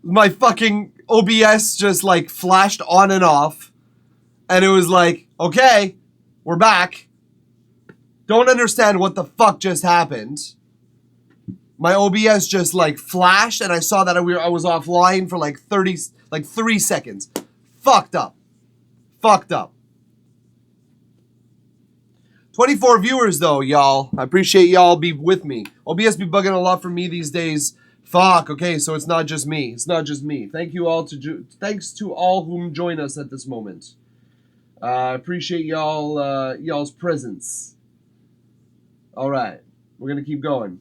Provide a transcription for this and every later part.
my fucking OBS just like flashed on and off. And it was like, okay, we're back. Don't understand what the fuck just happened. My OBS just like flashed and I saw that I was offline for like 3 seconds. Fucked up. 24 viewers though, y'all. I appreciate y'all be with me. OBS be bugging a lot for me these days. Fuck. Okay, so it's not just me. Thanks to all whom join us at this moment. Appreciate y'all's presence. All right, we're gonna keep going.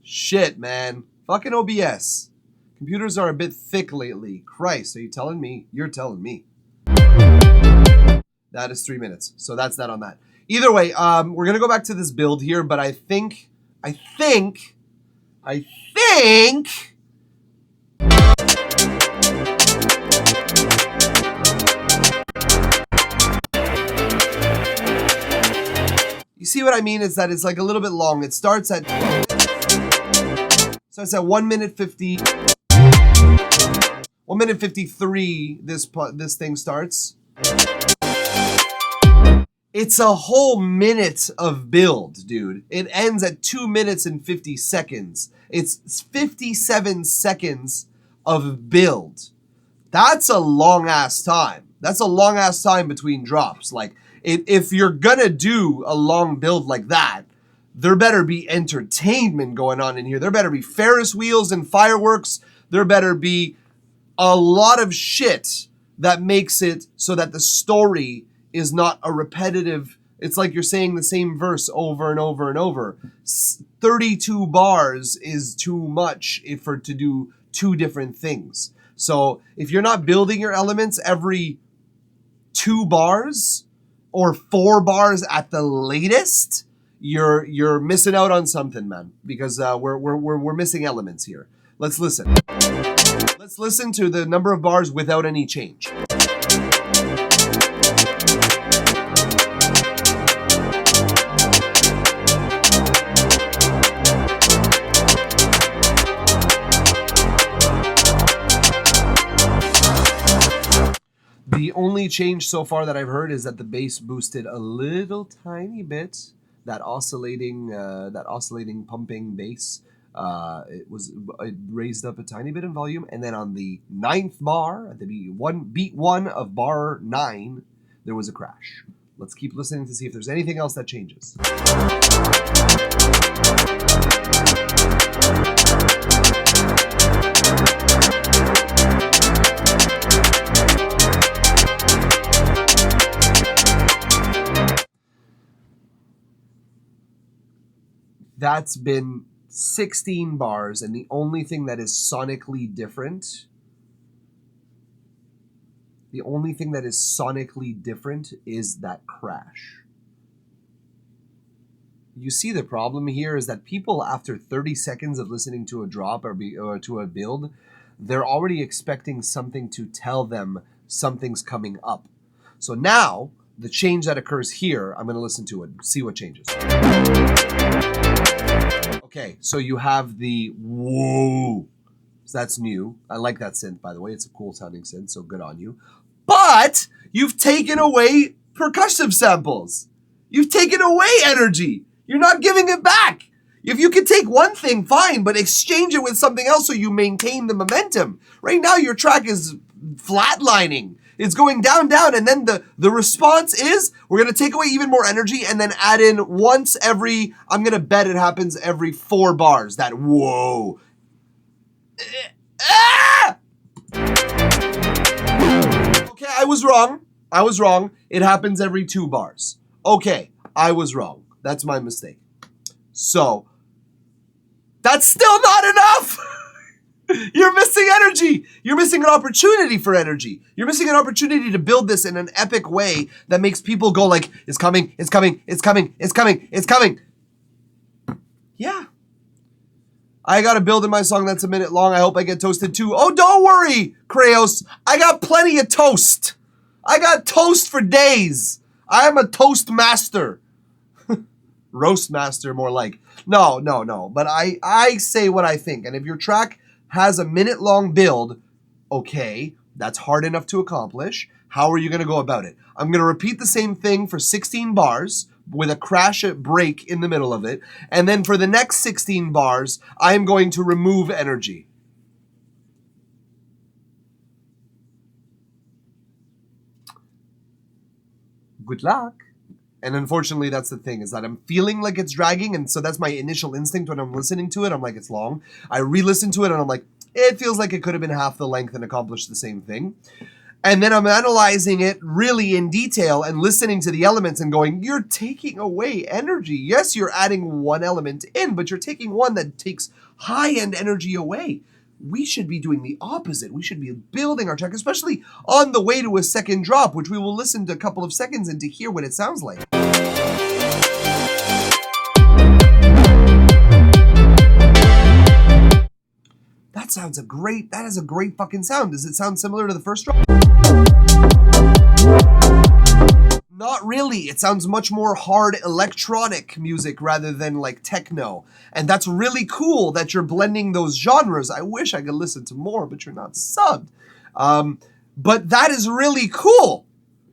Shit, man. Fucking OBS. Computers are a bit thick lately. Christ, are you telling me? You're telling me. That is 3 minutes. So that's that on that. Either way, we're going to go back to this build here, but I think... You see what I mean? Is that it's like a little bit long. It starts at 1 minute 50... 1 minute 53, this thing starts. It's a whole minute of build, dude. It ends at 2 minutes and 50 seconds. It's 57 seconds of build. That's a long-ass time. That's a long-ass time between drops. Like, if you're gonna do a long build like that, there better be entertainment going on in here. There better be Ferris wheels and fireworks. There better be a lot of shit that makes it so that the story is not a repetitive, it's like you're saying the same verse over and over and over. 32 bars is too much to do two different things. So if you're not building your elements every 2 bars or 4 bars at the latest, you're missing out on something, man, because we're missing elements here. Let's listen. Let's listen to the number of bars without any change. The only change so far that I've heard is that the bass boosted a little tiny bit. That oscillating pumping bass. It raised up a tiny bit in volume, and then on the 9th bar, at the beat one of bar 9, there was a crash. Let's keep listening to see if there's anything else that changes. That's been 16 bars, and the only thing that is sonically different is that crash. You see, the problem here is that people, after 30 seconds of listening to a drop or to a build, they're already expecting something to tell them something's coming up. So now, the change that occurs here, I'm going to listen to it, see what changes. Okay, so you have the whoa. So that's new. I like that synth, by the way. It's a cool sounding synth, so good on you. But you've taken away percussive samples. You've taken away energy. You're not giving it back. If you could take one thing, fine, but exchange it with something else so you maintain the momentum. Right now, your track is flatlining. It's going down, and then the response is, we're going to take away even more energy and then add in once every, I'm going to bet it happens every 4 bars. That whoa. Okay, I was wrong. It happens every 2 bars. Okay, I was wrong. That's my mistake. So, that's still not enough! You're missing energy. You're missing an opportunity for energy. You're missing an opportunity to build this in an epic way that makes people go like, it's coming, it's coming, it's coming, it's coming, it's coming. Yeah. I got a build in my song that's a minute long. I hope I get toasted too. Oh, don't worry, Kraos. I got plenty of toast. I got toast for days. I am a toast master. roast master more like. No. But I say what I think. And if your track has a minute-long build, okay, that's hard enough to accomplish. How are you going to go about it? I'm going to repeat the same thing for 16 bars with a crash break in the middle of it. And then for the next 16 bars, I'm going to remove energy. Good luck. And unfortunately, that's the thing, is that I'm feeling like it's dragging. And so that's my initial instinct when I'm listening to it. I'm like, it's long. I re-listen to it and I'm like, it feels like it could have been half the length and accomplished the same thing. And then I'm analyzing it really in detail and listening to the elements and going, you're taking away energy. Yes, you're adding one element in, but you're taking one that takes high-end energy away. We should be doing the opposite. We should be building our track, especially on the way to a second drop, which we will listen to a couple of seconds and to hear what it sounds like. That is a great fucking sound. Does it sound similar to the first drop? Not really. It sounds much more hard electronic music rather than like techno. And that's really cool that you're blending those genres. I wish I could listen to more, but you're not subbed. But that is really cool.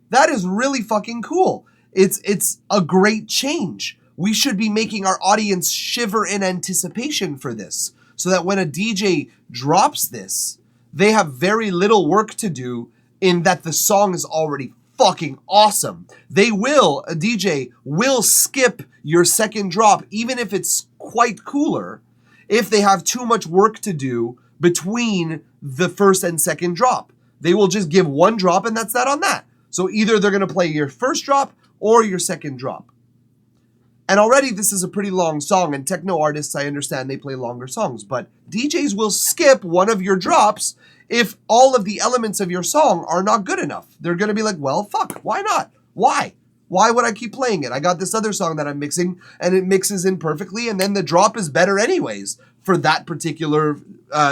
That is really fucking cool. It's a great change. We should be making our audience shiver in anticipation for this, so that when a DJ drops this, they have very little work to do in that the song is already fucking awesome. A DJ will skip your second drop, even if it's quite cooler, if they have too much work to do between the first and second drop. They will just give one drop and that's that on that. So either they're going to play your first drop or your second drop. And already this is a pretty long song, and techno artists, I understand, they play longer songs, but DJs will skip one of your drops if all of the elements of your song are not good enough. They're going to be like, well, fuck, why not? Why? Why would I keep playing it? I got this other song that I'm mixing, and it mixes in perfectly, and then the drop is better anyways for that particular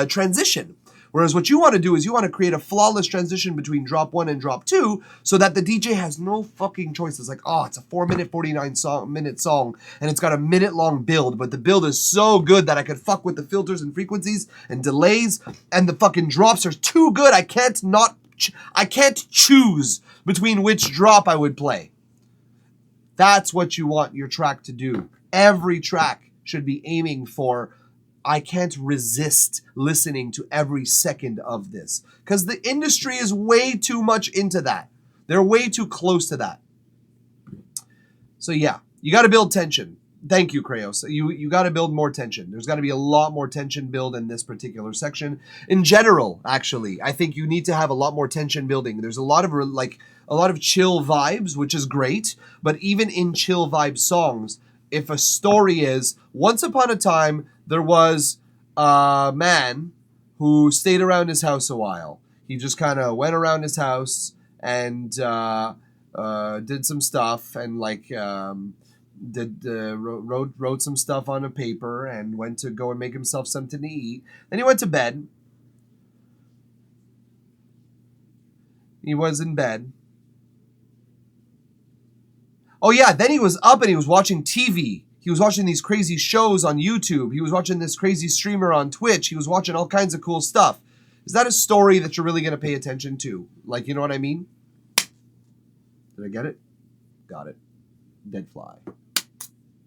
transition. Whereas what you want to do is you want to create a flawless transition between drop 1 and drop 2 so that the DJ has no fucking choice. It's like, oh, it's a 4-minute, 49-minute song and it's got a minute-long build, but the build is so good that I could fuck with the filters and frequencies and delays, and the fucking drops are too good. I can't choose between which drop I would play. That's what you want your track to do. Every track should be aiming for, I can't resist listening to every second of this. Because the industry is way too much into that. They're way too close to that. So yeah, you got to build tension. Thank you, Krayos. You got to build more tension. There's got to be a lot more tension build in this particular section. In general, actually, I think you need to have a lot more tension building. There's a lot of chill vibes, which is great. But even in chill vibe songs, if a story is, once upon a time, there was a man who stayed around his house a while. He just kind of went around his house and did some stuff and wrote some stuff on a paper and went to go and make himself something to eat. Then he went to bed. He was in bed. Oh yeah, then he was up and he was watching TV. He was watching these crazy shows on YouTube. He was watching this crazy streamer on Twitch. He was watching all kinds of cool stuff. Is that a story that you're really going to pay attention to? Like, you know what I mean? Did I get it? Got it. Dead fly.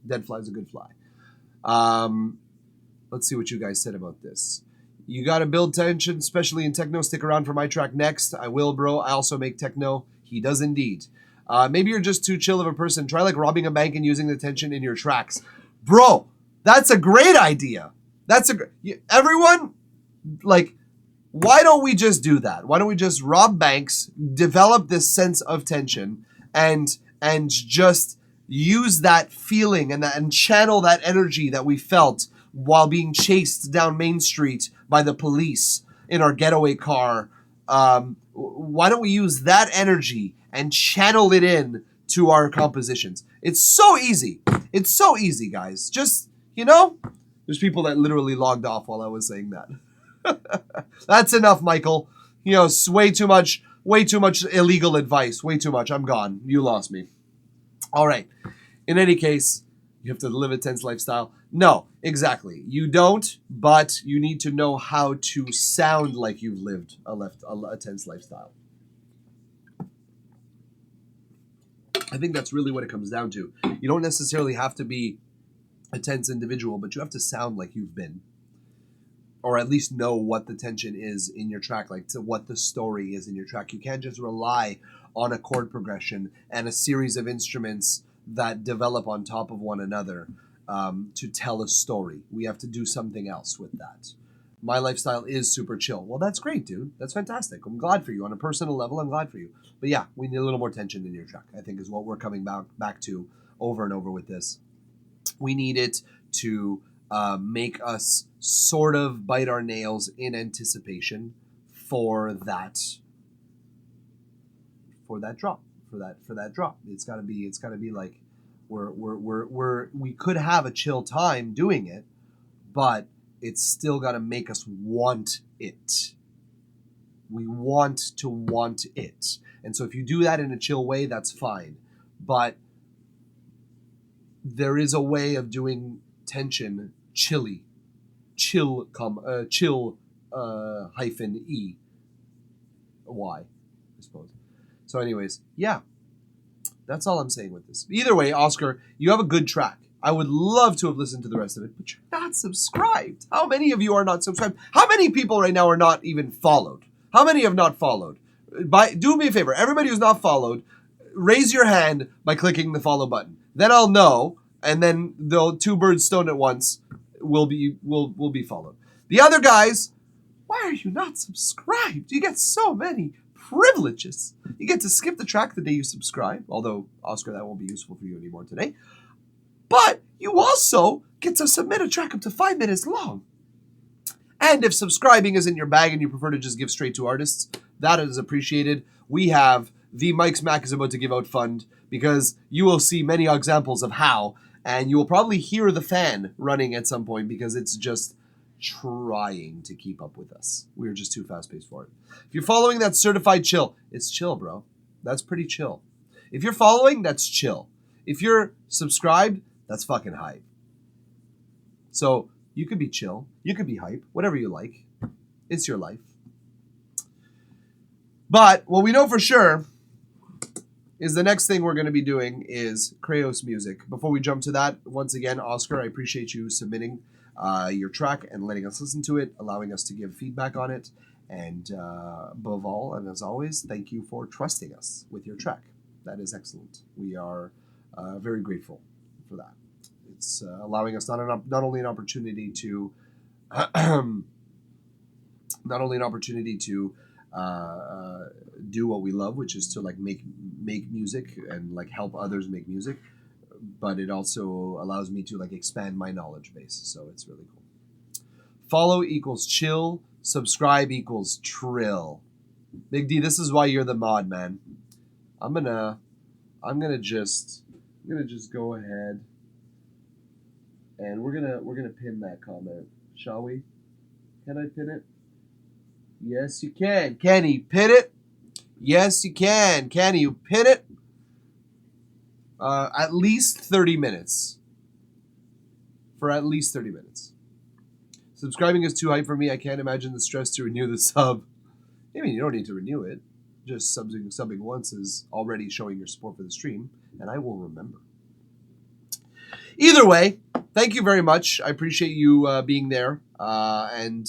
Dead fly is a good fly. Let's see what you guys said about this. You got to build tension, especially in techno. Stick around for my track next. I will, bro. I also make techno. He does indeed. Maybe you're just too chill of a person. Try like robbing a bank and using the tension in your tracks. Bro, that's a great idea. Everyone, like, why don't we just do that? Why don't we just rob banks, develop this sense of tension, and just use that feeling and channel that energy that we felt while being chased down Main Street by the police in our getaway car. Why don't we use that energy and channel it in to our compositions? It's so easy. It's so easy, guys. Just, there's people that literally logged off while I was saying that. That's enough, Michael. Way too much illegal advice. Way too much. I'm gone. You lost me. All right. In any case, You have to live a tense lifestyle. No, exactly. You don't, but you need to know how to sound like you've lived a tense lifestyle. I think that's really what it comes down to. You don't necessarily have to be a tense individual, but you have to sound like you've been, or at least know what the tension is in your track, like to what the story is in your track. You can't just rely on a chord progression and a series of instruments that develop on top of one another to tell a story. We have to do something else with that. My lifestyle is super chill. Well, that's great, dude. That's fantastic. I'm glad for you. On a personal level, I'm glad for you. But yeah, we need a little more tension in your track, I think, is what we're coming back to over and over with this. We need it to make us sort of bite our nails in anticipation for that drop, for that drop. It's gotta be like we could have a chill time doing it, but it's still gotta make us want it. We want to want it. And so if you do that in a chill way, that's fine. But there is a way of doing tension chill hyphen E Y, I suppose. So anyways, yeah, that's all I'm saying with this. Either way, Oscar, you have a good track. I would love to have listened to the rest of it, but you're not subscribed. How many of you are not subscribed? How many people right now are not even followed? How many have not followed? Do me a favor. Everybody who's not followed, raise your hand by clicking the follow button. Then I'll know, and then the two birds stoned at once will be followed. The other guys, why are you not subscribed? You get so many privileges. You get to skip the track the day you subscribe, although, Oscar, that won't be useful for you anymore today. But you also get to submit a track up to 5 minutes long. And if subscribing isn't your bag and you prefer to just give straight to artists, that is appreciated. We have the Mike's Mac is about to give out fund, because you will see many examples of how, and you will probably hear the fan running at some point because it's just trying to keep up with us. We're just too fast-paced for it. If you're following, that's certified chill. It's chill, bro. That's pretty chill. If you're following, that's chill. If you're subscribed, that's fucking hype. So you could be chill. You could be hype. Whatever you like. It's your life. But what we know for sure is the next thing we're going to be doing is Krayos music. Before we jump to that, once again, Oscar, I appreciate you submitting your track and letting us listen to it, allowing us to give feedback on it. And above all, and as always, thank you for trusting us with your track. That is excellent. We are very grateful for that. It's allowing us not only an opportunity to do what we love, which is to like make music and like help others make music, but it also allows me to like expand my knowledge base. So it's really cool. Follow equals chill. Subscribe equals trill. Big D, this is why you're the mod, man. I'm gonna just go ahead and we're gonna pin that comment, shall we? Can I pin it? Yes, you can. Can he pin it? Yes, you can. Can you pin it? At least 30 minutes. For at least 30 minutes. Subscribing is too hype for me. I can't imagine the stress to renew the sub. I mean, you don't need to renew it. Just subbing once is already showing your support for the stream, and I will remember. Either way, thank you very much. I appreciate you being there and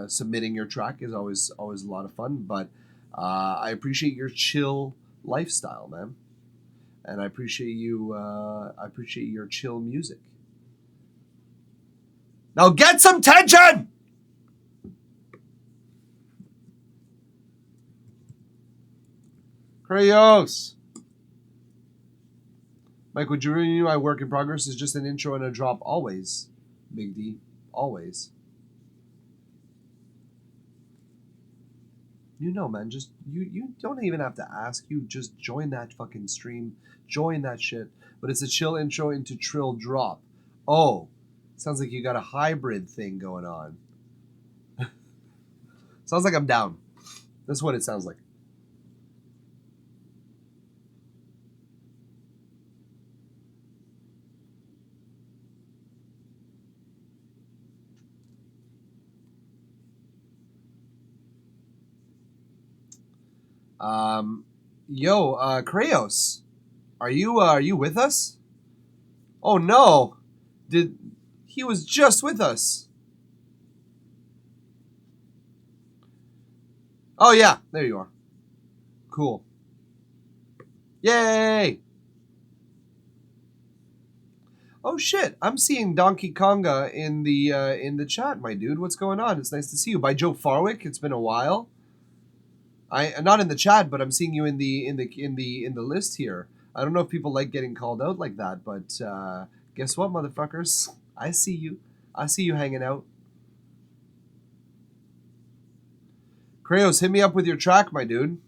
submitting your track is always a lot of fun. But I appreciate your chill lifestyle, man, and I appreciate you. I appreciate your chill music. Now get some tension. Krayos. Mike, would you renew my work in progress is just an intro and a drop? Always, Big D. Always. You know, man, just you don't even have to ask. You just join that fucking stream. Join that shit. But it's a chill intro into trill drop. Oh, sounds like you got a hybrid thing going on. Sounds like I'm down. That's what it sounds like. Yo, Kraos, are you with us? Oh no, he was just with us? Oh yeah, there you are. Cool. Yay! Oh shit, I'm seeing Donkey Konga in the chat, my dude. What's going on? It's nice to see you. By Joe Farwick. It's been a while. I not in the chat, but I'm seeing you in the list here. I don't know if people like getting called out like that, but guess what, motherfuckers? I see you. I see you hanging out. Kraos, hit me up with your track, my dude.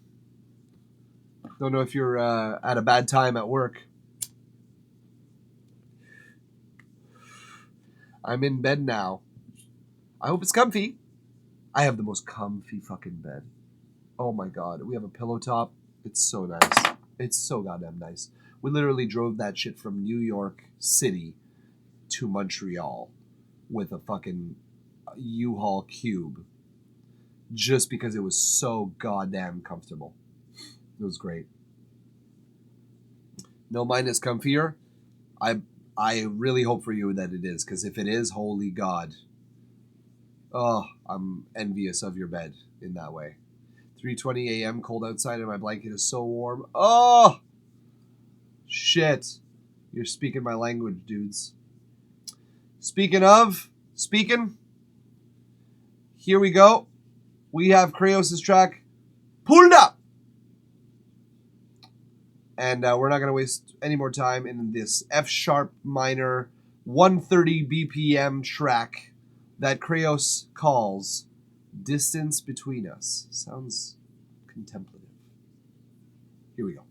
Don't know if you're at a bad time at work. I'm in bed now. I hope it's comfy. I have the most comfy fucking bed. Oh my god, we have a pillow top. It's so nice. It's so goddamn nice. We literally drove that shit from New York City to Montreal with a fucking U-Haul cube just because it was so goddamn comfortable. It was great. No, mine is comfier. I really hope for you that it is, because if it is, holy God. Oh, I'm envious of your bed in that way. 3:20 a.m. cold outside and my blanket is so warm. Oh! Shit. You're speaking my language, dudes. Speaking, here we go. We have Kraos' track, Pulled Up! And we're not going to waste any more time in this F-sharp minor 130 BPM track that Kraos calls Distance Between Us. Sounds contemplative. Here we go.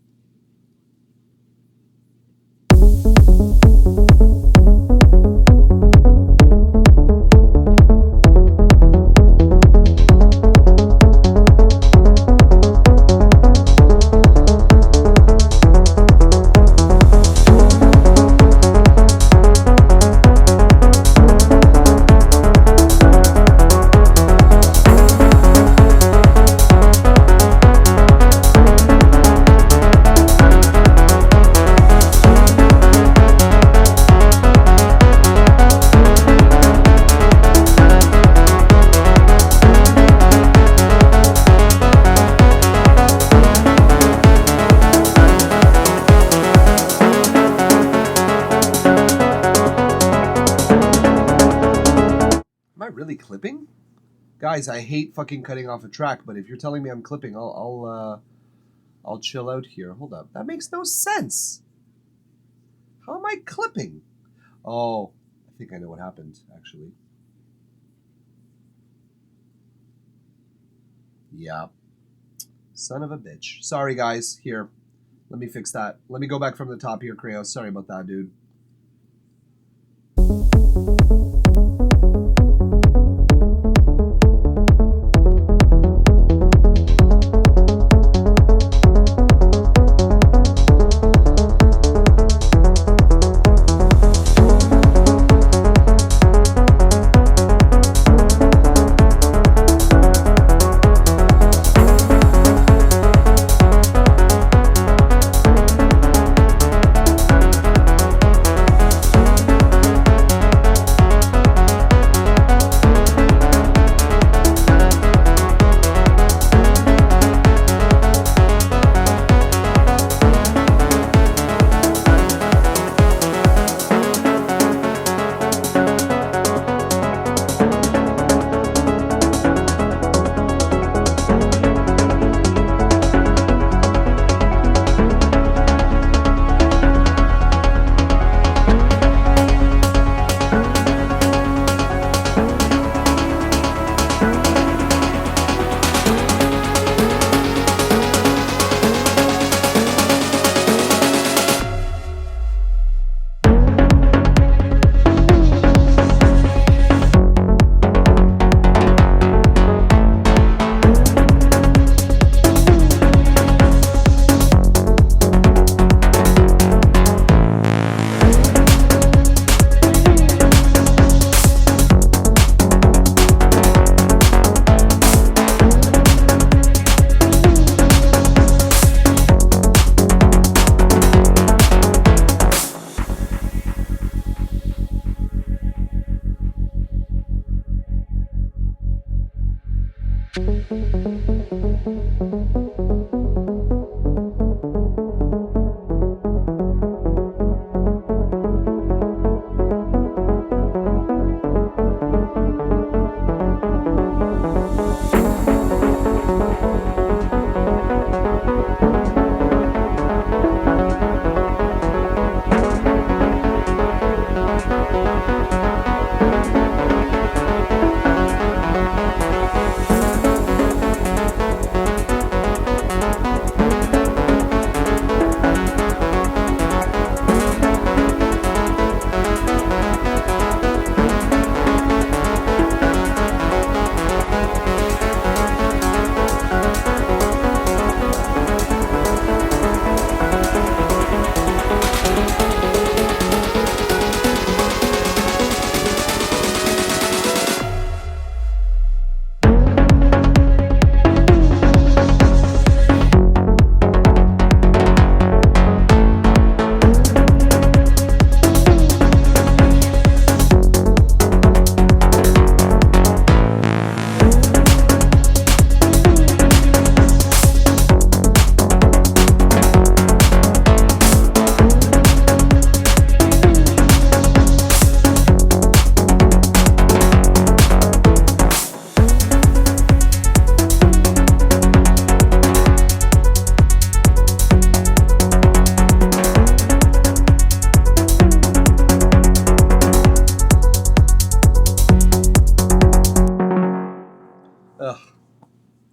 Clipping? Guys, I hate fucking cutting off a track, but if you're telling me I'm clipping, I'll chill out here. Hold up. That makes no sense. How am I clipping? Oh, I think I know what happened, actually. Yeah. Son of a bitch. Sorry, guys. Here. Let me fix that. Let me go back from the top here, Kraos. Sorry about that, dude.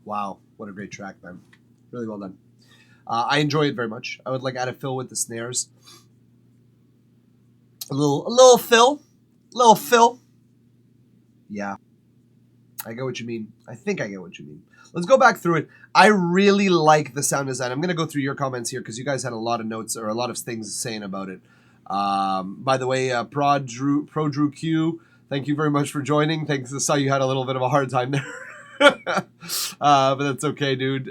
Wow, what a great track, man. Really well done. I enjoy it very much. I would like add a fill with the snares. A little fill. Yeah, I get what you mean. I think I get what you mean. Let's go back through it. I really like the sound design. I'm going to go through your comments here because you guys had a lot of notes or a lot of things saying about it. By the way, Pro Drew Q, thank you very much for joining. Thanks. I saw you had a little bit of a hard time there. But that's okay, dude.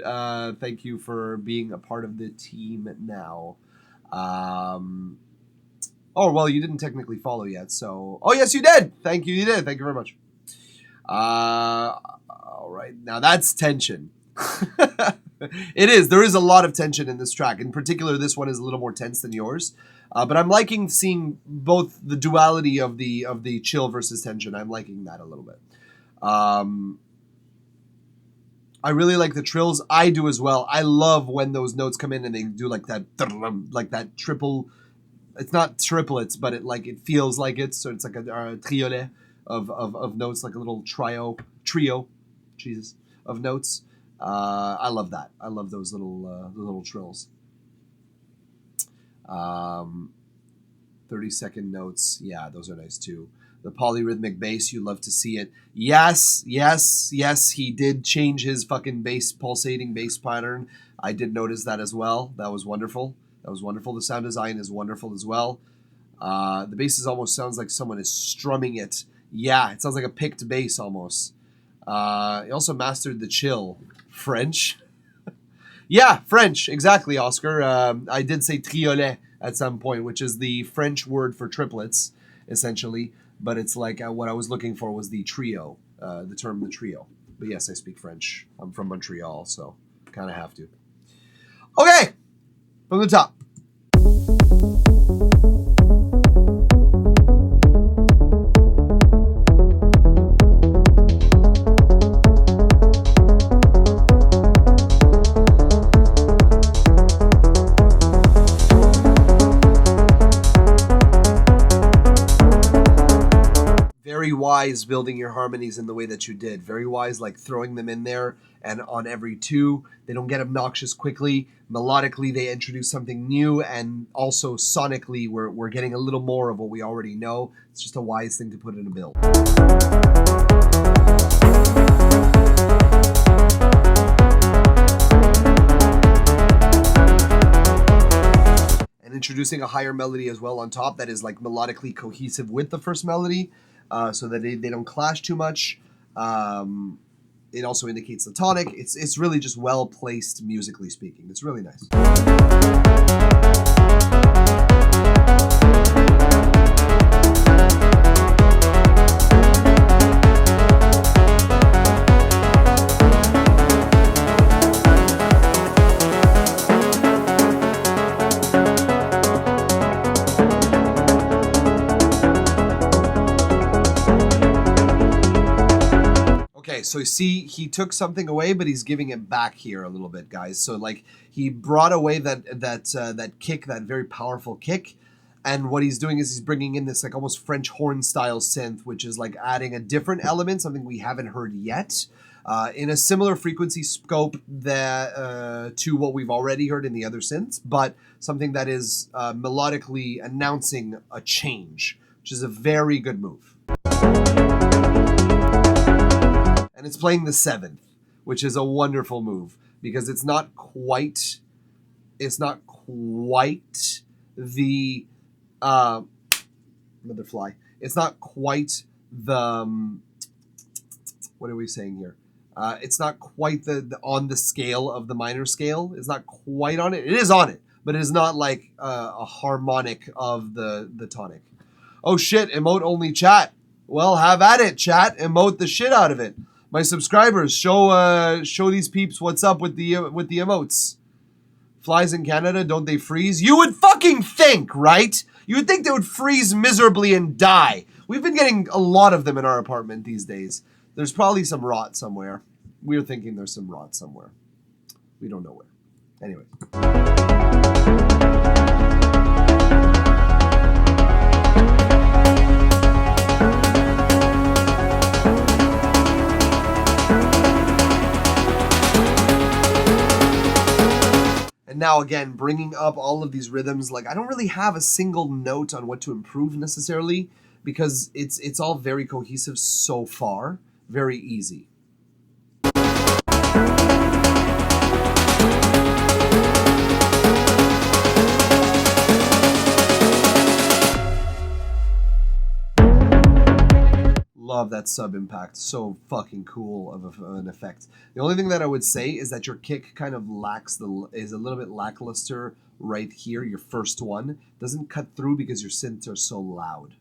Thank you for being a part of the team now. Oh, well, you didn't technically follow yet, so... Oh, yes, you did! Thank you, you did. Thank you very much. All right. Now, that's tension. It is. There is a lot of tension in this track. In particular, this one is a little more tense than yours. But I'm liking seeing both the duality of the chill versus tension. I'm liking that a little bit. I really like the trills. I do as well. I love when those notes come in and they do like that triple. It's not triplets, but it feels like it. So it's like a triolet of notes, like a little trio, Jesus, of notes. I love that. I love those little trills. 30-second notes. Yeah, those are nice too. The polyrhythmic bass, you love to see it. Yes, he did change his fucking pulsating bass pattern. I did notice that as well. That was wonderful. The sound design is wonderful as well. The bass almost sounds like someone is strumming it. Yeah, it sounds like a picked bass almost. He also mastered the chill. French? Yeah, French. Exactly, Oscar. I did say triolet at some point, which is the French word for triplets, essentially. But it's like what I was looking for was the trio, the term the trio. But yes, I speak French. I'm from Montreal, so kind of have to. Okay, from the top. Very wise building your harmonies in the way that you did. Very wise, like throwing them in there and on every two. They don't get obnoxious quickly. Melodically, they introduce something new, and also sonically, we're getting a little more of what we already know. It's just a wise thing to put in a build. And introducing a higher melody as well on top that is like melodically cohesive with the first melody. So that they don't clash too much. It also indicates the tonic. It's really just well placed musically speaking. It's really nice. Okay, so you see, he took something away, but he's giving it back here a little bit, guys. So like he brought away that kick, that very powerful kick, and what he's doing is he's bringing in this like almost French horn style synth, which is like adding a different element, something we haven't heard yet, in a similar frequency scope that to what we've already heard in the other synths, but something that is melodically announcing a change, which is a very good move. And it's playing the 7th, which is a wonderful move because it's not quite the another fly. It's not quite the what are we saying here? It's not quite the on the scale of the minor scale. It's not quite on it. It is on it, but it is not like a harmonic of the tonic. Oh shit! Emote only chat. Well, have at it, chat. Emote the shit out of it. My subscribers, show these peeps what's up with the emotes. Flies in Canada, don't they freeze? You would fucking think, right? You would think they would freeze miserably and die. We've been getting a lot of them in our apartment these days. There's probably some rot somewhere. We're thinking there's some rot somewhere. We don't know where. Anyway. And now again, bringing up all of these rhythms, like I don't really have a single note on what to improve necessarily because it's all very cohesive so far, very easy. Love that sub impact. So fucking cool of an effect. The only thing that I would say is that your kick kind of is a little bit lackluster right here. Your first one doesn't cut through because your synths are so loud.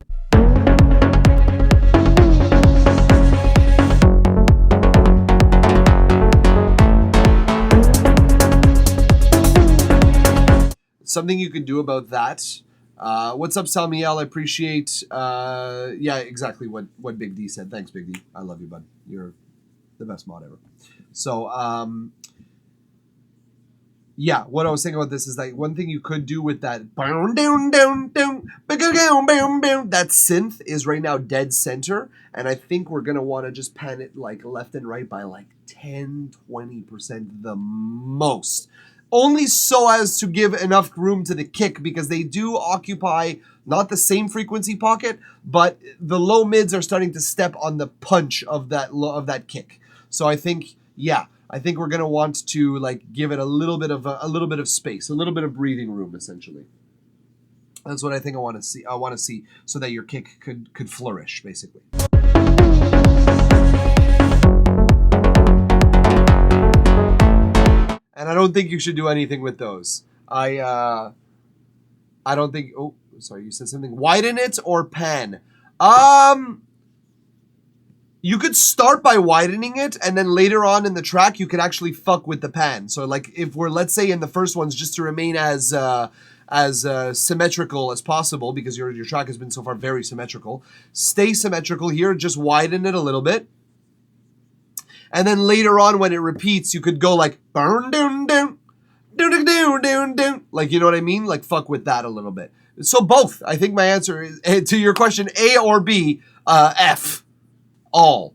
Something you can do about that. What's up, Salmiel? I appreciate, yeah, exactly what Big D said. Thanks, Big D. I love you, bud. You're the best mod ever. So, yeah, what I was saying about this is that one thing you could do with that that synth is right now dead center, and I think we're going to want to just pan it like left and right by like 10-20% the most. Only so as to give enough room to the kick, because they do occupy not the same frequency pocket, but the low mids are starting to step on the punch of that kick. So I think, yeah, I think we're gonna want to like give it a little bit of space, a little bit of breathing room, essentially. That's what I think I want to see. I want to see so that your kick could flourish, basically. And I don't think you should do anything with those. I don't think. Oh, sorry, you said something. Widen it or pan. You could start by widening it, and then later on in the track, you could actually fuck with the pan. So, like, if we're, let's say, in the first ones, just to remain as symmetrical as possible, because your track has been so far very symmetrical. Stay symmetrical here. Just widen it a little bit. And then later on, when it repeats, you could go like burn down down down down down down, like, you know what I mean? Like, fuck with that a little bit. So both. I think my answer is to your question, A or B, F, all.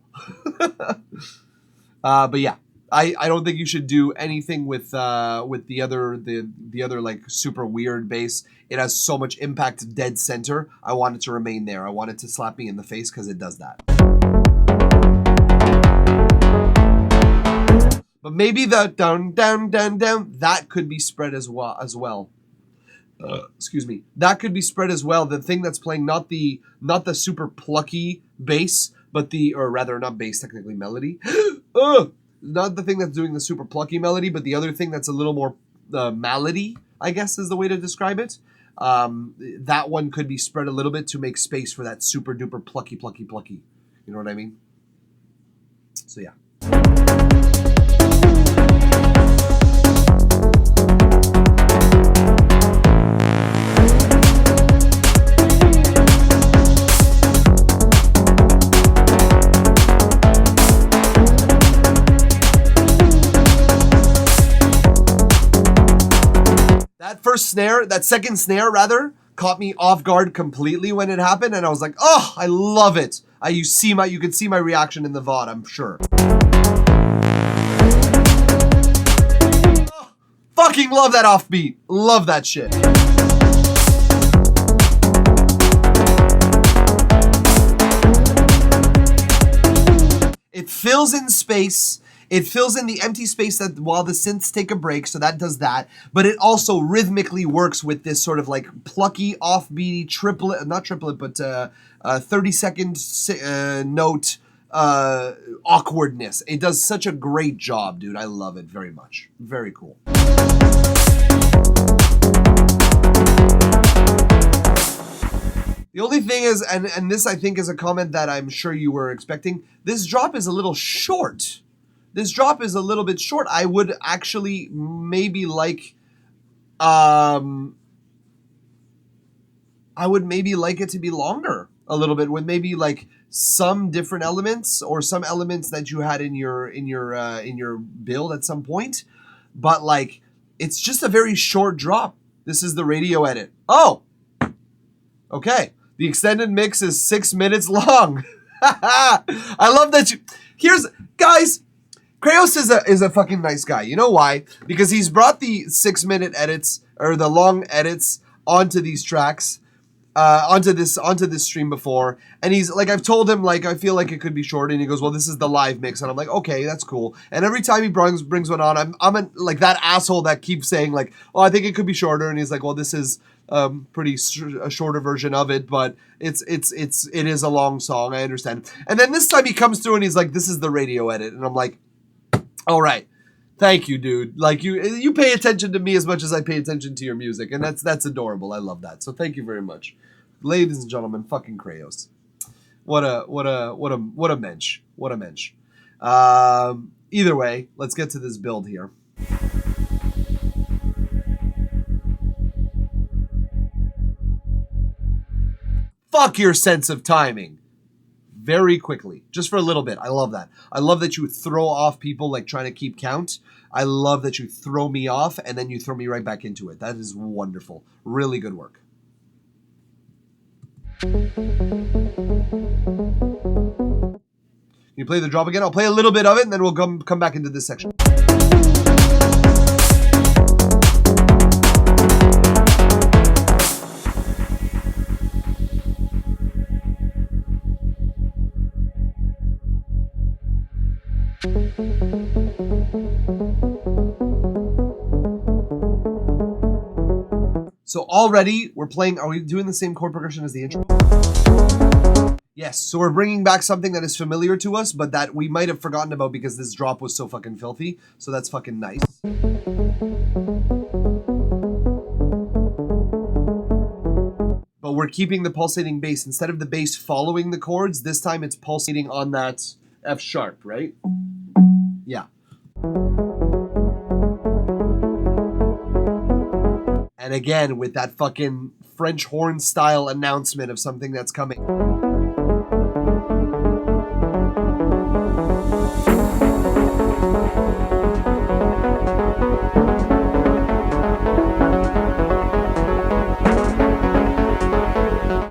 But yeah, I don't think you should do anything with the other like super weird bass. It has so much impact dead center. I want it to remain there. I want it to slap me in the face because it does that. But maybe the down, down, down, down, that could be spread as well. Excuse me. That could be spread as well. The thing that's playing not the super plucky bass, but or rather not bass, technically melody. Not the thing that's doing the super plucky melody, but the other thing that's a little more malady, I guess is the way to describe it. That one could be spread a little bit to make space for that super duper plucky. You know what I mean? So yeah. that second snare rather, caught me off guard completely when it happened, and I was like, oh, I love it. You could see my reaction in the VOD, I'm sure. Oh, fucking love that offbeat. Love that shit. It fills in space. It fills in the empty space that while the synths take a break, so that does that. But it also rhythmically works with this sort of like plucky, offbeaty triplet, not triplet, but 30-second note awkwardness. It does such a great job, dude. I love it very much. Very cool. The only thing is, and this I think is a comment that I'm sure you were expecting, this drop is a little short. This drop is a little bit short. I would actually maybe like, I would maybe like it to be longer a little bit, with maybe like some different elements or some elements that you had in your build at some point. But like, it's just a very short drop. This is the radio edit. Oh, okay. The extended mix is 6 minutes long. I love that guys. Krayos is a fucking nice guy. You know why? Because he's brought the 6-minute edits or the long edits onto these tracks, onto this stream before, and he's like, I've told him like I feel like it could be short, and he goes, well, this is the live mix, and I'm like, okay, that's cool. And every time he brings one on, I'm like that asshole that keeps saying like, oh, I think it could be shorter, and he's like, well, this is a shorter version of it, but it is a long song. I understand. And then this time he comes through and he's like, this is the radio edit, and I'm like, all right, thank you, dude. Like you pay attention to me as much as I pay attention to your music, and that's adorable. I love that. So thank you very much, ladies and gentlemen. Fucking Krayos, what a mensch. What a mensch. Either way, let's get to this build here. Fuck your sense of timing. Very quickly, just for a little bit. I love that. I love that you throw off people like trying to keep count. I love that you throw me off and then you throw me right back into it. That is wonderful. Really good work. Can you play the drop again? I'll play a little bit of it and then we'll come back into this section. So already we're playing, are we doing the same chord progression as the intro? Yes, so we're bringing back something that is familiar to us, but that we might have forgotten about because this drop was so fucking filthy. So that's fucking nice. But we're keeping the pulsating bass. Instead of the bass following the chords, this time it's pulsating on that F sharp, right? Yeah. And again, with that fucking French horn style announcement of something that's coming.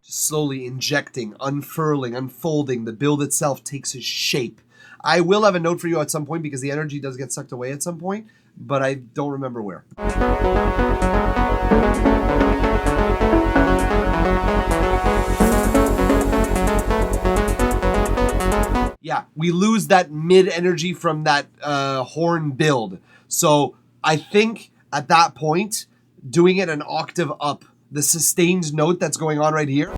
Just slowly injecting, unfurling, unfolding. The build itself takes a shape. I will have a note for you at some point because the energy does get sucked away at some point, but I don't remember where. Yeah, we lose that mid energy from that horn build. So I think at that point, doing it an octave up, the sustained note that's going on right here,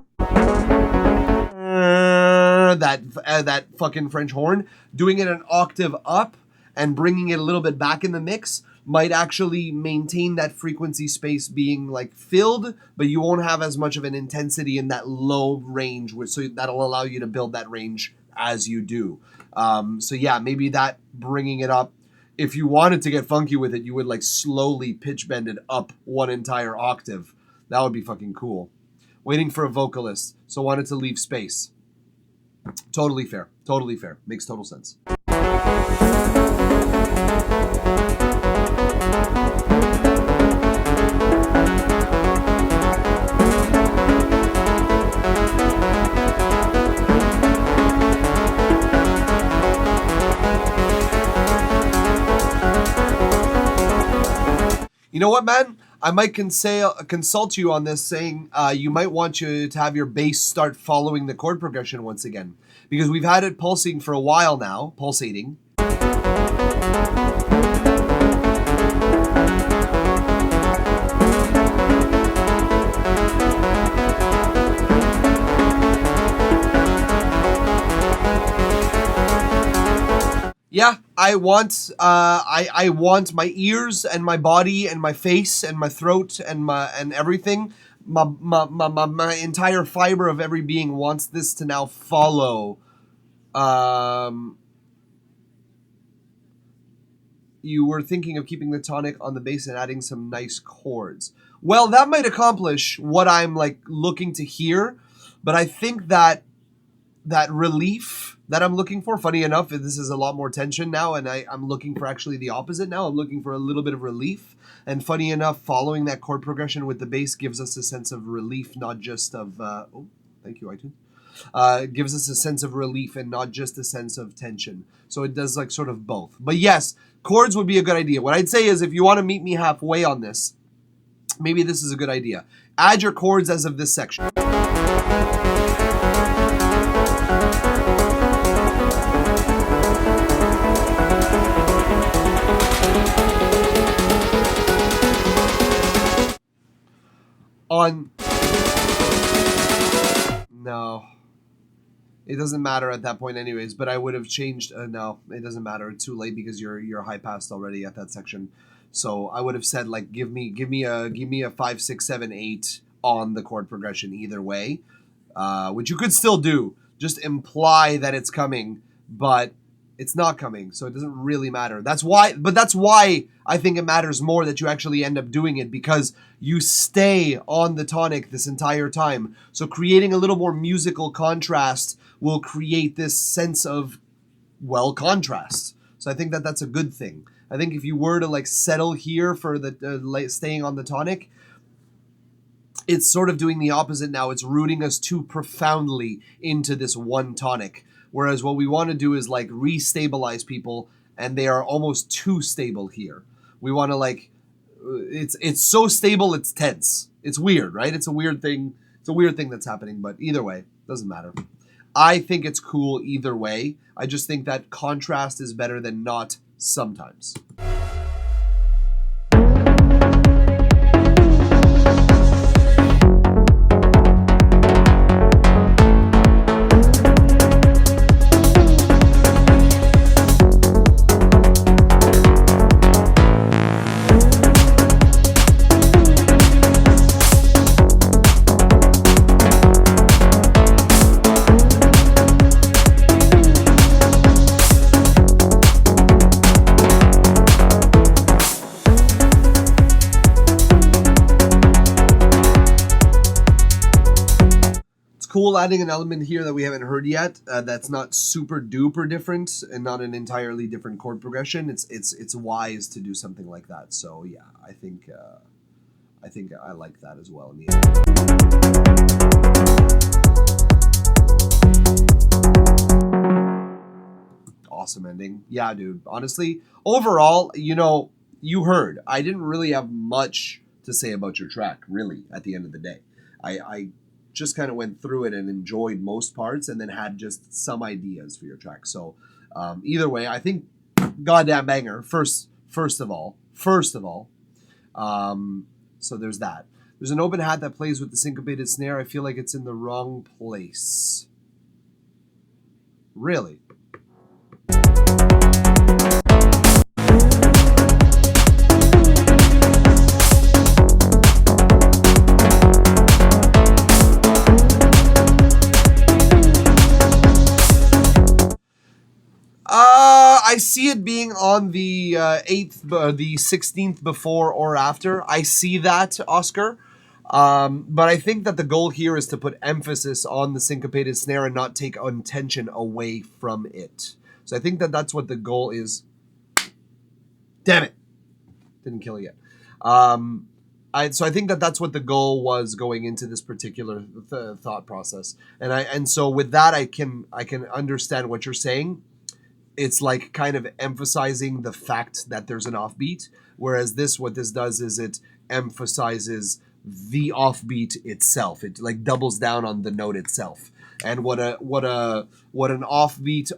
that fucking French horn, doing it an octave up and bringing it a little bit back in the mix might actually maintain that frequency space being like filled, but you won't have as much of an intensity in that low range, so that'll allow you to build that range as you do. So yeah, maybe that bringing it up, if you wanted to get funky with it, you would like slowly pitch bend it up one entire octave. That would be fucking cool. Waiting for a vocalist, so wanted to leave space. Totally fair. Totally fair. Makes total sense. know what, man? I might consult you on this, saying you might want to have your bass start following the chord progression once again, because we've had it pulsating for a while now, pulsating. Yeah, I want I want my ears and my body and my face and my throat and everything. My entire fiber of every being wants this to now follow. You were thinking of keeping the tonic on the bass and adding some nice chords. Well, that might accomplish what I'm like looking to hear, but I think that relief that I'm looking for, funny enough, this is a lot more tension now, and I'm looking for actually the opposite now. I'm looking for a little bit of relief. And funny enough, following that chord progression with the bass gives us a sense of relief, not just of, thank you, iTunes. Gives us a sense of relief and not just a sense of tension. So it does like sort of both. But yes, chords would be a good idea. What I'd say is if you want to meet me halfway on this, maybe this is a good idea. Add your chords as of this section. No, it doesn't matter at that point anyways, but I would have changed. No, it doesn't matter. It's too late because you're high passed already at that section. So I would have said like give me a 5, 6, 7, 8 on the chord progression either way, which you could still do. Just imply that it's coming, but it's not coming, so it doesn't really matter. That's why I think it matters more that you actually end up doing it, because you stay on the tonic this entire time. So creating a little more musical contrast will create this sense of, well, contrast. So I think that that's a good thing. I think if you were to like settle here for the staying on the tonic, it's sort of doing the opposite now. It's rooting us too profoundly into this one tonic. Whereas what we want to do is like restabilize people, and they are almost too stable here. We want to like, it's so stable, it's tense. It's weird, right? It's a weird thing. It's a weird thing that's happening, but either way, doesn't matter. I think it's cool either way. I just think that contrast is better than not sometimes. Cool adding an element here that we haven't heard yet. That's not super duper different and not an entirely different chord progression. It's wise to do something like that. So yeah, I think I like that as well in the end. Awesome ending. Yeah, dude. Honestly, overall, you heard. I didn't really have much to say about your track, really, at the end of the day. I just kind of went through it and enjoyed most parts, and then had just some ideas for your track. So either way, I think goddamn banger. First of all. So there's that. There's an open hat that plays with the syncopated snare. I feel like it's in the wrong place. Really? I see it being on the 8th, the 16th before or after. I see that, Oscar. But I think that the goal here is to put emphasis on the syncopated snare and not take attention away from it. So I think that that's what the goal is. Damn it. Didn't kill it yet. So I think that that's what the goal was going into this particular thought process. And so with that, I can understand what you're saying. it's like kind of emphasizing the fact that there's an offbeat, whereas what this does is it emphasizes the offbeat itself. It like doubles down on the note itself. And what an offbeat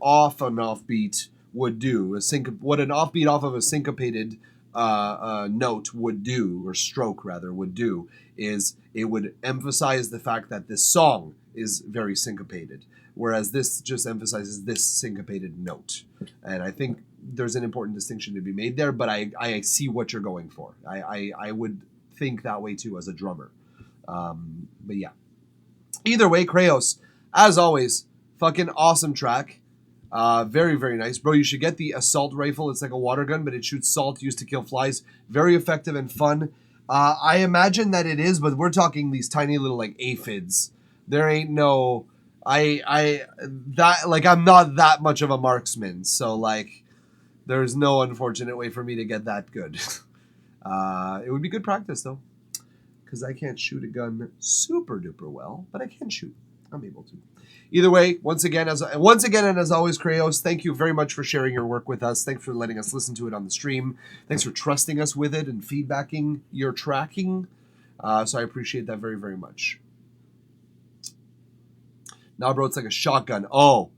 would do, what an offbeat off of a syncopated note would do, or stroke rather, would do, is it would emphasize the fact that this song is very syncopated, whereas this just emphasizes this syncopated note. And I think there's an important distinction to be made there, but I see what you're going for. I would think that way too as a drummer. But yeah. Either way, Krayos, as always, fucking awesome track. Very, very nice. Bro, you should get the assault rifle. It's like a water gun, but it shoots salt used to kill flies. Very effective and fun. I imagine that it is, but we're talking these tiny little like aphids. There ain't no... I'm not that much of a marksman, so like there's no unfortunate way for me to get that good. It would be good practice though, because I can't shoot a gun super duper well, but I can shoot. I'm able to. Either way, once again, and as always, Krayos, thank you very much for sharing your work with us. Thanks for letting us listen to it on the stream. Thanks for trusting us with it and feedbacking your tracking. So I appreciate that very, very much. Nah, bro, it's like a shotgun. Oh,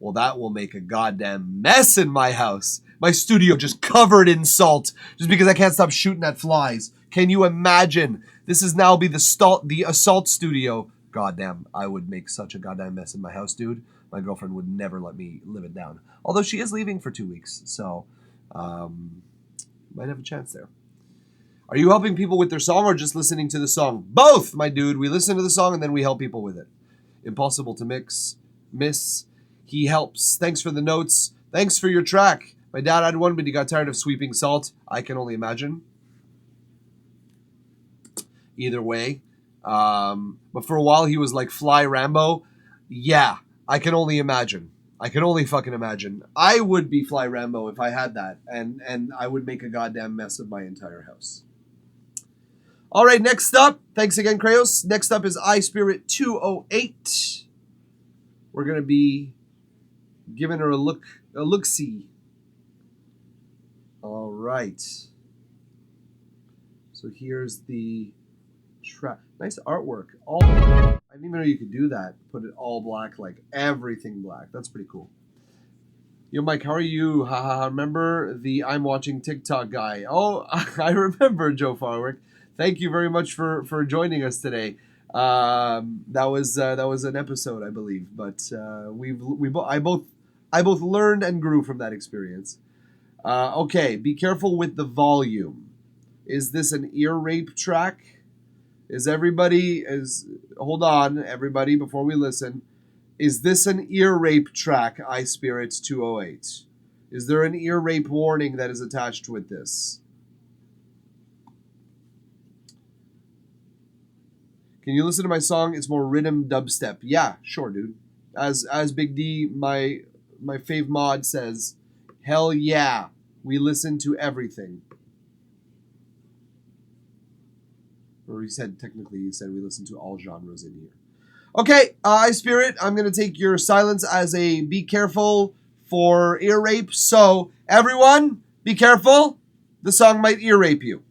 well, that will make a goddamn mess in my house. My studio just covered in salt just because I can't stop shooting at flies. Can you imagine? This is now be the assault studio. Goddamn, I would make such a goddamn mess in my house, dude. My girlfriend would never let me live it down. Although she is leaving for 2 weeks, so might have a chance there. Are you helping people with their song or just listening to the song? Both, my dude. We listen to the song and then we help people with it. Impossible to miss. He helps. Thanks for the notes. Thanks for your track. My dad had one, but he got tired of sweeping salt. I can only imagine. Either way. But for a while he was like Fly Rambo. Yeah, I can only imagine. I can only fucking imagine. I would be Fly Rambo if I had that. And I would make a goddamn mess of my entire house. All right, next up, thanks again, Krayos. Next up is iSpirit 208. We're going to be giving her a look-see. All right. So here's the track. Nice artwork. I didn't even know you could do that. Put it all black, like everything black. That's pretty cool. Yo, Mike, how are you? Haha, remember the I'm watching TikTok guy? Oh, I remember Joe Farwick. Thank you very much for joining us today. That was an episode, I believe, but I both learned and grew from that experience. Okay, be careful with the volume. Is this an ear rape track? Hold on, everybody, before we listen. Is this an ear rape track, iSpirit 208? Is there an ear rape warning that is attached with this? Can you listen to my song? It's more rhythm dubstep. Yeah, sure, dude. As Big D, my fave mod says, hell yeah, we listen to everything. Or he said we listen to all genres in here. Okay, iSpirit, I'm going to take your silence as a be careful for ear rape. So, everyone, be careful. The song might ear rape you.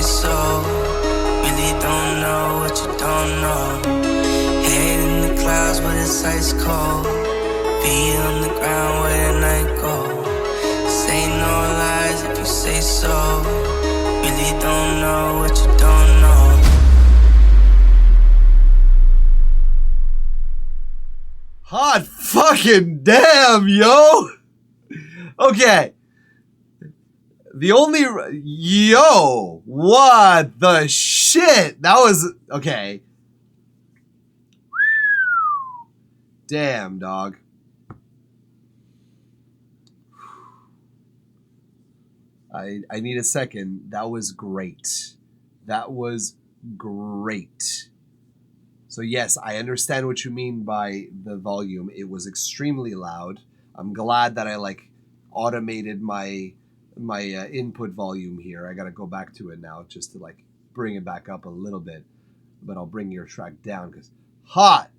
say so. Really don't know what you don't know. Head in the clouds, but it's ice cold. Feet on the ground where the night go. Say no lies if you say so. Really don't know what you don't know. Hot fucking damn, yo! Okay. The only... Yo! What the shit? That was... Okay. Damn, dog. I need a second. That was great. That was great. So yes, I understand what you mean by the volume. It was extremely loud. I'm glad that I like automated my input volume here. I gotta go back to it now just to like bring it back up a little bit. But I'll bring your track down because hot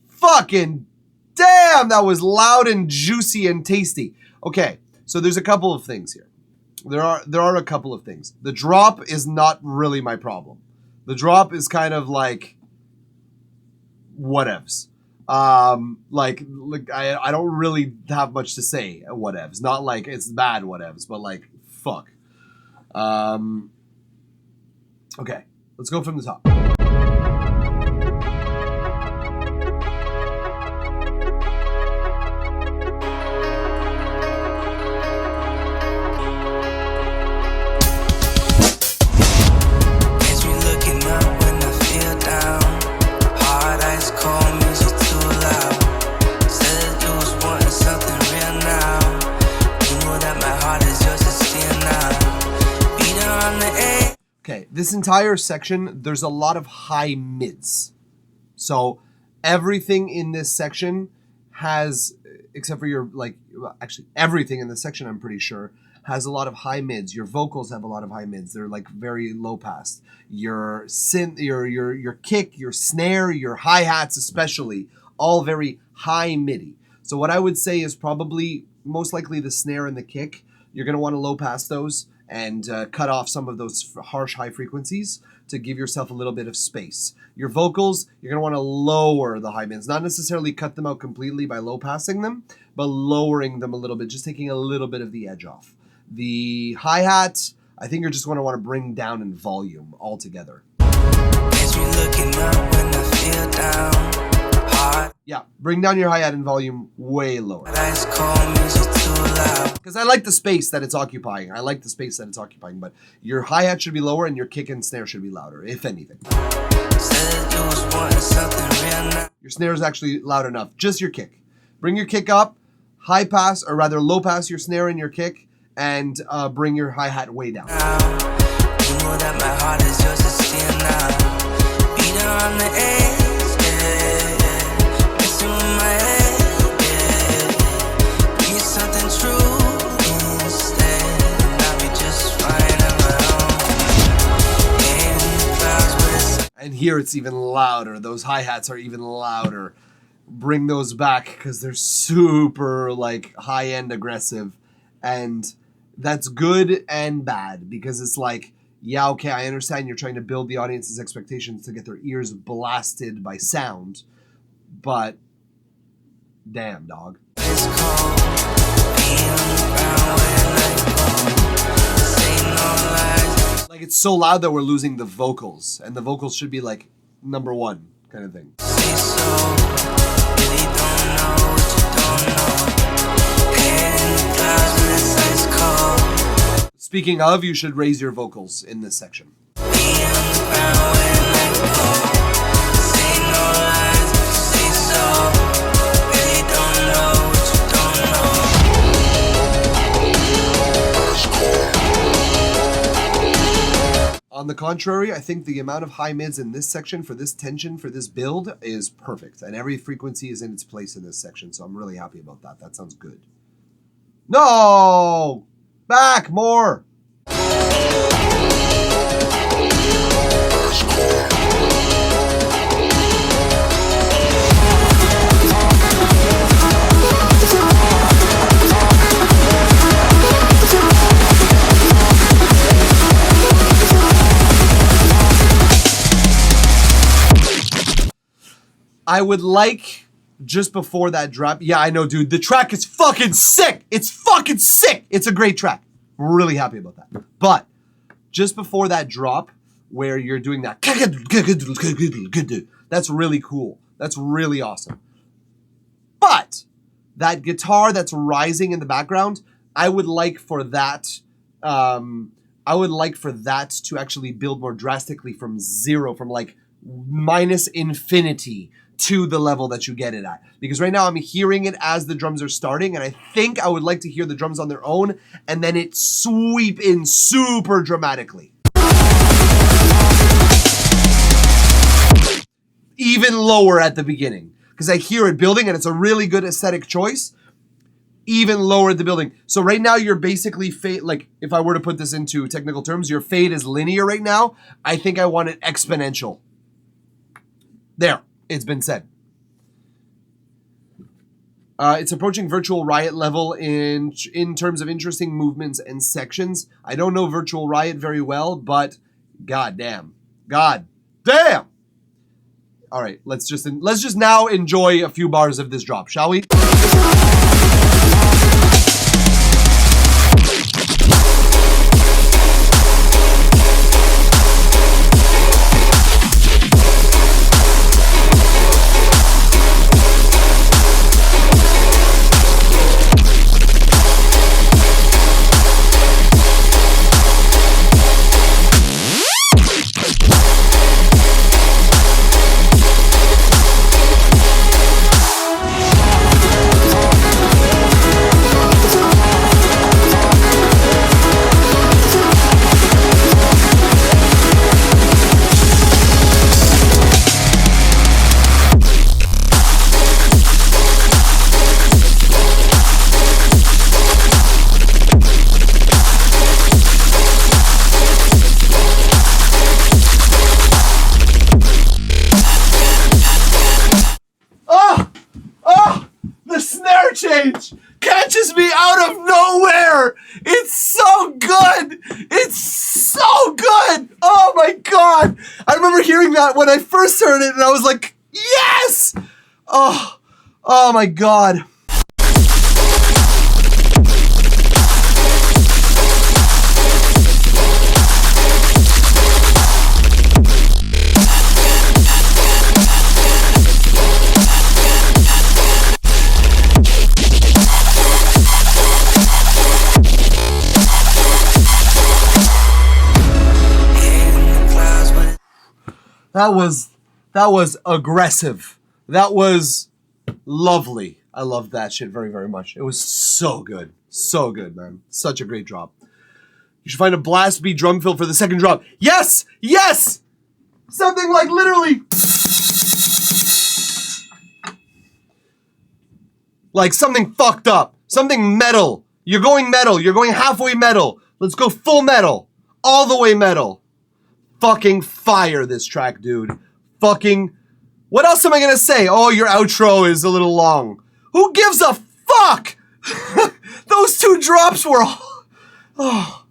fucking damn, that was loud and juicy and tasty. Okay, so there's a couple of things here. There are a couple of things. The drop is not really my problem. The drop is kind of like whatevs. Like I don't really have much to say at whatevs. Not like it's bad whatevs, but like fuck. Okay, let's go from the top. Okay, this entire section, there's a lot of high mids. So everything in this section has, except for your, like, actually everything in this section, I'm pretty sure, has a lot of high mids. Your vocals have a lot of high mids. They're like very low pass. Your synth, your kick, your snare, your hi-hats especially, all very high midi. So what I would say is probably most likely the snare and the kick. You're going to want to low pass those and cut off some of those harsh high frequencies to give yourself a little bit of space. Your vocals, you're going to want to lower the high mids. Not necessarily cut them out completely by low passing them, but lowering them a little bit, just taking a little bit of the edge off. The hi-hat, I think you're just going to want to bring down in volume altogether. Yeah, bring down your hi-hat in volume way lower. Because I like the space that it's occupying. But your hi-hat should be lower and your kick and snare should be louder, if anything. Your snare is actually loud enough. Just your kick. Bring your kick up, high pass, or rather low pass your snare and your kick, and bring your hi-hat way down. And here it's even louder. Those hi-hats are even louder. Bring those back because they're super like high-end aggressive. And that's good and bad because it's like, yeah, okay, I understand you're trying to build the audience's expectations to get their ears blasted by sound. But damn, dog. Like it's so loud that we're losing the vocals, and the vocals should be like number one kind of thing. Speaking of, you should raise your vocals in this section. On the contrary, I think the amount of high mids in this section for this tension, for this build, is perfect. And every frequency is in its place in this section, so I'm really happy about that. That sounds good. No! Back more! I would like just before that drop. Yeah, I know, dude. The track is fucking sick. It's fucking sick. It's a great track. I'm really happy about that. But just before that drop, where you're doing that, that's really cool. That's really awesome. But that guitar that's rising in the background, I would like for that. I would like for that to actually build more drastically from zero, from like minus infinity to the level that you get it at. Because right now I'm hearing it as the drums are starting, and I think I would like to hear the drums on their own, and then it sweep in super dramatically. Even lower at the beginning. Because I hear it building, and it's a really good aesthetic choice. Even lower at the building. So right now you're basically fade, like if I were to put this into technical terms, your fade is linear right now. I think I want it exponential. There, it's been said. It's approaching Virtual Riot level in terms of interesting movements and sections. I don't know Virtual Riot very well, but god damn. All right, let's just now enjoy a few bars of this drop, shall we? Change catches me out of nowhere. It's so good. It's so good. Oh my god. I remember hearing that when I first heard it, and I was like, yes. Oh my god. That was aggressive. That was lovely. I loved that shit very, very much. It was so good. So good, man. Such a great drop. You should find a blast beat drum fill for the second drop. Yes! Yes! Something like literally... like something fucked up. Something metal. You're going metal. You're going halfway metal. Let's go full metal. All the way metal. Fucking fire, this track, dude. Fucking... what else am I gonna say? Oh, your outro is a little long. Who gives a fuck? Those two drops were... oh,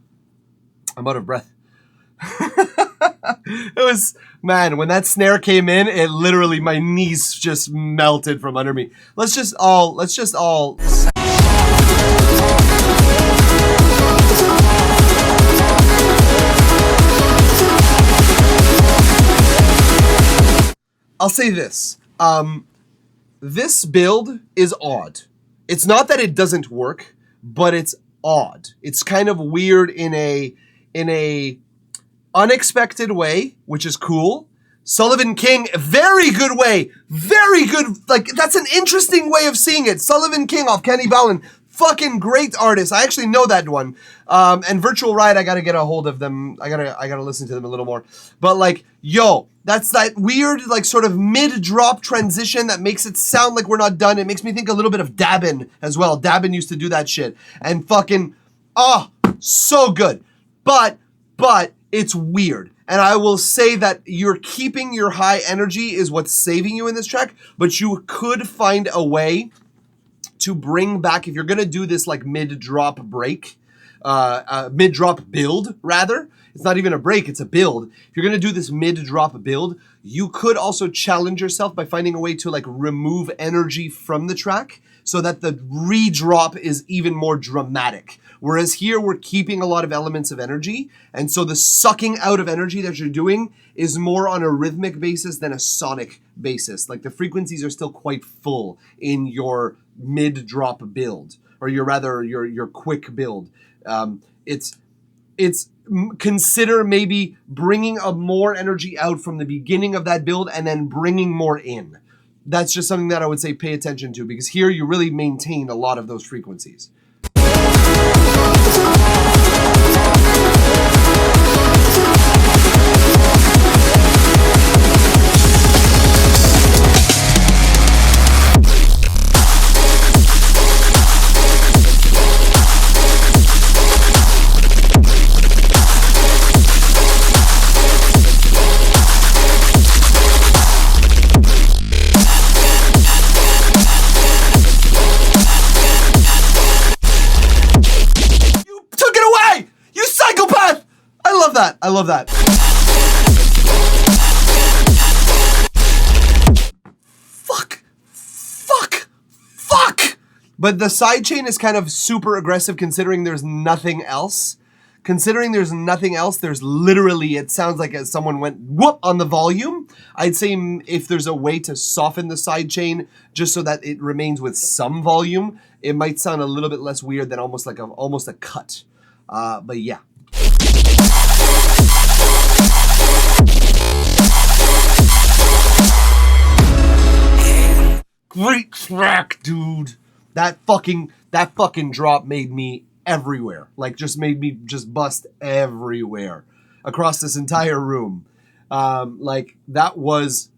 I'm out of breath. It was... man, when that snare came in, it literally... my knees just melted from under me. Let's just all... I'll say this. This build is odd. It's not that it doesn't work, but it's odd. It's kind of weird in a unexpected way, which is cool. Sullivan King, very good way. Very good. Like, that's an interesting way of seeing it. Sullivan King off Kenny Ballin. Fucking great artist. I actually know that one. And Virtual Riot, I gotta get a hold of them. I gotta listen to them a little more. But like, yo, that's that weird, like, sort of mid-drop transition that makes it sound like we're not done. It makes me think a little bit of Dabin as well. Dabin used to do that shit. And fucking, so good. But it's weird. And I will say that you're keeping your high energy is what's saving you in this track. But you could find a way to bring back, if you're going to do this like mid-drop break, mid-drop build, rather. It's not even a break, it's a build. If you're going to do this mid-drop build, you could also challenge yourself by finding a way to like remove energy from the track so that the redrop is even more dramatic. Whereas here we're keeping a lot of elements of energy, and so the sucking out of energy that you're doing is more on a rhythmic basis than a sonic basis. Like the frequencies are still quite full in your mid-drop build, or your quick build. Consider maybe bringing a more energy out from the beginning of that build and then bringing more in. That's just something that I would say pay attention to, because here you really maintain a lot of those frequencies. I love that. Fuck. But the sidechain is kind of super aggressive considering there's nothing else. There's literally, it sounds like someone went whoop on the volume. I'd say if there's a way to soften the sidechain just so that it remains with some volume, it might sound a little bit less weird than almost a cut. But yeah. Great track, dude. That fucking drop made me everywhere. Like made me bust everywhere across this entire room. Like that was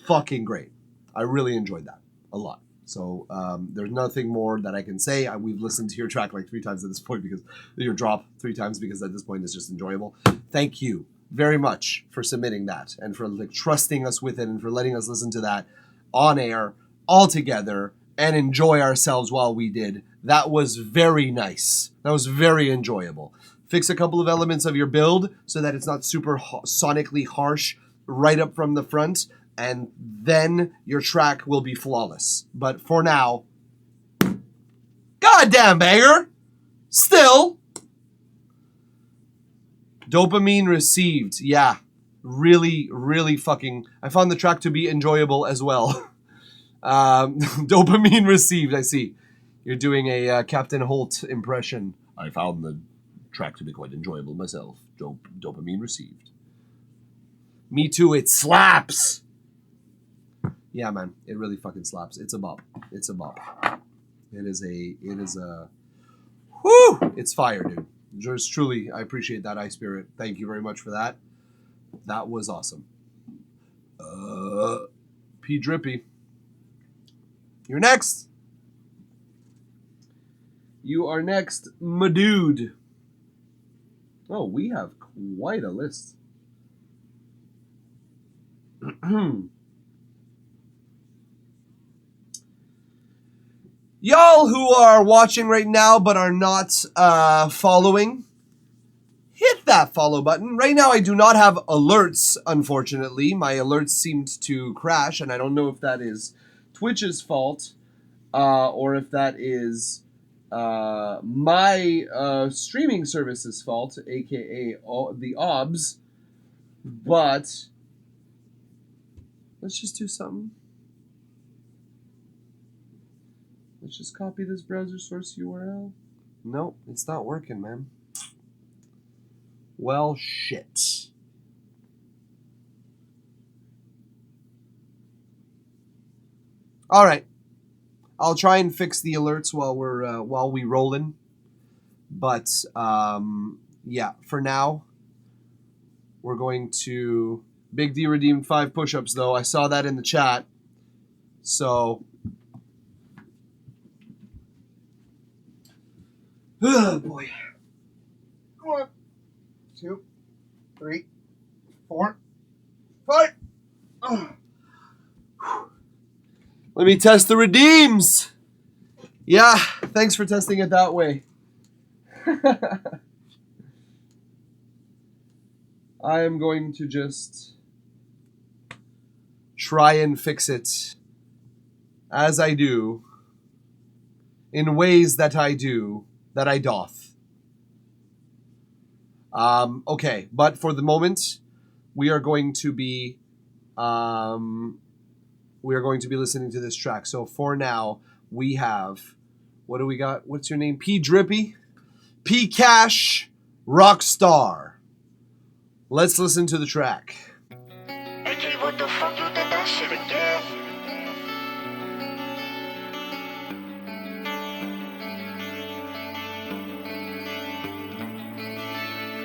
fucking great. I really enjoyed that a lot. So there's nothing more that I can say. We've listened to your track like 3 times at this point, because your drop 3 times, because at this point it's just enjoyable. Thank you very much for submitting that and for like trusting us with it and for letting us listen to that on air all together and enjoy ourselves while we did. That was very nice. That was very enjoyable. Fix a couple of elements of your build so that it's not super sonically harsh right up from the front, and then your track will be flawless. But for now, goddamn banger! Still, dopamine received. Yeah, really, really fucking, I found the track to be enjoyable as well. Dopamine received, I see. You're doing a Captain Holt impression. I found the track to be quite enjoyable myself. Dopamine received. Me too, it slaps! Yeah, man, it really fucking slaps. It's a bop. It is a, whoo! It's fire, dude. Just truly, I appreciate that, Ice Spirit. Thank you very much for that. That was awesome. P. Drippy. You're next. You are next, my dude. Oh, we have quite a list. Y'all who are watching right now but are not following, hit that follow button. Right now I do not have alerts, unfortunately. My alerts seemed to crash, and I don't know if that is Twitch's fault or if that is my streaming service's fault, aka the OBS. But let's just do something. Let's just copy this browser source URL. Nope, it's not working, man. Well, shit. All right, I'll try and fix the alerts while we rollin'. But yeah, for now, we're going to Big D redeemed 5 push-ups though. I saw that in the chat, so. Oh boy. 1, 2, 3, 4, 5. Oh. Let me test the redeems. Yeah, thanks for testing it that way. I am going to just try and fix it as I do, in ways that I do, that I doth. Okay, but for the moment, we are going to be listening to this track. So for now, we have, what do we got? What's your name? P Drippy, P Cash, Rockstar. Let's listen to the track. AK, what the fuck you did that shit again?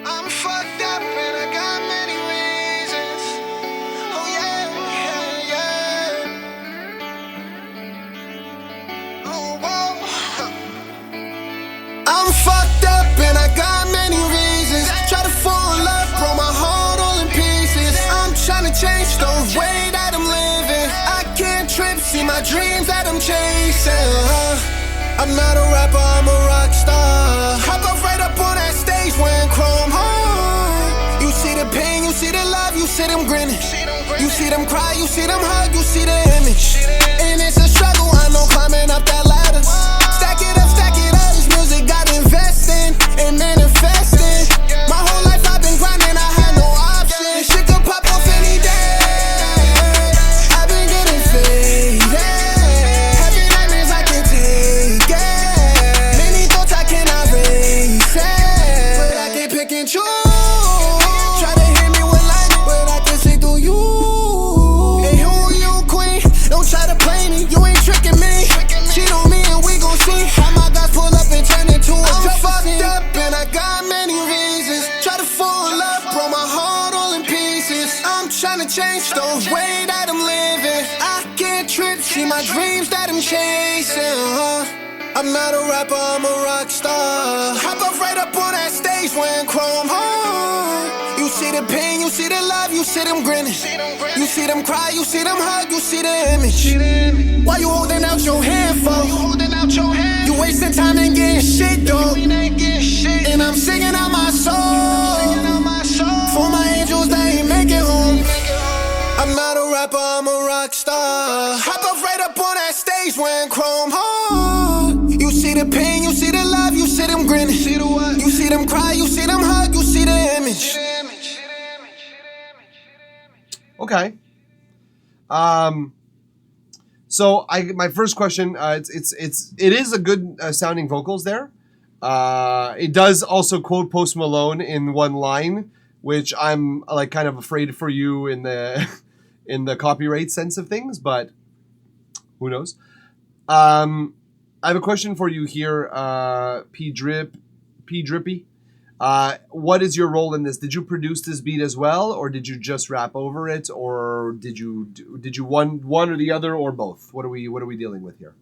I'm fucked up and I got many reasons. Oh yeah, yeah, yeah. Oh whoa. I'm fucked up and I got many reasons. Try to fall in love, broke my heart all in pieces. I'm trying to change the way that I'm living. I can't trip, see my dreams that I'm chasing. I'm not a rapper, I'm a rock star. Hop up right up on that stage when Chrome home. You see the pain, you see the love, you see them grinning. You see them cry, you see them hug, you see the image. And it's a struggle, I know, climbing up that ladder. Stack it up, this music got investing and manifesting. My whole life I've been grinding, I had no option. This shit could pop off any day. I've been getting faded. Heavy nightmares I can't take it. Many thoughts I cannot race it, but I can't pick and choose. Try to hit me with light, but I can see through you. Hey, who are you, queen? Don't try to play me, you ain't tricking me. Cheat on me and we gon' see how my guys pull up and turn into a I'm fucked up and I got many reasons. Try to fall in love, broke my heart all in pieces. I'm trying to change the way that I'm living. I can't trip, see my dreams that I'm chasing. I'm not a rapper, I'm a rock star. Hop up right up on that stage when Chrome home. You see the pain, you see the love, you see them grinning. You see them cry, you see them hug, you see the image. Why you holding out your hand for? You wasting time and getting shit, though. And I'm singing out my soul for my angels that ain't make it home. I'm not a rapper, I'm a rock star. Hop up right up on that stage when Chrome home. You see the pain, you see the love, you see them grinning. You see them cry, you see them hug, you see the image. Okay. So my first question, it is a good sounding vocals there. It does also quote Post Malone in one line, which I'm like kind of afraid for you in the in the copyright sense of things, but who knows? I have a question for you here, P Drippy. What is your role in this? Did you produce this beat as well, or did you just rap over it, or did you one or the other, or both? What are we dealing with here?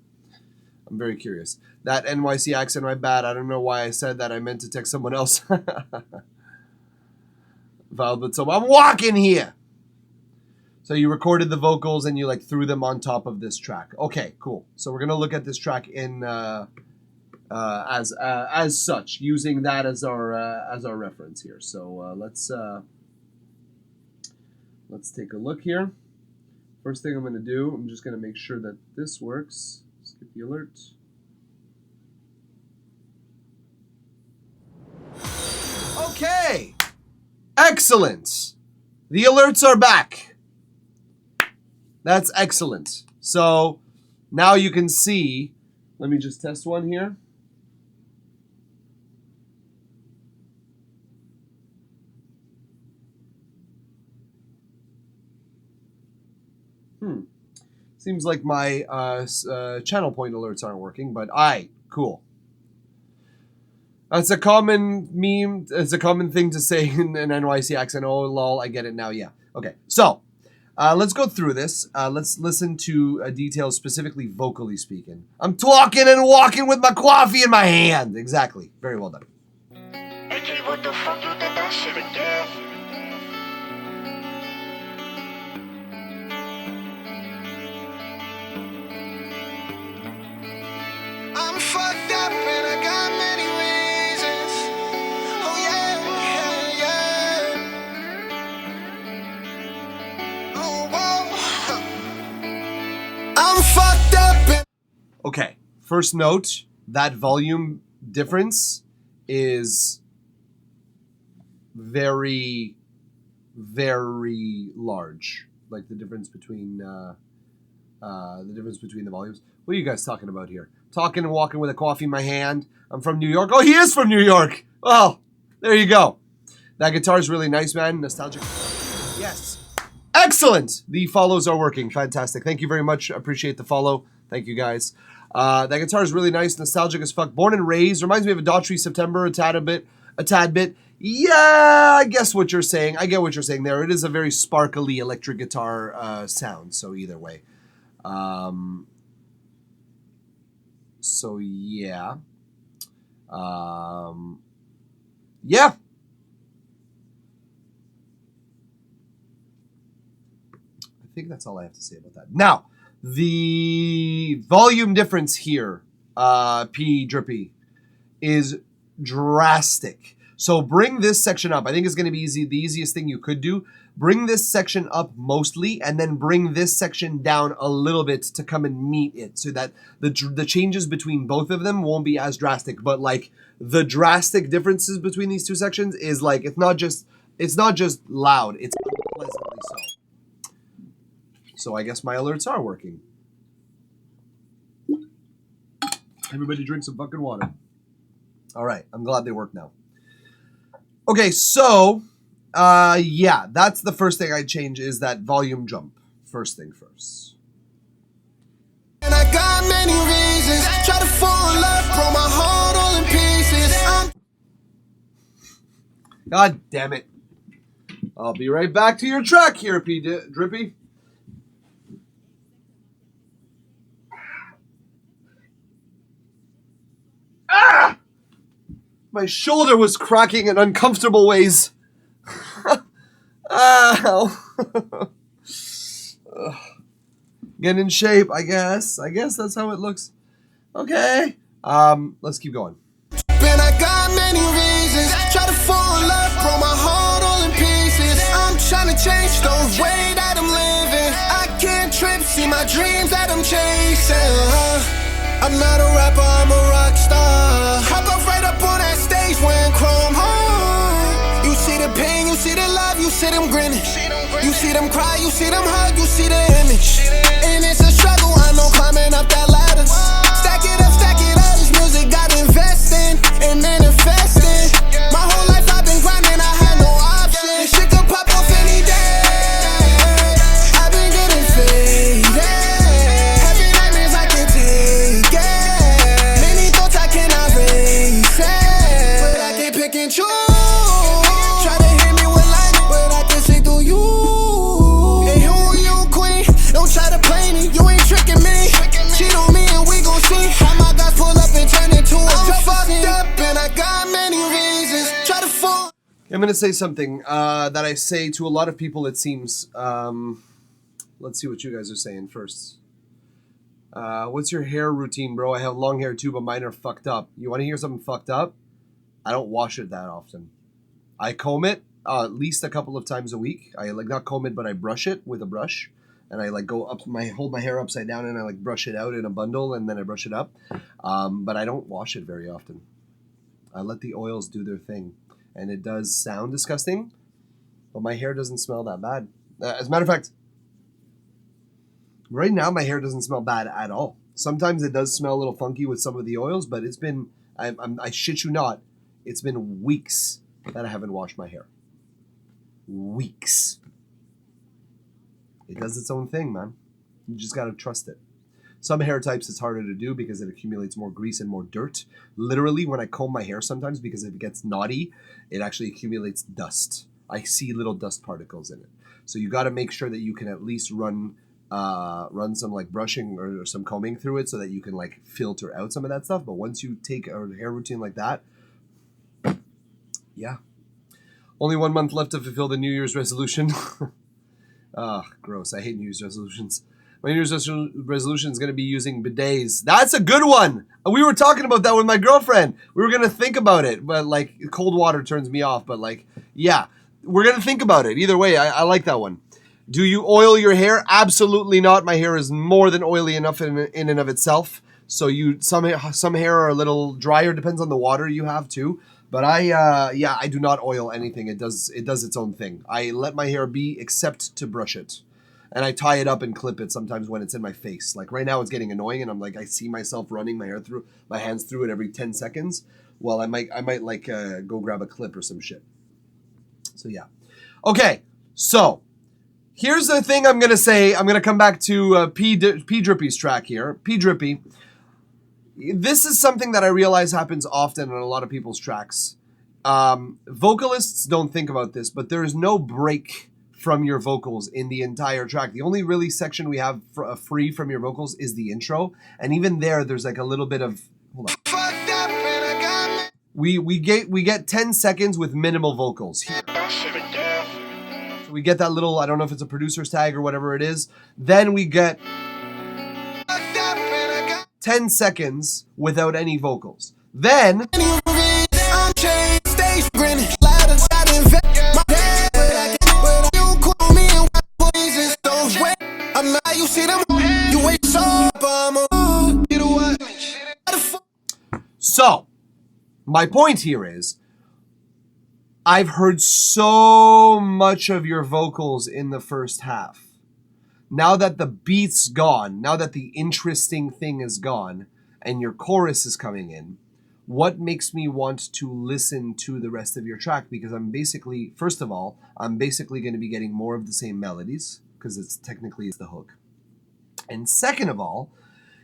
I'm very curious. That NYC accent, my bad. I don't know why I said that. I meant to text someone else. Val, but so I'm walking here. So you recorded the vocals and you like threw them on top of this track. Okay, cool. So we're gonna look at this track in as such, using that as our reference here. So let's take a look here. First thing I'm going to do, I'm just going to make sure that this works. Skip the alert. Okay, excellent. The alerts are back. That's excellent. So now you can see. Let me just test one here. Seems like my channel point alerts aren't working, but cool. That's a common meme. It's a common thing to say in an NYC accent. Oh, lol, I get it now. Yeah. Okay. So let's go through this. Let's listen to details, specifically vocally speaking. I'm talking and walking with my coffee in my hand. Exactly. Very well done. AK, what the fuck you did that shit again? I'm fucked up and I got many reasons. First note, that volume difference is very, very large. Like the difference between the volumes. What are you guys talking about here? Talking and walking with a coffee in my hand. I'm from New York. Oh, he is from New York. Well, there you go. That guitar is really nice, man. Nostalgic. Yes. Excellent. The follows are working. Fantastic. Thank you very much. Appreciate the follow. Thank you, guys. That guitar is really nice. Nostalgic as fuck. Born and raised. Reminds me of a Daughtry September a tad bit. Yeah, I guess what you're saying. I get what you're saying there. It is a very sparkly electric guitar sound. So either way. So yeah. Yeah. I think that's all I have to say about that. Now, the volume difference here, P Drippy, is drastic. So bring this section up. I think it's going to be easy. The easiest thing you could do, bring this section up mostly, and then bring this section down a little bit to come and meet it, so that the changes between both of them won't be as drastic. But like the drastic differences between these two sections is like it's not just loud. It's unpleasantly so. So I guess my alerts are working. Everybody drink some fucking water. All right, I'm glad they work now. Okay, so, yeah, that's the first thing I'd change is that volume jump. First thing first. And I got many reasons. Try to fall in love, broke my heart all in pieces. God damn it. I'll be right back to your track here, P. Drippy. Ah! My shoulder was cracking in uncomfortable ways. Ow. Get in shape, I guess. I guess that's how it looks. Okay. Let's keep going. And I got many reasons. Try to fall in love, broke my heart all in pieces. I'm trying to change the way that I'm living. I can't trip, see my dreams that I'm chasing. I'm not a rapper, I'm a rock star. Hop off right up on that stage when chrome home. You see the pain, you see the love, you see them grinning. You see them cry, you see them hug, you see the image. And it's a struggle, I know climbing up that ladder. Stack it up, this music got investing and manifesting. My whole life I've been grinding, I had no option. This shit could pop off any day. I've been getting faded. Heavy nightmares I can take it. Many thoughts I cannot race it. But I can pick and choose. Try to hit me with lightning, but I can see through you. And who are you, queen? Don't try to play me, you ain't tricking me. Cheat on me and we gon' see how my guys pull up and turn into a I'm fucked up and I got many reasons. Try to fall. I'm going to say something that I say to a lot of people, it seems. Let's see what you guys are saying first. What's your hair routine, bro? I have long hair too, but mine are fucked up. You want to hear something fucked up? I don't wash it that often. I comb it at least a couple of times a week. I like not comb it, but I brush it with a brush. And I like go up hold my hair upside down and I like brush it out in a bundle and then I brush it up. But I don't wash it very often. I let the oils do their thing. And it does sound disgusting, but my hair doesn't smell that bad. As a matter of fact, right now my hair doesn't smell bad at all. Sometimes it does smell a little funky with some of the oils, but it's been, I shit you not, it's been weeks that I haven't washed my hair. Weeks. It does its own thing, man. You just gotta trust it. Some hair types it's harder to do because it accumulates more grease and more dirt. Literally, when I comb my hair sometimes, because if it gets naughty, it actually accumulates dust. I see little dust particles in it. So you gotta make sure that you can at least run some like brushing or some combing through it so that you can like filter out some of that stuff. But once you take a hair routine like that, yeah. Only 1 month left to fulfill the New Year's resolution. Gross. I hate New Year's resolutions. My New Year's resolution is going to be using bidets. That's a good one. We were talking about that with my girlfriend. We were going to think about it, but like cold water turns me off. But like, yeah, we're going to think about it. Either way, I like that one. Do you oil your hair? Absolutely not. My hair is more than oily enough in and of itself. So some hair are a little drier, depends on the water you have too. But I do not oil anything. It does its own thing. I let my hair be except to brush it. And I tie it up and clip it sometimes when it's in my face. Like right now it's getting annoying and I'm like, I see myself running my hands through it every 10 seconds. Well, I might like go grab a clip or some shit. So yeah. Okay. So here's the thing I'm going to say. I'm going to come back to P Drippy's track here. P Drippy. This is something that I realize happens often on a lot of people's tracks. Vocalists don't think about this, but there is no break from your vocals in the entire track. The only really section we have free from your vocals is the intro, and even there's like a little bit of hold on. We get 10 seconds with minimal vocals here. So we get that little, I don't know if it's a producer's tag or whatever it is. Then we get 10 seconds without any vocals. Then so, my point here is, I've heard so much of your vocals in the first half. Now that the beat's gone, now that the interesting thing is gone, and your chorus is coming in, what makes me want to listen to the rest of your track? Because first of all, I'm basically going to be getting more of the same melodies, because it's the hook. And second of all,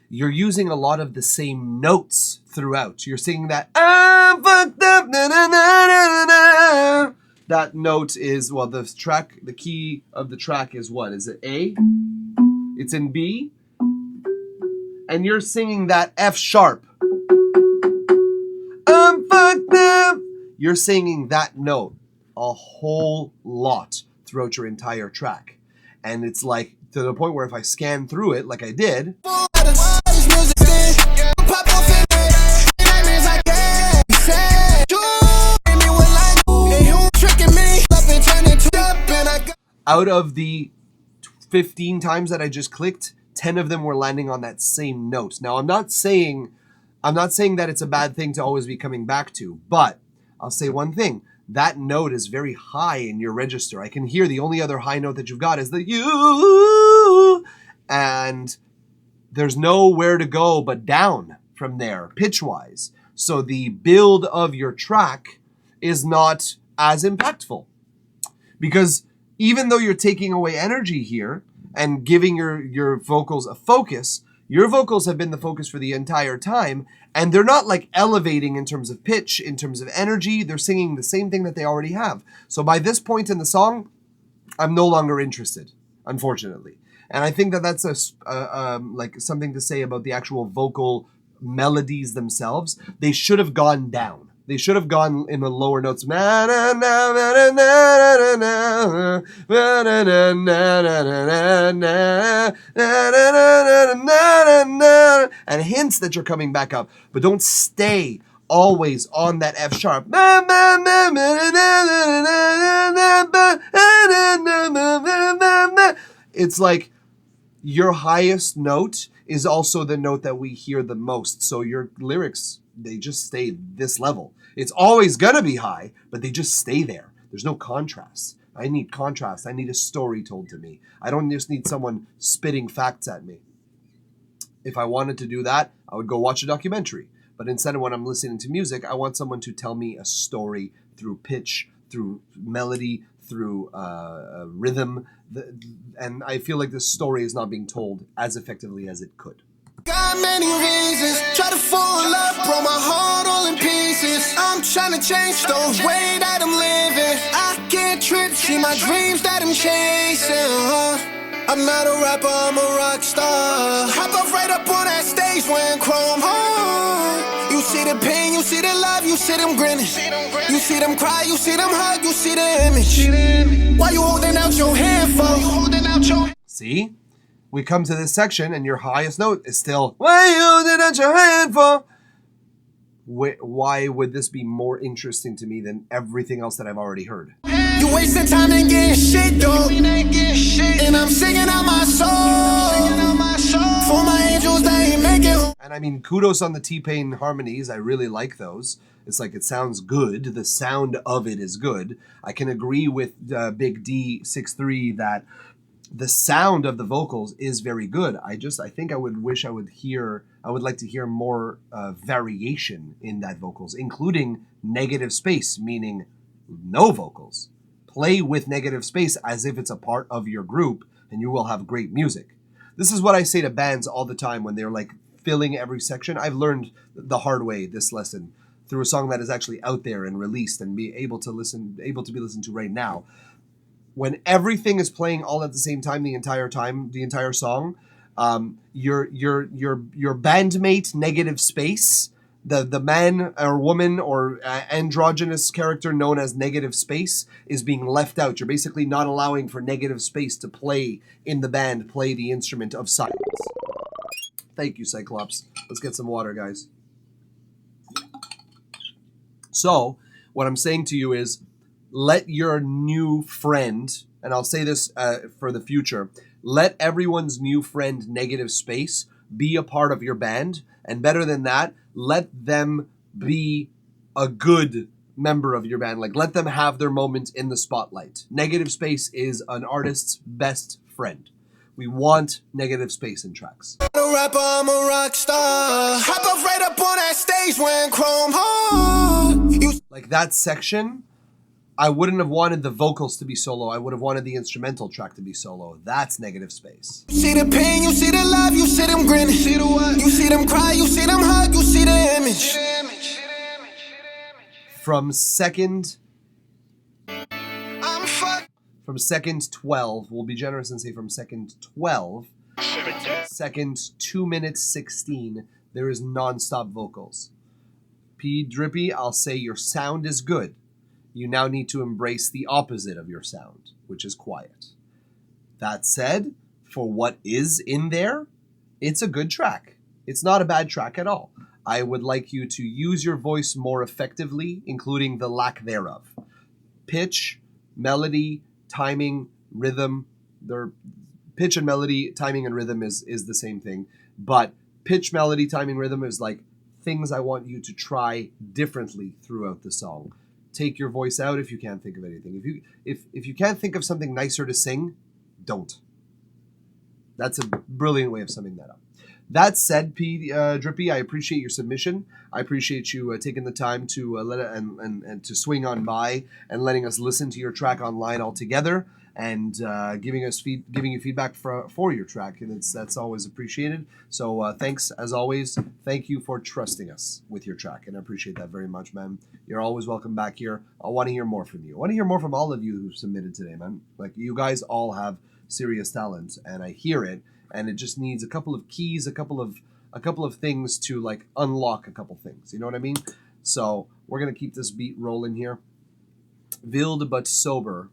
you're using a lot of the same notes throughout. You're singing that, I'm fucked up, na na na na na. That note is, well, the key of the track is what? Is it A? It's in B. And you're singing that F sharp. I'm fucked up. You're singing that note a whole lot throughout your entire track. And it's like, to the point where if I scan through it, like I did, out of the 15 times that I just clicked, 10 of them were landing on that same note. Now, I'm not saying that it's a bad thing to always be coming back to, but I'll say one thing. That note is very high in your register. I can hear the only other high note that you've got is the U, and there's nowhere to go but down from there, pitch-wise. So the build of your track is not as impactful. Because even though you're taking away energy here and giving your vocals a focus, your vocals have been the focus for the entire time, and they're not like elevating in terms of pitch, in terms of energy. They're singing the same thing that they already have. So by this point in the song, I'm no longer interested, unfortunately. And I think that that's like something to say about the actual vocal melodies themselves. They should have gone down. They should have gone in the lower notes. And hints that you're coming back up, but don't stay always on that F sharp. It's like your highest note is also the note that we hear the most. So your lyrics, they just stay this level. It's always gonna be high, but they just stay there. There's no contrast. I need contrast. I need a story told to me. I don't just need someone spitting facts at me. If I wanted to do that, I would go watch a documentary. But instead of when I'm listening to music, I want someone to tell me a story through pitch, through melody, through rhythm. And I feel like this story is not being told as effectively as it could. Got many reasons, try to fall in love, broke my heart all in pieces. I'm trying to change the way that I'm living. I can't trip, see my dreams that I'm chasing. I'm not a rapper, I'm a rock star. Hop up right up on that stage when chrome hard. You see the pain, you see the love, you see them grinning. You see them cry, you see them hug, you see the image. Why you holding out your hand for? See? We come to this section and your highest note is still, why you holding out your hand for? Why would this be more interesting to me than everything else that I've already heard? You wasting time and getting shit, though. And I'm singing out my soul. For my angels, they ain't making. And I mean, kudos on the T-Pain harmonies. I really like those. It's like it sounds good. The sound of it is good. I can agree with Big D63 that the sound of the vocals is very good. I think I would like to hear more variation in that vocals, including negative space, meaning no vocals. Play with negative space as if it's a part of your group, and you will have great music. This is what I say to bands all the time when they're like filling every section. I've learned the hard way this lesson through a song that is actually out there and released and be able to be listened to right now. When everything is playing all at the same time, the entire song, your bandmate negative space, the man or woman or androgynous character known as negative space is being left out. You're basically not allowing for negative space to play in the band, play the instrument of silence. Thank you, Cyclops. Let's get some water, guys. So, what I'm saying to you is, let your new friend, and I'll say this for the future, let everyone's new friend negative space be a part of your band, and better than that, let them be a good member of your band. Like, let them have their moment in the spotlight. Negative space is an artist's best friend. We want negative space in tracks. I'm a rapper, I'm a rock star. Hop up right up on that stage when Chrome hard. Like that section, I wouldn't have wanted the vocals to be solo. I would have wanted the instrumental track to be solo. That's negative space. You see the pain, you see the love, you see them grin. You see the what? You see them cry, you see them hug, you see the image. From second From second 12, we'll be generous and say from second 12, second 2 minutes 16, there is non-stop vocals. P. Drippy, I'll say your sound is good. You now need to embrace the opposite of your sound, which is quiet. That said, for what is in there, it's a good track. It's not a bad track at all. I would like you to use your voice more effectively, including the lack thereof. Pitch, melody, timing, rhythm. Pitch and melody, timing and rhythm is the same thing. But pitch, melody, timing, rhythm is like things I want you to try differently throughout the song. Take your voice out if you can't think of anything. If you can't think of something nicer to sing, don't. That's a brilliant way of summing that up. That said, Drippy, I appreciate your submission. I appreciate you taking the time to let it and to swing on by and letting us listen to your track online altogether and giving you feedback for your track, and that's always appreciated. So thanks as always. Thank you for trusting us with your track, and I appreciate that very much, man. You're always welcome back here. I want to hear more from you. I want to hear more from all of you who submitted today, man. Like, you guys all have serious talent, and I hear it. And it just needs a couple of keys, a couple of things to like unlock a couple things. You know what I mean? So we're gonna keep this beat rolling here. Wild but sober.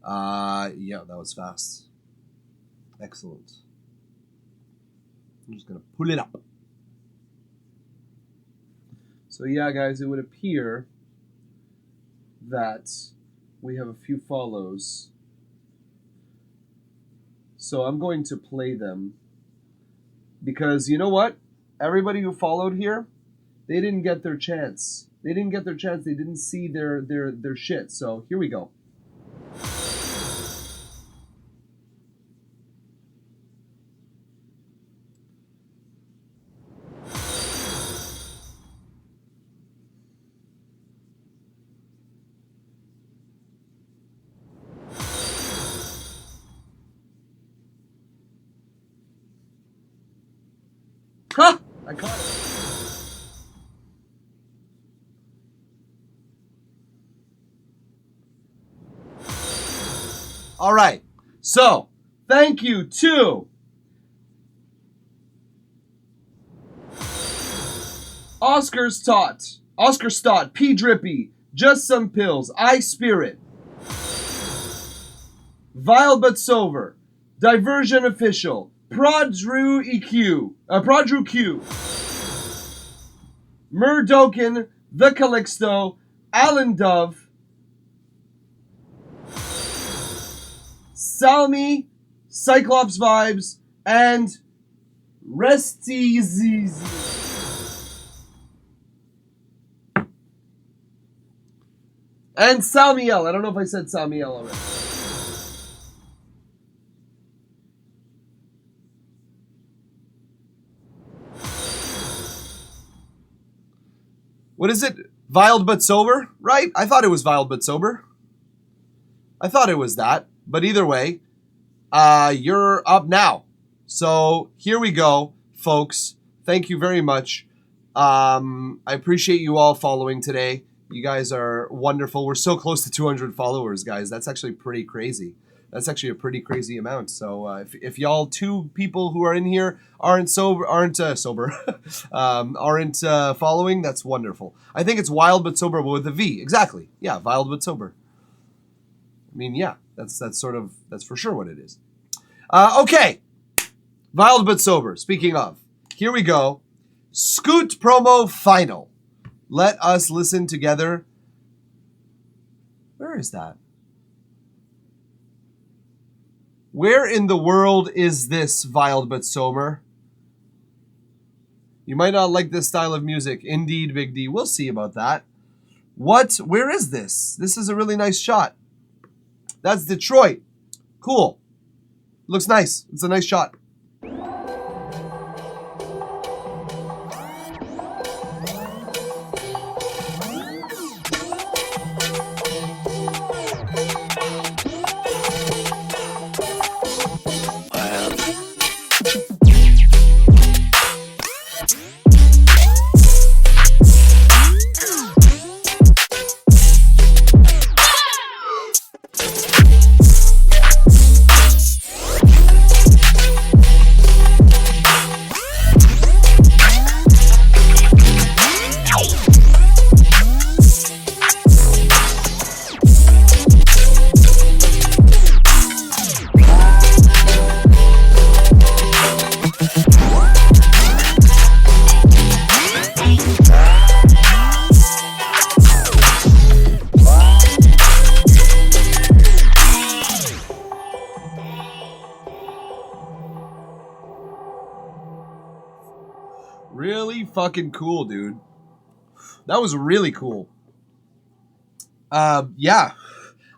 Yeah, that was fast. Excellent. I'm just gonna pull it up. So yeah, guys, it would appear that we have a few follows. So I'm going to play them because you know what? Everybody who followed here, they didn't get their chance. They didn't get their chance. They didn't see their shit. So here we go. Ha! I caught it. All right. So, thank you to Oscar Stott, P. Drippy, Just Some Pills, I Spirit, Vile But Sober, Diversion Official, Prodrew Q, Murdokin, The Calixto, Alan Dove, Salmi, Cyclops Vibes, and Rest easy. And Samiel. I don't know if I said Samiel already. What is it? Wild but sober, right? I thought it was wild but sober. I thought it was that. But either way, you're up now. So here we go, folks. Thank you very much. I appreciate you all following today. You guys are wonderful. We're so close to 200 followers, guys. That's actually pretty crazy. That's actually a pretty crazy amount. So if y'all two people who are in here aren't following, that's wonderful. I think it's wild but sober with a V. Exactly. Yeah, wild but sober. I mean, yeah, that's for sure what it is. Okay. Wild but sober. Speaking of, here we go. Scoot promo final. Let us listen together. Where is that? Where in the world is this Wild but Sober? You might not like this style of music. Indeed, Big D. We'll see about that. What? Where is this? This is a really nice shot. That's Detroit. Cool. Looks nice. It's a nice shot. Really fucking cool, dude. That was really cool. Yeah.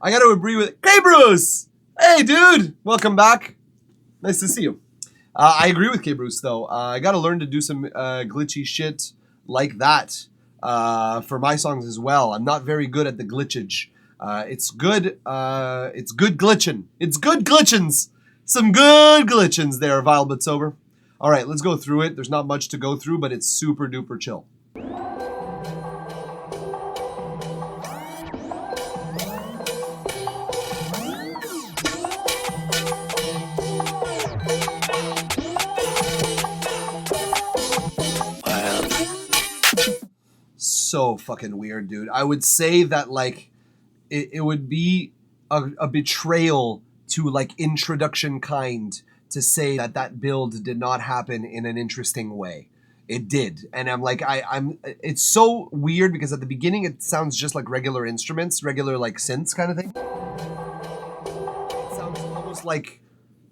I gotta agree with... Hey, Bruce! Hey, dude! Welcome back. Nice to see you. I agree with K. Bruce, though. I gotta learn to do some glitchy shit like that for my songs as well. I'm not very good at the glitchage. It's good glitching. It's good glitchins. Some good glitchins there, Vile but Sober. All right, let's go through it. There's not much to go through, but it's super duper chill. So fucking weird, dude. I would say that, like, it would be a betrayal to, like, introduction kind to say that build did not happen in an interesting way. It did. And I'm like, it's so weird because at the beginning it sounds just like regular instruments, regular like synths kind of thing. It sounds almost like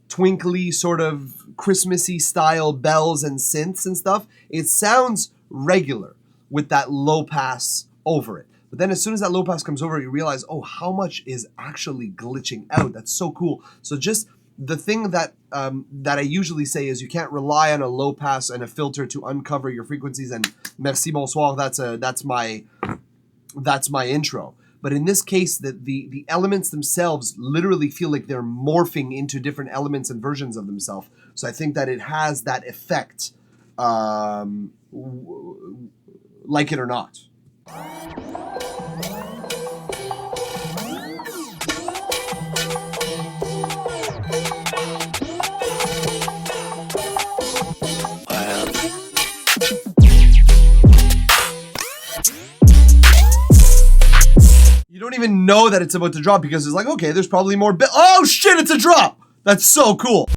twinkly sort of Christmassy style bells and synths and stuff. It sounds regular with that low pass over it. But then as soon as that low pass comes over, you realize, oh, how much is actually glitching out. That's so cool. So just the thing that I usually say is you can't rely on a low pass and a filter to uncover your frequencies. And merci, bonsoir. That's my intro. But in this case, the elements themselves literally feel like they're morphing into different elements and versions of themselves. So I think that it has that effect, like it or not. You don't even know that it's about to drop because it's like, okay, there's probably more oh shit, it's a drop! That's so cool.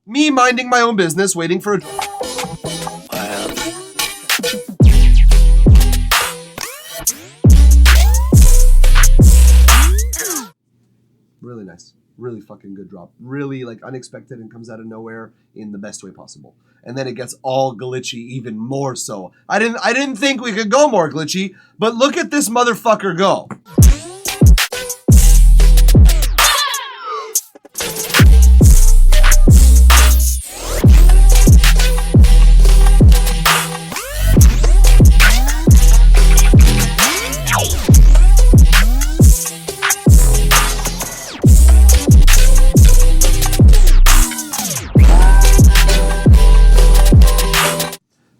Me minding my own business, waiting for a really nice. Really fucking good drop. Really like unexpected and comes out of nowhere in the best way possible. And then it gets all glitchy even more so. I didn't think we could go more glitchy, but look at this motherfucker go.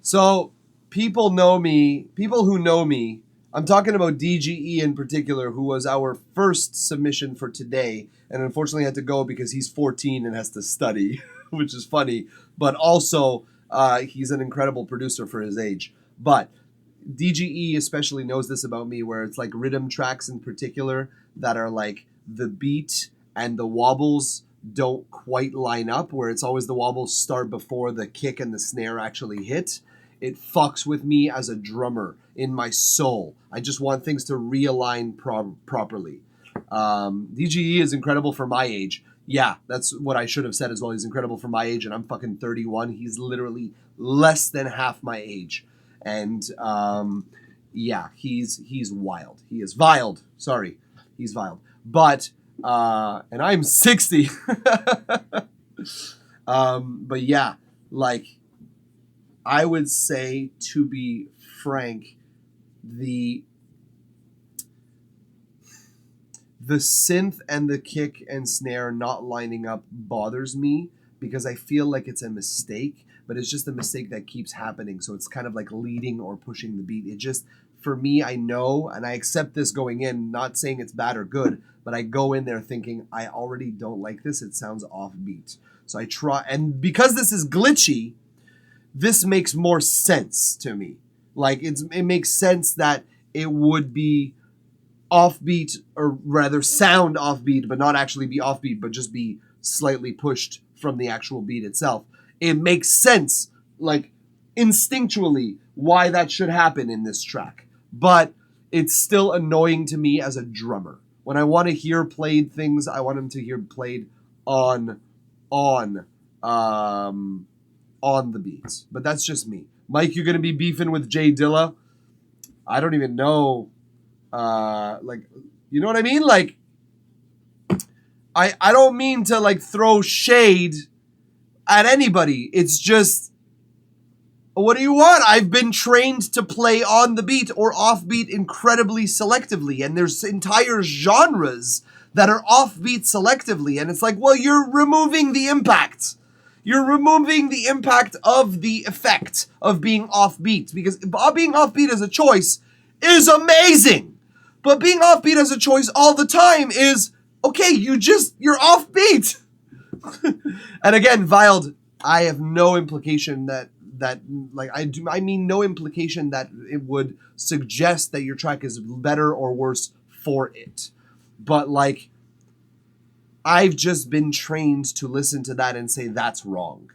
So people who know me, I'm talking about DGE in particular, who was our first submission for today, and unfortunately had to go because he's 14 and has to study, which is funny, but also he's an incredible producer for his age. But DGE especially knows this about me, where it's like rhythm tracks in particular that are like the beat and the wobbles don't quite line up, where it's always the wobbles start before the kick and the snare actually hit. It fucks with me as a drummer in my soul. I just want things to realign properly. DGE is incredible for my age. Yeah, that's what I should have said as well. He's incredible for my age, and I'm fucking 31. He's literally less than half my age. And yeah, he's wild. He is viled. Sorry, he's viled. But and I'm 60. But yeah, like I would say, to be frank, the synth and the kick and snare not lining up bothers me because I feel like it's a mistake, but it's just a mistake that keeps happening. So it's kind of like leading or pushing the beat. It just, for me, I know, and I accept this going in, not saying it's bad or good, but I go in there thinking, I already don't like this. It sounds offbeat. So I try, and because this is glitchy, this makes more sense to me. Like it makes sense that it would be offbeat, or rather sound offbeat, but not actually be offbeat, but just be slightly pushed from the actual beat itself. It makes sense, like instinctually, why that should happen in this track. But it's still annoying to me as a drummer. When I want to hear played things, I want them to hear played on the beats. But that's just me. Mike, you're going to be beefing with Jay Dilla. I don't even know. Like, you know what I mean? Like, I don't mean to like throw shade at anybody. It's just, what do you want? I've been trained to play on the beat or off beat incredibly selectively. And there's entire genres that are offbeat selectively. And it's like, well, you're removing the impact. You're removing the impact of the effect of being offbeat, because being offbeat as a choice is amazing. But being offbeat as a choice all the time is, okay, you're offbeat. And again, Viled, I have no implication that I mean no implication that it would suggest that your track is better or worse for it. But like, I've just been trained to listen to that and say that's wrong.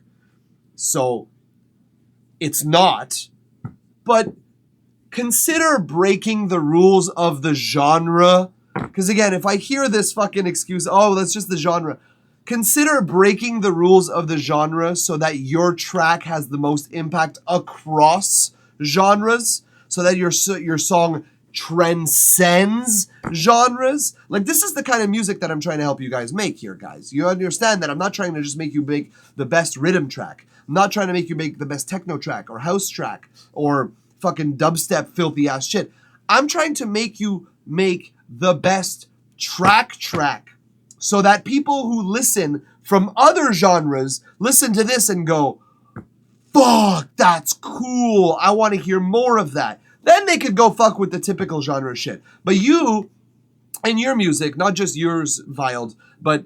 So it's not. But consider breaking the rules of the genre. Because again, if I hear this fucking excuse, oh, that's just the genre. Consider breaking the rules of the genre so that your track has the most impact across genres. So that your song transcends genres. Like, this is the kind of music that I'm trying to help you guys make here, guys. You understand that I'm not trying to just make you make the best rhythm track. I'm not trying to make you make the best techno track or house track or fucking dubstep filthy ass shit. I'm trying to make you make the best track so that people who listen from other genres listen to this and go, fuck, that's cool. I want to hear more of that. Then they could go fuck with the typical genre shit. But you and your music, not just yours, Viled, but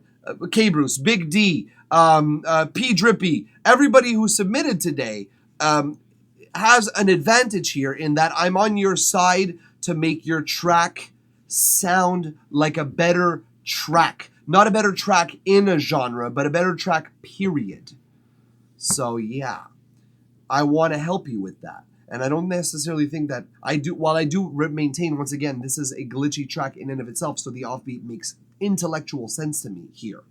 K Bruce, Big D, P Drippy, everybody who submitted today has an advantage here in that I'm on your side to make your track sound like a better track. Not a better track in a genre, but a better track, period. So yeah, I want to help you with that. And I don't necessarily think that while I do maintain, once again, this is a glitchy track in and of itself, so the offbeat makes intellectual sense to me here.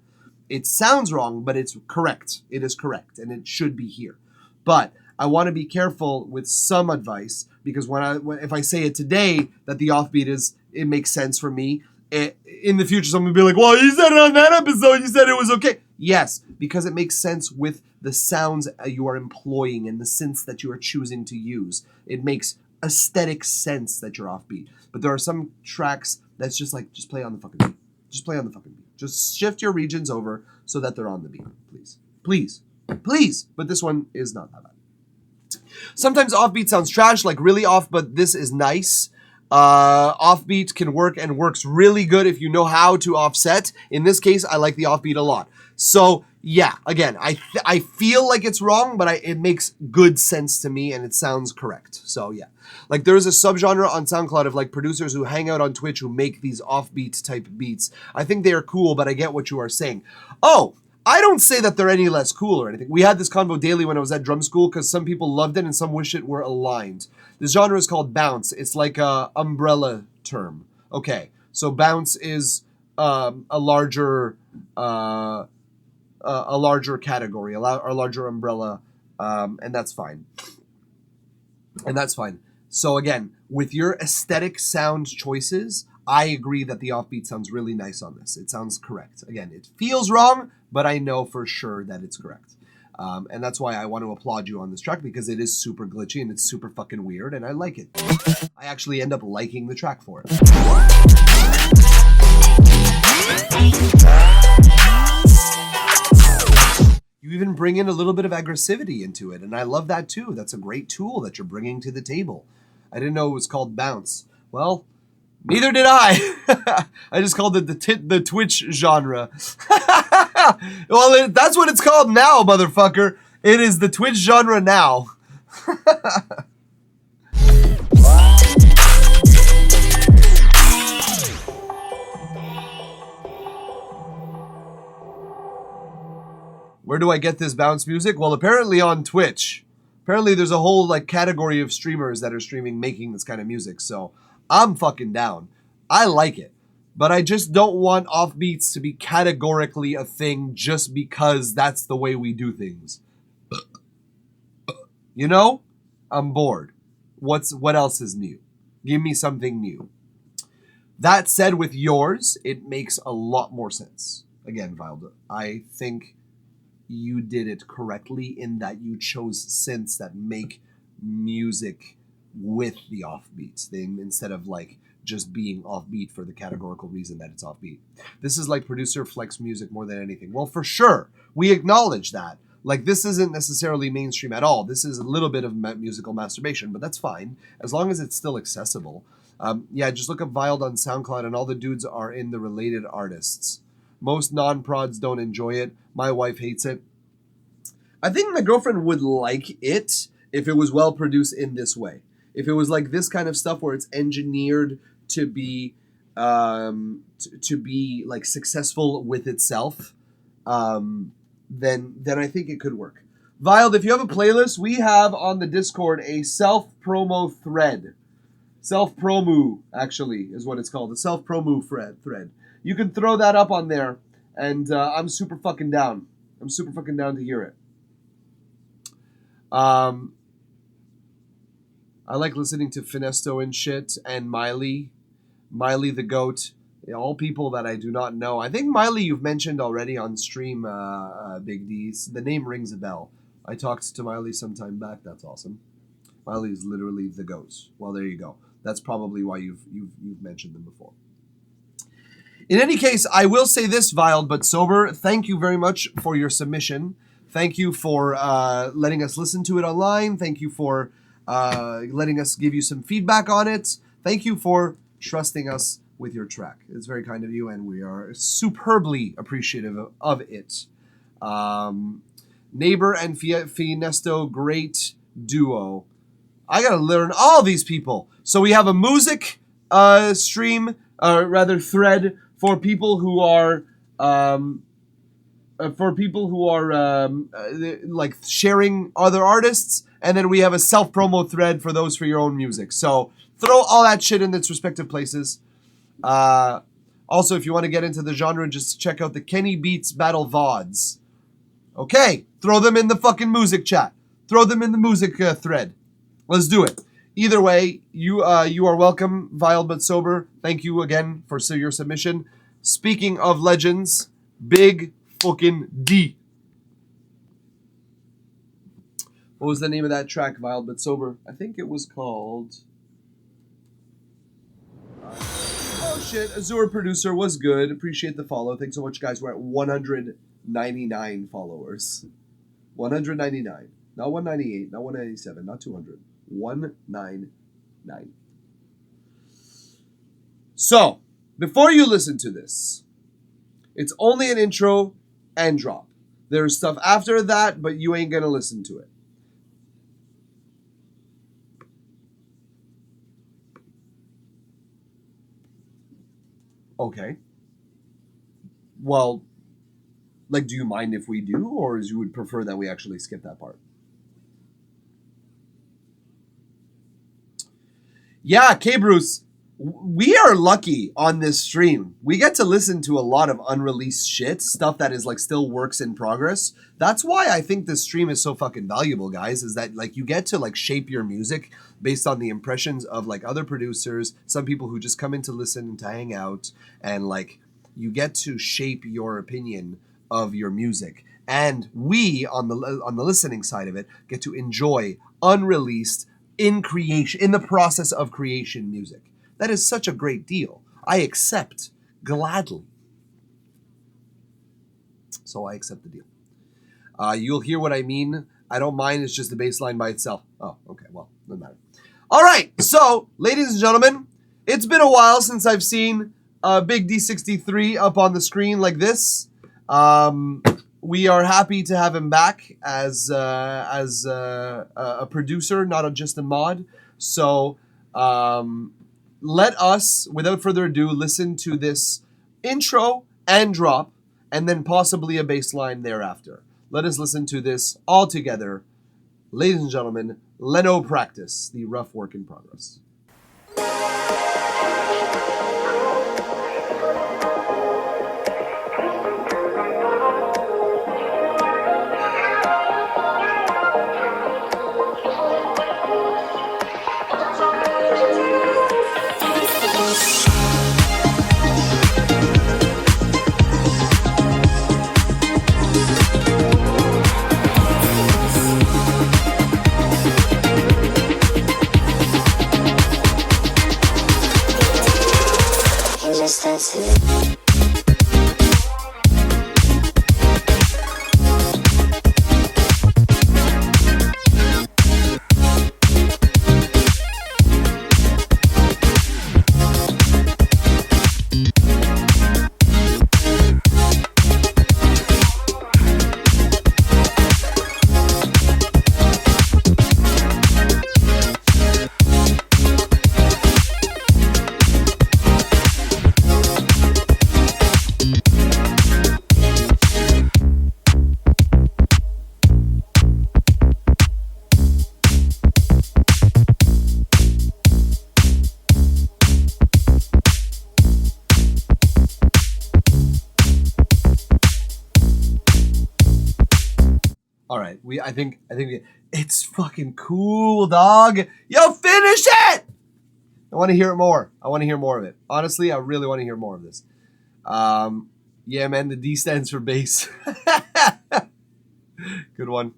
It sounds wrong, but it's correct. It is correct, and it should be here. But I want to be careful with some advice, because if I say it today that the offbeat it makes sense for me, in the future someone will be like, well, you said it on that episode, you said it was okay. Yes, because it makes sense with the sounds you are employing and the synths that you are choosing to use. It makes aesthetic sense that you're offbeat. But there are some tracks that's just like, just play on the fucking beat. Just play on the fucking beat. Just shift your regions over so that they're on the beat, please. Please. Please. But this one is not that bad. Sometimes offbeat sounds trash, like really off, but this is nice. Offbeat can work and works really good if you know how to offset. In this case, I like the offbeat a lot. So yeah, again, I feel like it's wrong, but it makes good sense to me and it sounds correct. So yeah, like there is a subgenre on SoundCloud of like producers who hang out on Twitch who make these offbeat type beats. I think they are cool, but I get what you are saying. Oh, I don't say that they're any less cool or anything. We had this convo daily when I was at drum school because some people loved it and some wish it were aligned. This genre is called bounce. It's like a umbrella term. Okay, so bounce is a larger category, a larger umbrella, and that's fine. And that's fine. So again, with your aesthetic sound choices, I agree that the offbeat sounds really nice on this. It sounds correct. Again, it feels wrong, but I know for sure that it's correct. And that's why I want to applaud you on this track, because it is super glitchy and it's super fucking weird, and I like it. I actually end up liking the track for it. You even bring in a little bit of aggressivity into it, and I love that too. That's a great tool that you're bringing to the table. I didn't know it was called bounce. Well, neither did I. I just called it the Twitch genre. Well, that's what it's called now, motherfucker. It is the Twitch genre now. Where do I get this bounce music? Well, apparently on Twitch. Apparently there's a whole like category of streamers that are streaming making this kind of music. So I'm fucking down. I like it. But I just don't want offbeats to be categorically a thing just because that's the way we do things. You know? I'm bored. What else is new? Give me something new. That said, with yours, it makes a lot more sense. Again, Vilda, I think you did it correctly in that you chose synths that make music with the offbeats thing instead of like just being offbeat for the categorical reason that it's offbeat. This is like producer flex music more than anything. Well, for sure, we acknowledge that. Like, this isn't necessarily mainstream at all. This is a little bit of musical masturbation, but that's fine as long as it's still accessible. Yeah, just look up Vild on SoundCloud and all the dudes are in the related artists. Most non-prods don't enjoy it. My wife hates it. I think my girlfriend would like it if it was well produced in this way. If it was like this kind of stuff where it's engineered to be like successful with itself, then I think it could work. Vild, if you have a playlist, we have on the Discord a self-promo thread. Self-promo, actually, is what it's called. The self-promo thread. You can throw that up on there, and I'm super fucking down. I'm super fucking down to hear it. I like listening to Finesto and shit, and Miley the Goat. All people that I do not know. I think Miley you've mentioned already on stream, Big D's. The name rings a bell. I talked to Miley some time back. That's awesome. Miley is literally the goat. Well, there you go. That's probably why you've mentioned them before. In any case, I will say this, Vild but Sober. Thank you very much for your submission. Thank you for letting us listen to it online. Thank you for letting us give you some feedback on it. Thank you for trusting us with your track. It's very kind of you, and we are superbly appreciative of it. Neighbor and Finesto, great duo. I gotta learn all these people. So we have a music stream, thread for people who are like sharing other artists, and then we have a self-promo thread for those for your own music. So throw all that shit in its respective places. Also, if you want to get into the genre, just check out the Kenny Beats Battle VODs. Okay, throw them in the fucking music chat. Throw them in the music thread. Let's do it. Either way, you are welcome, Vile But Sober. Thank you again for your submission. Speaking of legends, Big fucking D. What was the name of that track, Vile But Sober? I think it was called... oh shit, Azure Producer was good. Appreciate the follow. Thanks so much, guys. We're at 199 followers. 199. Not 198, not 197, not 200. 199. So, before you listen to this, it's only an intro and drop. There's stuff after that, but you ain't gonna listen to it. Okay. Well, like, do you mind if we do, or is you would prefer that we actually skip that part? Yeah, K-Bruce, we are lucky on this stream. We get to listen to a lot of unreleased shit, stuff that is like still works in progress. That's why I think this stream is so fucking valuable, guys, is that like you get to like shape your music based on the impressions of like other producers, some people who just come in to listen and to hang out, and like you get to shape your opinion of your music. And we on the listening side of it get to enjoy unreleased in the process of creation music. That is such a great deal. I accept gladly. So I accept the deal. You'll hear what I mean. I don't mind. It's just the bass line by itself. Oh, okay. Well, doesn't matter. All right. So, ladies and gentlemen, it's been a while since I've seen Big D63 up on the screen like this. We are happy to have him back as a producer, not just a mod. So let us, without further ado, listen to this intro and drop, and then possibly a bass line thereafter. Let us listen to this all together. Ladies and gentlemen, Leno Practice, the rough work in progress. That's it. I think it's fucking cool, dog. Yo, finish it! I want to hear it more. I want to hear more of it. Honestly, I really want to hear more of this. Yeah, man, the D stands for bass. Good one.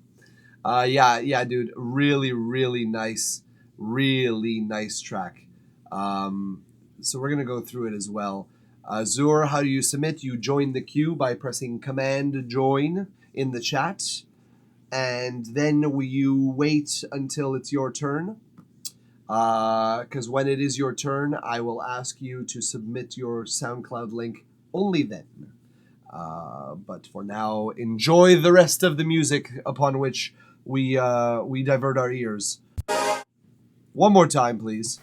Yeah, dude. Really, really nice track. So we're gonna go through it as well. Zur, how do you submit? You join the queue by pressing Command Join in the chat. And then you wait until it's your turn. Because when it is your turn, I will ask you to submit your SoundCloud link only then. But for now, enjoy the rest of the music upon which we divert our ears. One more time, please.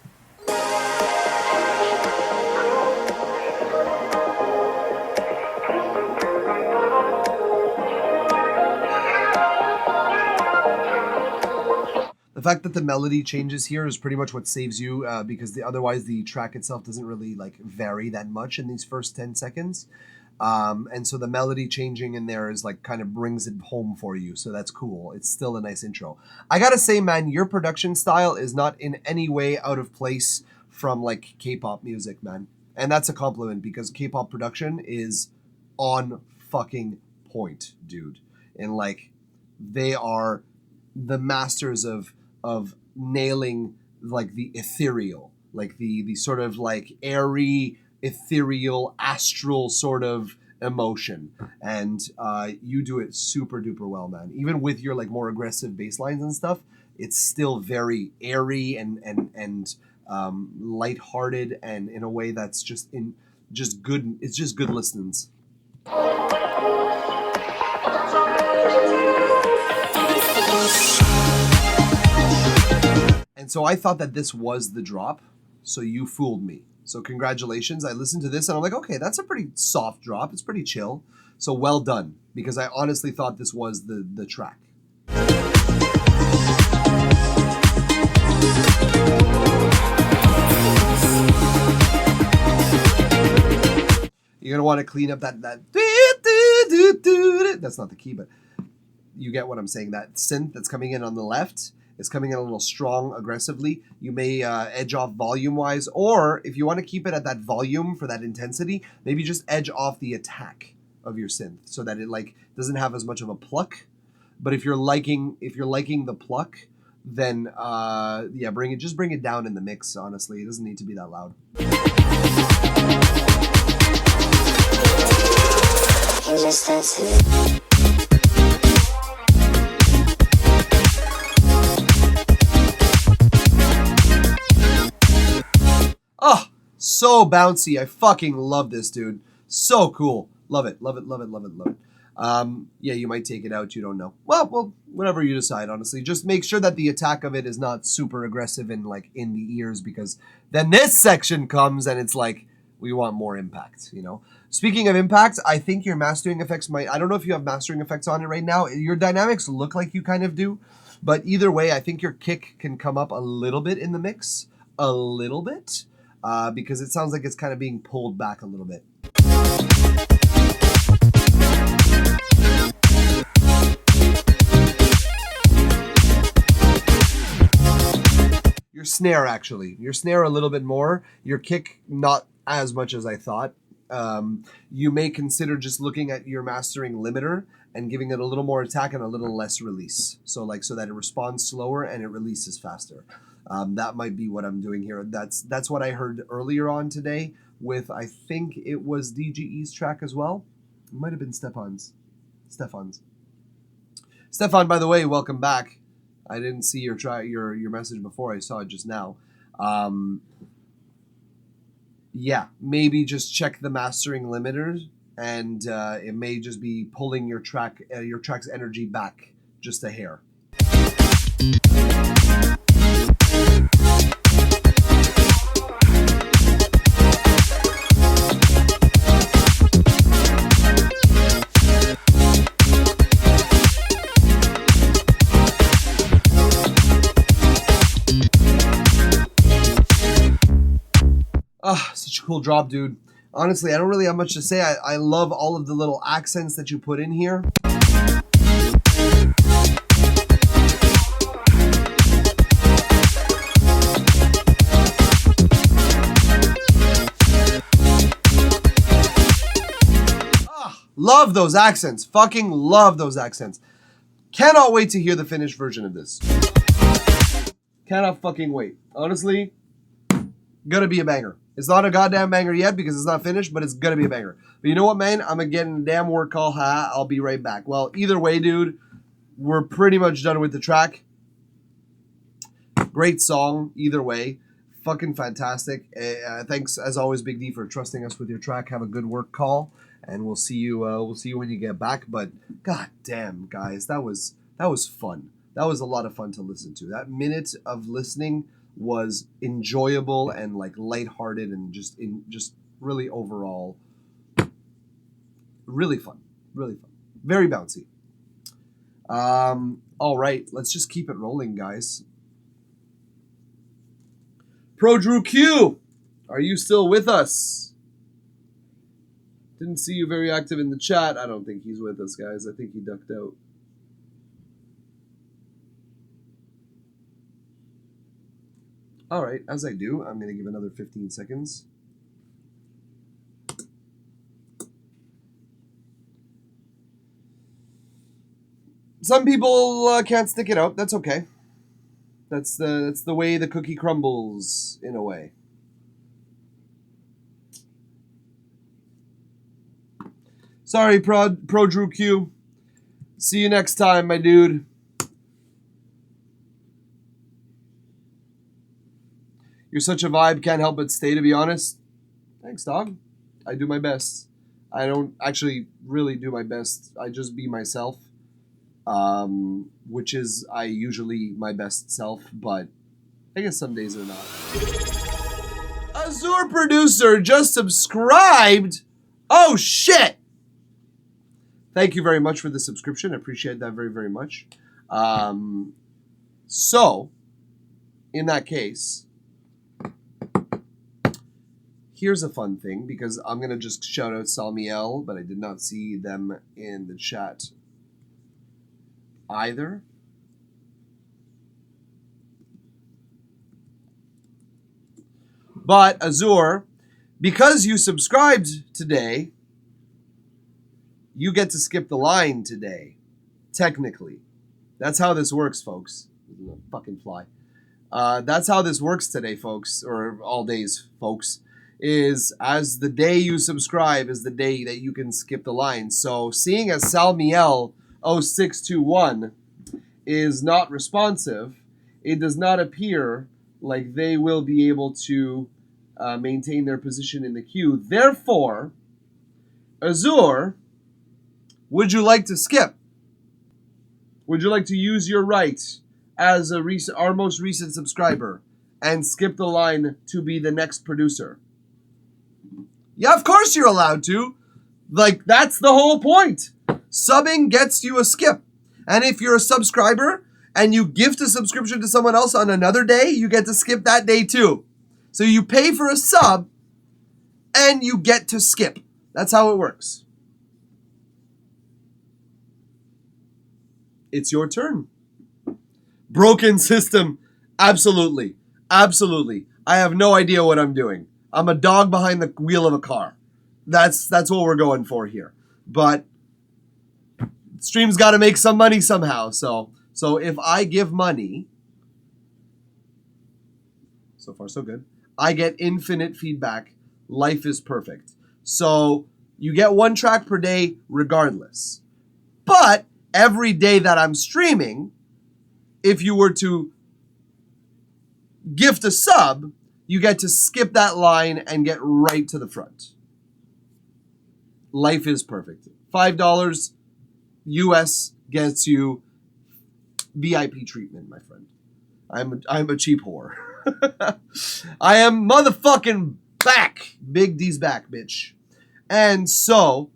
The fact that the melody changes here is pretty much what saves you, because otherwise the track itself doesn't really like vary that much in these first 10 seconds. And so the melody changing in there is like kind of brings it home for you. So that's cool. It's still a nice intro. I gotta say, man, your production style is not in any way out of place from like K-pop music, man. And that's a compliment because K-pop production is on fucking point, dude. And like they are the masters of nailing like the ethereal, like the sort of like airy, ethereal, astral sort of emotion. And you do it super duper well, man. Even with your like more aggressive bass lines and stuff, it's still very airy and lighthearted, and in a way that's just good. It's just good listens. And so I thought that this was the drop, so you fooled me. So congratulations. I listened to this and I'm like, okay, that's a pretty soft drop. It's pretty chill. So well done, because I honestly thought this was the track. You're going to want to clean up that that's not the key, but you get what I'm saying. That synth that's coming in on the left is coming in a little strong aggressively. You may edge off volume-wise, or if you want to keep it at that volume for that intensity, maybe just edge off the attack of your synth so that it like doesn't have as much of a pluck. But if you're liking the pluck, then yeah, bring it down in the mix. Honestly, it doesn't need to be that loud. Oh, so bouncy. I fucking love this, dude. So cool. Love it. Love it. Love it. Love it. Love it. Yeah, you might take it out. You don't know. Well, whatever you decide, honestly. Just make sure that the attack of it is not super aggressive and like in the ears, because then this section comes and it's like, we want more impact, you know? Speaking of impact, I think your mastering effects I don't know if you have mastering effects on it right now. Your dynamics look like you kind of do, but either way, I think your kick can come up a little bit in the mix. A little bit. Because it sounds like it's kind of being pulled back a little bit. Your snare, actually. Your snare a little bit more. Your kick, not as much as I thought. You may consider just looking at your mastering limiter and giving it a little more attack and a little less release. So that it responds slower and it releases faster. That might be what I'm doing here. That's what I heard earlier on today with, I think it was DGE's track as well. It might have been Stefan's. Stefan, by the way, welcome back. I didn't see your message before. I saw it just now. Yeah, maybe just check the mastering limiters, and it may just be pulling your track's energy back just a hair. Ah, such a cool drop, dude. Honestly, I don't really have much to say. I love all of the little accents that you put in here. Ah, love those accents. Fucking love those accents. Cannot wait to hear the finished version of this. Cannot fucking wait. Honestly, gonna be a banger. It's not a goddamn banger yet because it's not finished, but it's gonna be a banger. But you know what, man? I'm getting a damn work call. I'll be right back. Well, either way, dude, we're pretty much done with the track. Great song, either way. Fucking fantastic. Thanks, as always, Big D, for trusting us with your track. Have a good work call, and we'll see you. We'll see you when you get back. But god damn, guys, that was fun. That was a lot of fun to listen to. That minute of listening was enjoyable and like lighthearted and just really overall really fun, very bouncy. All right, let's just keep it rolling, guys. Pro Drew Q, are you still with us? Didn't see you very active in the chat. I don't think he's with us, guys. I think he ducked out. All right, as I do, I'm going to give another 15 seconds. Some people can't stick it out. That's okay. That's the way the cookie crumbles, in a way. Sorry, Pro Drew Q. See you next time, my dude. You're such a vibe, can't help but stay, to be honest. Thanks, dog. I do my best. I don't actually really do my best. I just be myself. Which is I usually my best self, but I guess some days are not. Azure Producer just subscribed. Oh shit! Thank you very much for the subscription. I appreciate that very, very much. So, in that case, here's a fun thing, because I'm going to just shout out Salmiel, but I did not see them in the chat either. But Azure, because you subscribed today, you get to skip the line today. Technically. That's how this works, folks. Fucking fly. That's how this works today, folks, or all days, folks, is as the day you subscribe is the day that you can skip the line. So seeing as Salmiel 0621 is not responsive, it does not appear like they will be able to maintain their position in the queue. Therefore, Azure, would you like to skip? Would you like to use your right as our most recent subscriber and skip the line to be the next producer? Yeah, of course you're allowed to. Like, that's the whole point. Subbing gets you a skip. And if you're a subscriber and you gift a subscription to someone else on another day, you get to skip that day too. So you pay for a sub and you get to skip. That's how it works. It's your turn. Broken system. Absolutely. Absolutely. I have no idea what I'm doing. I'm a dog behind the wheel of a car. That's what we're going for here. But stream's got to make some money somehow. So if I give money, so far so good, I get infinite feedback. Life is perfect. So you get one track per day regardless. But every day that I'm streaming, if you were to gift a sub, you get to skip that line and get right to the front. Life is perfect. $5 US gets you VIP treatment, my friend. I'm a cheap whore. I am motherfucking back. Big D's back, bitch. And so,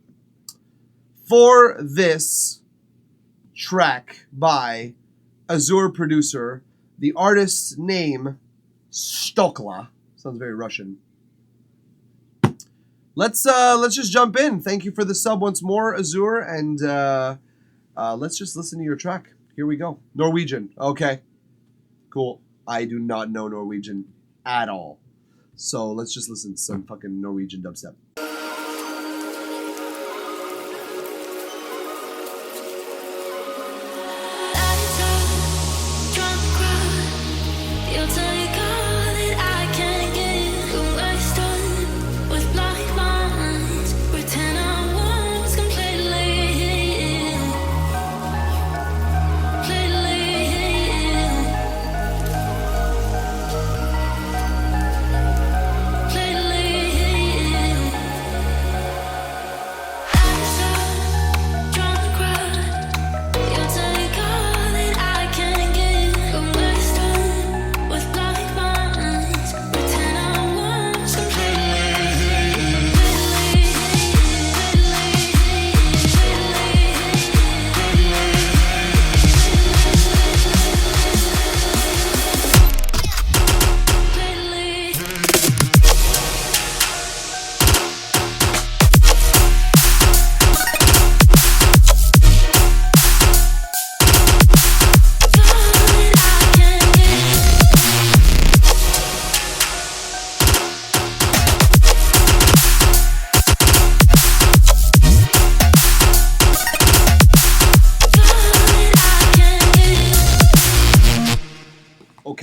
for this track by Azure Producer, the artist's name, Stokla. Sounds very Russian. Let's just jump in. Thank you for the sub once more, Azure, and let's just listen to your track. Here we go. Norwegian. Okay. Cool. I do not know Norwegian at all. So let's just listen to some fucking Norwegian dubstep.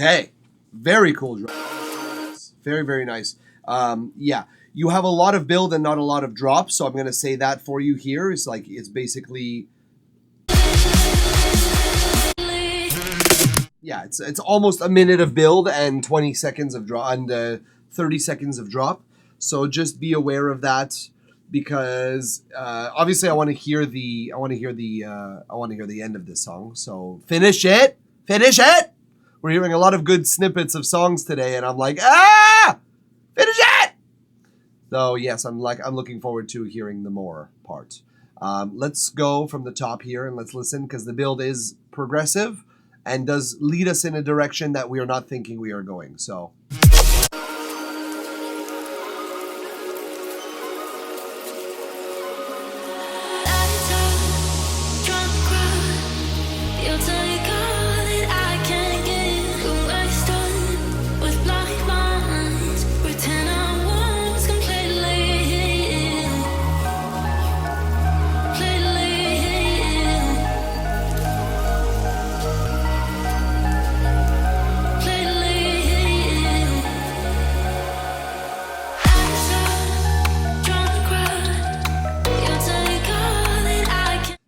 Okay. Very cool drop. Very, very nice. Yeah. You have a lot of build and not a lot of drop, so I'm going to say that for you here. It's like, it's basically... Yeah, it's almost a minute of build and 20 seconds of drop and 30 seconds of drop. So just be aware of that, because obviously I want to hear the end of this song. So finish it. We're hearing a lot of good snippets of songs today, and I'm like, finish it. So yes, I'm looking forward to hearing the more part. Let's go from the top here and let's listen, because the build is progressive and does lead us in a direction that we are not thinking we are going. So.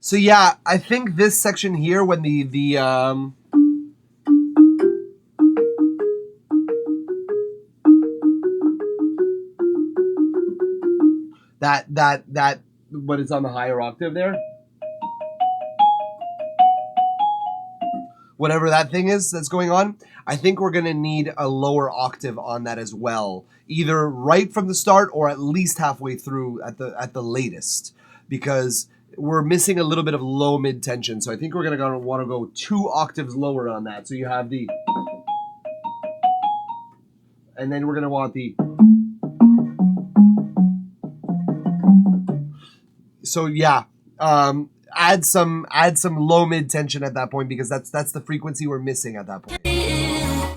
So yeah, I think this section here, when that what is on the higher octave there, whatever that thing is that's going on, I think we're gonna need a lower octave on that as well, either right from the start or at least halfway through at the latest, because we're missing a little bit of low mid tension. So I think we're gonna want to go 2 octaves lower on that. So you have the, and then we're gonna want the. So yeah, add some low mid tension at that point, because that's the frequency we're missing at that point.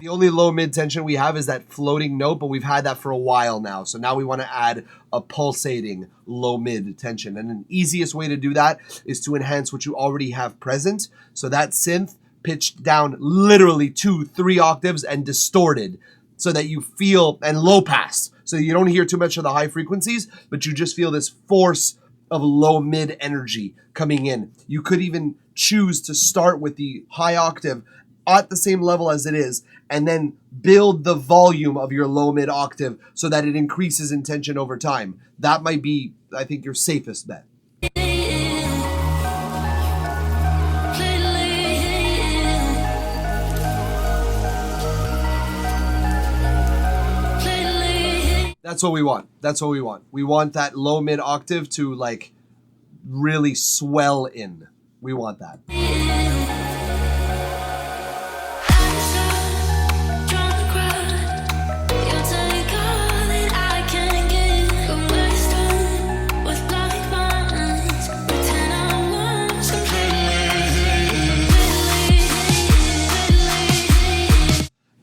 The only low mid tension we have is that floating note, but we've had that for a while now. So now we want to add a pulsating low mid tension. And an easiest way to do that is to enhance what you already have present. So that synth pitched down literally 2-3 octaves and distorted, so that you feel, and low pass, so you don't hear too much of the high frequencies, but you just feel this force of low mid energy coming in. You could even choose to start with the high octave at the same level as it is, and then build the volume of your low mid octave so that it increases in tension over time. That might be, I think, your safest bet. That's what we want. That's what we want. We want that low mid octave to like really swell in. We want that.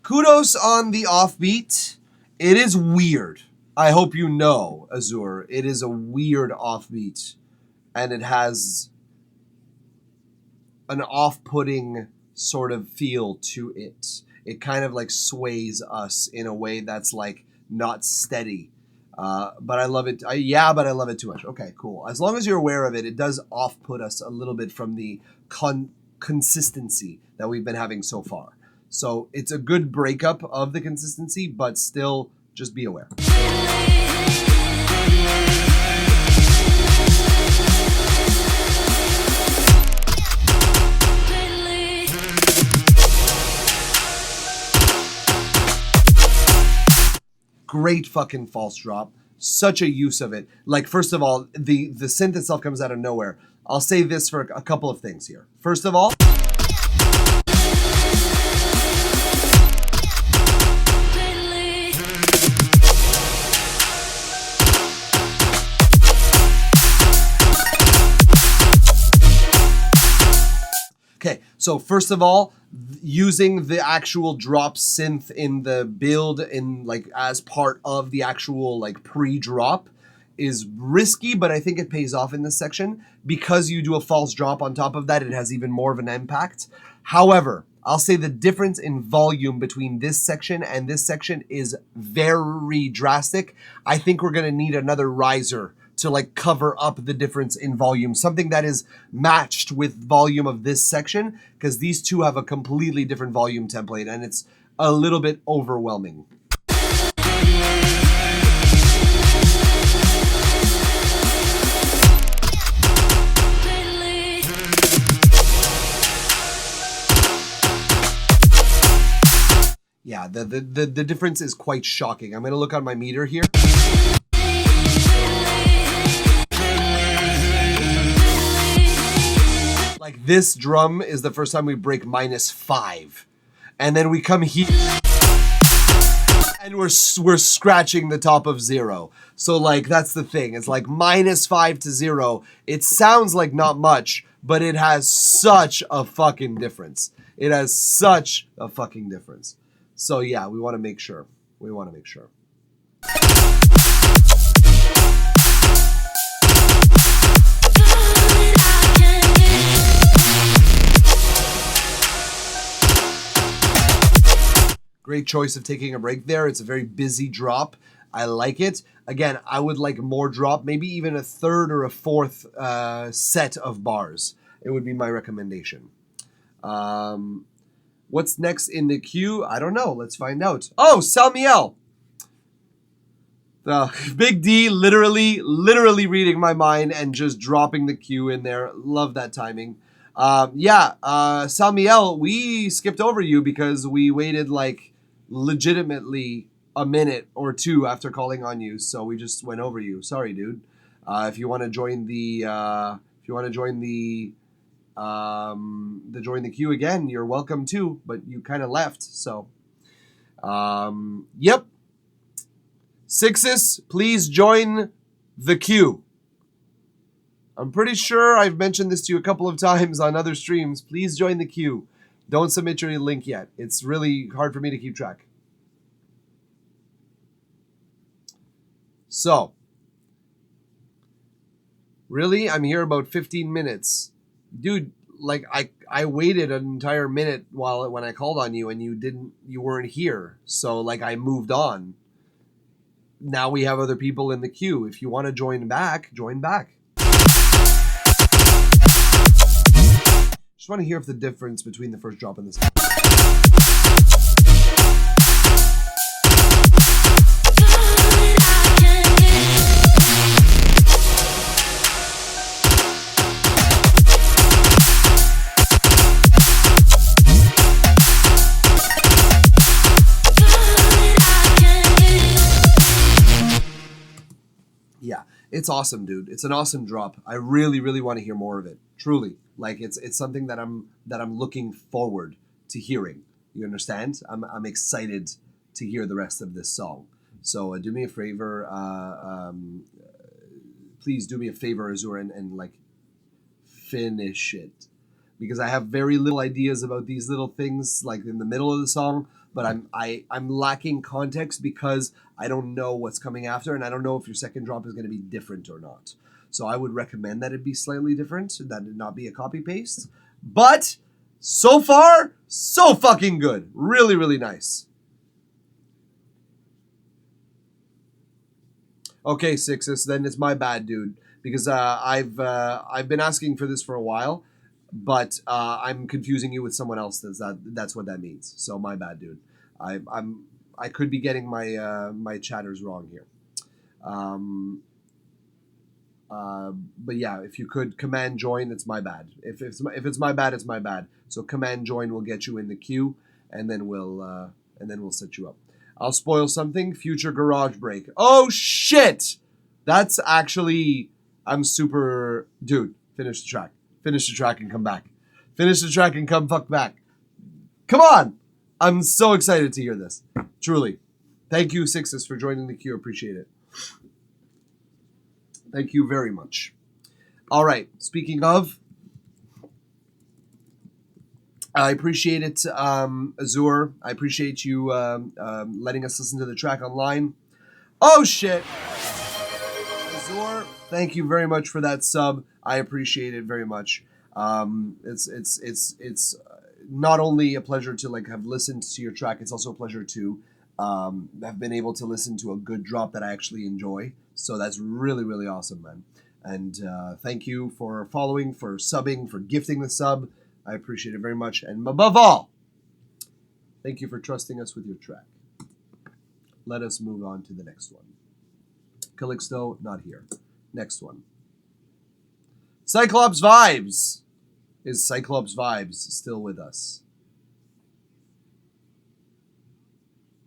Kudos on the offbeat. It is weird. I hope you know, Azur. It is a weird offbeat, and it has an off-putting sort of feel to it. It kind of like sways us in a way that's like not steady. But I love it. But I love it too much. Okay, cool. As long as you're aware of it, it does off-put us a little bit from the consistency that we've been having so far. So it's a good breakup of the consistency, but still just be aware. Great fucking false drop. Such a use of it. Like, first of all, the synth itself comes out of nowhere. I'll say this for a couple of things here. First of all, okay, so first of all, using the actual drop synth in the build in like as part of the actual like pre-drop is risky, but I think it pays off in this section because you do a false drop on top of that. It has even more of an impact. However, I'll say the difference in volume between this section and this section is very drastic. I think we're going to need another riser to like cover up the difference in volume, something that is matched with volume of this section, because these two have a completely different volume template and it's a little bit overwhelming. Yeah, the difference is quite shocking. I'm going to look on my meter here. Like this drum is the first time we break -5. And then we come here and we're scratching the top of 0. So like that's the thing. It's like -5 to 0. It sounds like not much, but it has such a fucking difference. It has such a fucking difference. So yeah, we want to make sure. We want to make sure. Great choice of taking a break there. It's a very busy drop. I like it. Again, I would like more drop, maybe even a third or a fourth set of bars. It would be my recommendation. What's next in the queue? I don't know. Let's find out. Oh, Salmiel. Big D literally reading my mind and just dropping the queue in there. Love that timing. Salmiel, we skipped over you because we waited like legitimately a minute or two after calling on you, so we just went over you. Sorry, dude. If you want to join the join the queue again, you're welcome to, but you kind of left. So, yep. Sixes, please join the queue. I'm pretty sure I've mentioned this to you a couple of times on other streams. Please join the queue. Don't submit your link yet. It's really hard for me to keep track. So, really? I'm here about 15 minutes. Dude, like I waited an entire minute when I called on you and you weren't here. So like I moved on. Now we have other people in the queue. If you want to join back, join back. Just want to hear if the difference between the first drop and this. Yeah, it's awesome, dude. It's an awesome drop. I really, really want to hear more of it. Truly, like it's something that I'm looking forward to hearing. You understand? I'm excited to hear the rest of this song. So do me a favor, please do me a favor, Azure, and like finish it, because I have very little ideas about these little things like in the middle of the song. But I'm lacking context because I don't know what's coming after, and I don't know if your second drop is going to be different or not. So I would recommend that it be slightly different, that it not be a copy paste. But so far, so fucking good. Really, really nice. Okay, Sixes, then it's my bad, dude, because I've been asking for this for a while. But I'm confusing you with someone else. That's what that means. So my bad, dude. I could be getting my chatters wrong here. But yeah, if you could command join, it's my bad. If it's my bad, it's my bad. So command join will get you in the queue, and then we'll set you up. I'll spoil something. Future garage break. Oh shit! That's actually I'm super dude. Finish the track. Finish the track and come back. Finish the track and come fuck back. Come on! I'm so excited to hear this. Truly. Thank you, Sixes, for joining the queue. Appreciate it. Thank you very much. All right. Speaking of, I appreciate it, Azure. I appreciate you letting us listen to the track online. Oh, shit. Azure, thank you very much for that sub. I appreciate it very much. It's not only a pleasure to like have listened to your track, it's also a pleasure to have been able to listen to a good drop that I actually enjoy. So that's really, really awesome, man. And thank you for following, for subbing, for gifting the sub. I appreciate it very much. And above all, thank you for trusting us with your track. Let us move on to the next one. Calixto, not here. Next one. Cyclops Vibes. Is Cyclops Vibes still with us?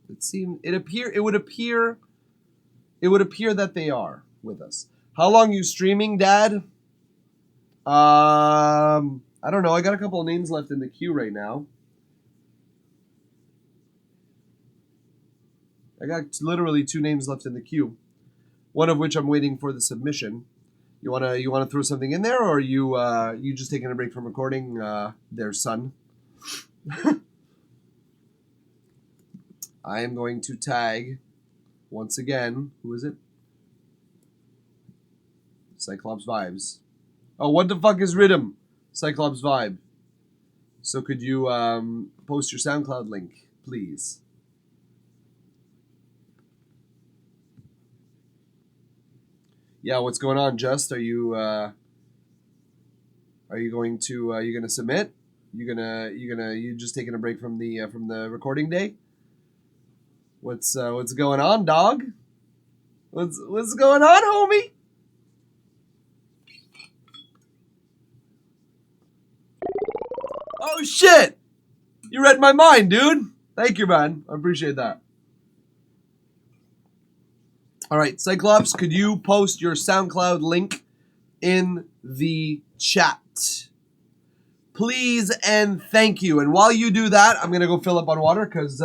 It would appear that they are with us. How long you streaming, Dad? I don't know. I got a couple of names left in the queue right now. I got literally 2 names left in the queue. One of which I'm waiting for the submission. You wanna throw something in there, or you just taking a break from recording, there, son? I am going to tag once again. Who is it? Cyclops Vibes. Oh, what the fuck is Rhythm? Cyclops Vibe. So could you post your SoundCloud link, please? Yeah, what's going on, Just? Are you going to you gonna submit? You just taking a break from the recording day? What's going on, dog? What's going on, homie? Oh shit! You read my mind, dude. Thank you, man. I appreciate that. All right, Cyclops, could you post your SoundCloud link in the chat? Please and thank you. And while you do that, I'm going to go fill up on water because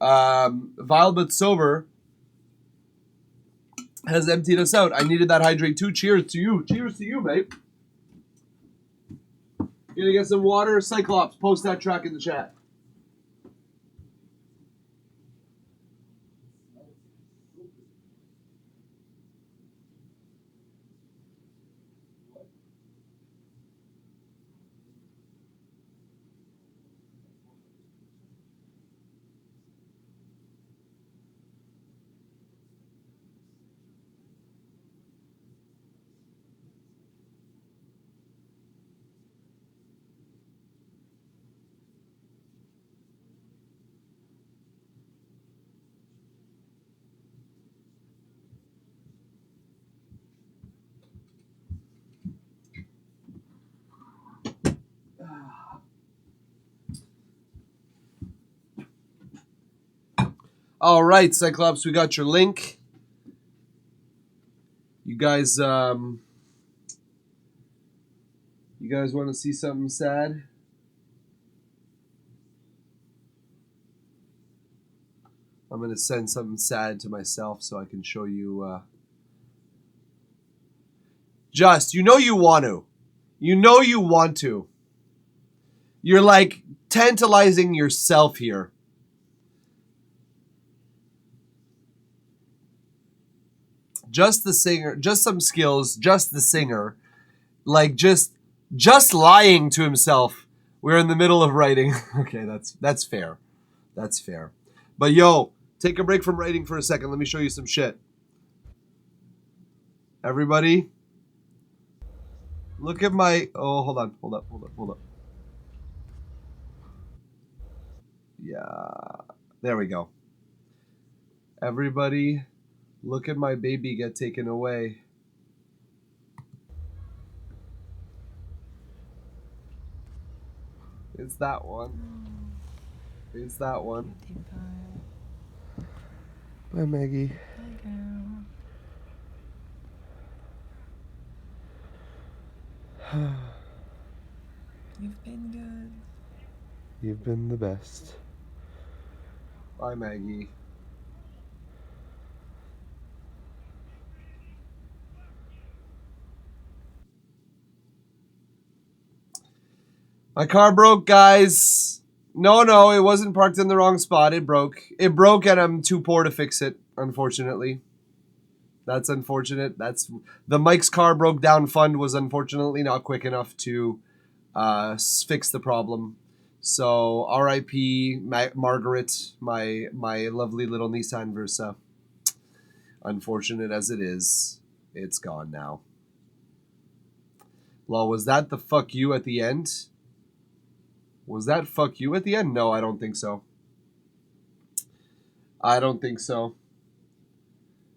Vile But Sober has emptied us out. I needed that hydrate too. Cheers to you. Cheers to you, mate. You gonna get some water? Cyclops, post that track in the chat. All right, Cyclops, we got your link. You guys want to see something sad? I'm going to send something sad to myself so I can show you. Just, you want to. You want to. You're like tantalizing yourself here. Just the singer, just some skills, just the singer, like just lying to himself. We're in the middle of writing. Okay, that's fair. That's fair. But yo, take a break from writing for a second. Let me show you some shit. Everybody, look at my. Oh, hold up. Yeah, there we go. Everybody, look at my baby get taken away. It's that one. It's that one. Bye, Maggie. Bye, girl. You've been good. You've been the best. Bye, Maggie. My car broke, guys. No, it wasn't parked in the wrong spot. It broke. It broke and I'm too poor to fix it, unfortunately. That's unfortunate. That's the Mike's Car Broke Down Fund was unfortunately not quick enough to fix the problem. So R.I.P. Margaret, my lovely little Nissan Versa. Unfortunate as it is, it's gone now. Lol, was that the fuck you at the end? Was that fuck you at the end? No, I don't think so. I don't think so.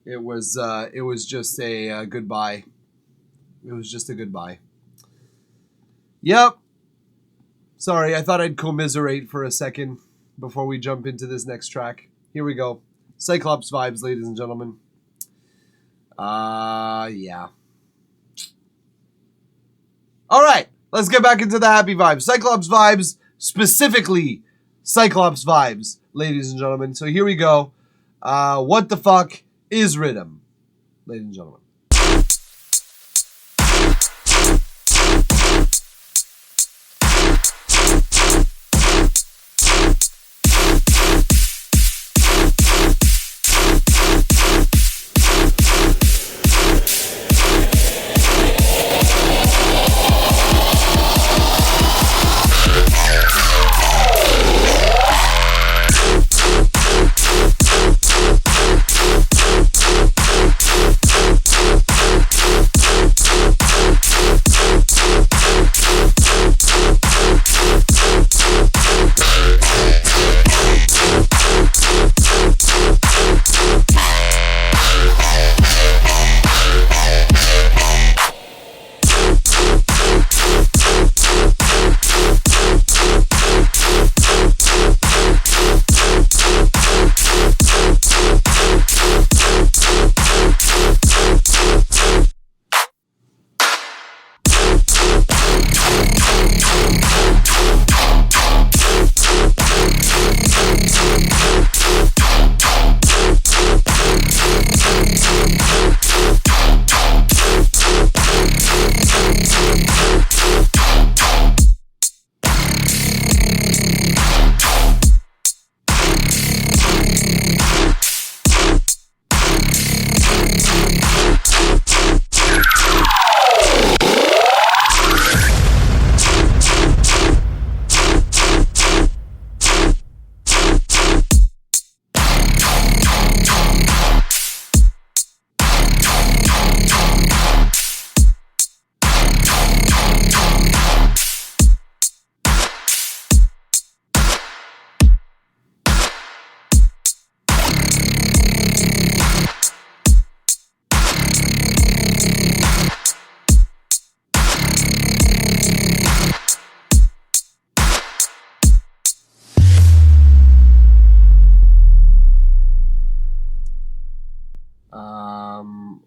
It was just a goodbye. It was just a goodbye. Yep. Sorry, I thought I'd commiserate for a second before we jump into this next track. Here we go. Cyclops vibes, ladies and gentlemen. Yeah. All right, let's get back into the happy vibes. Cyclops vibes, specifically Cyclops vibes, ladies and gentlemen. So here we go. What the fuck is rhythm, ladies and gentlemen?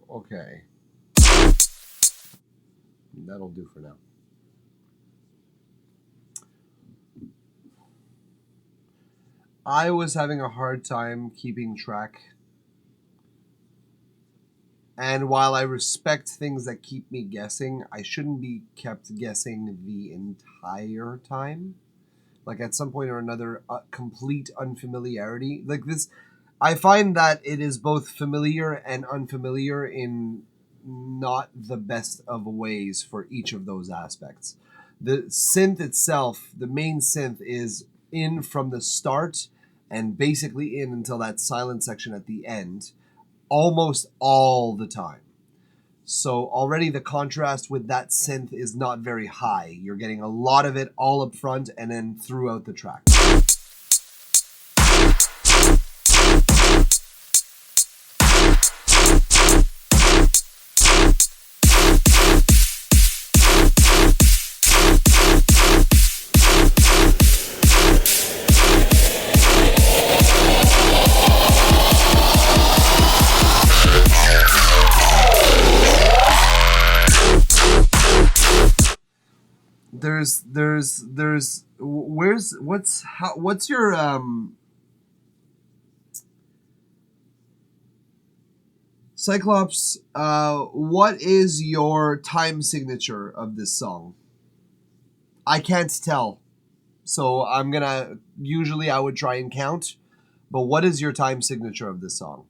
Okay. That'll do for now. I was having a hard time keeping track. And while I respect things that keep me guessing, I shouldn't be kept guessing the entire time. Like at some point or another, complete unfamiliarity. Like this, I find that it is both familiar and unfamiliar in not the best of ways for each of those aspects. The synth itself, the main synth, is in from the start and basically in until that silent section at the end, almost all the time. So already the contrast with that synth is not very high. You're getting a lot of it all up front and then throughout the track. What's your Cyclops, what is your time signature of this song? I can't tell. So usually I would try and count, but what is your time signature of this song?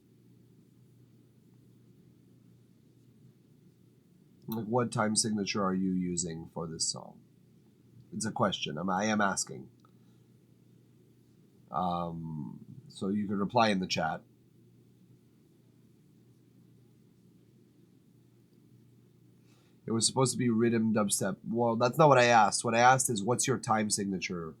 Like, what time signature are you using for this song? It's a question. I am asking. So you can reply in the chat. It was supposed to be rhythm dubstep. Well, that's not what I asked. What I asked is, what's your time signature?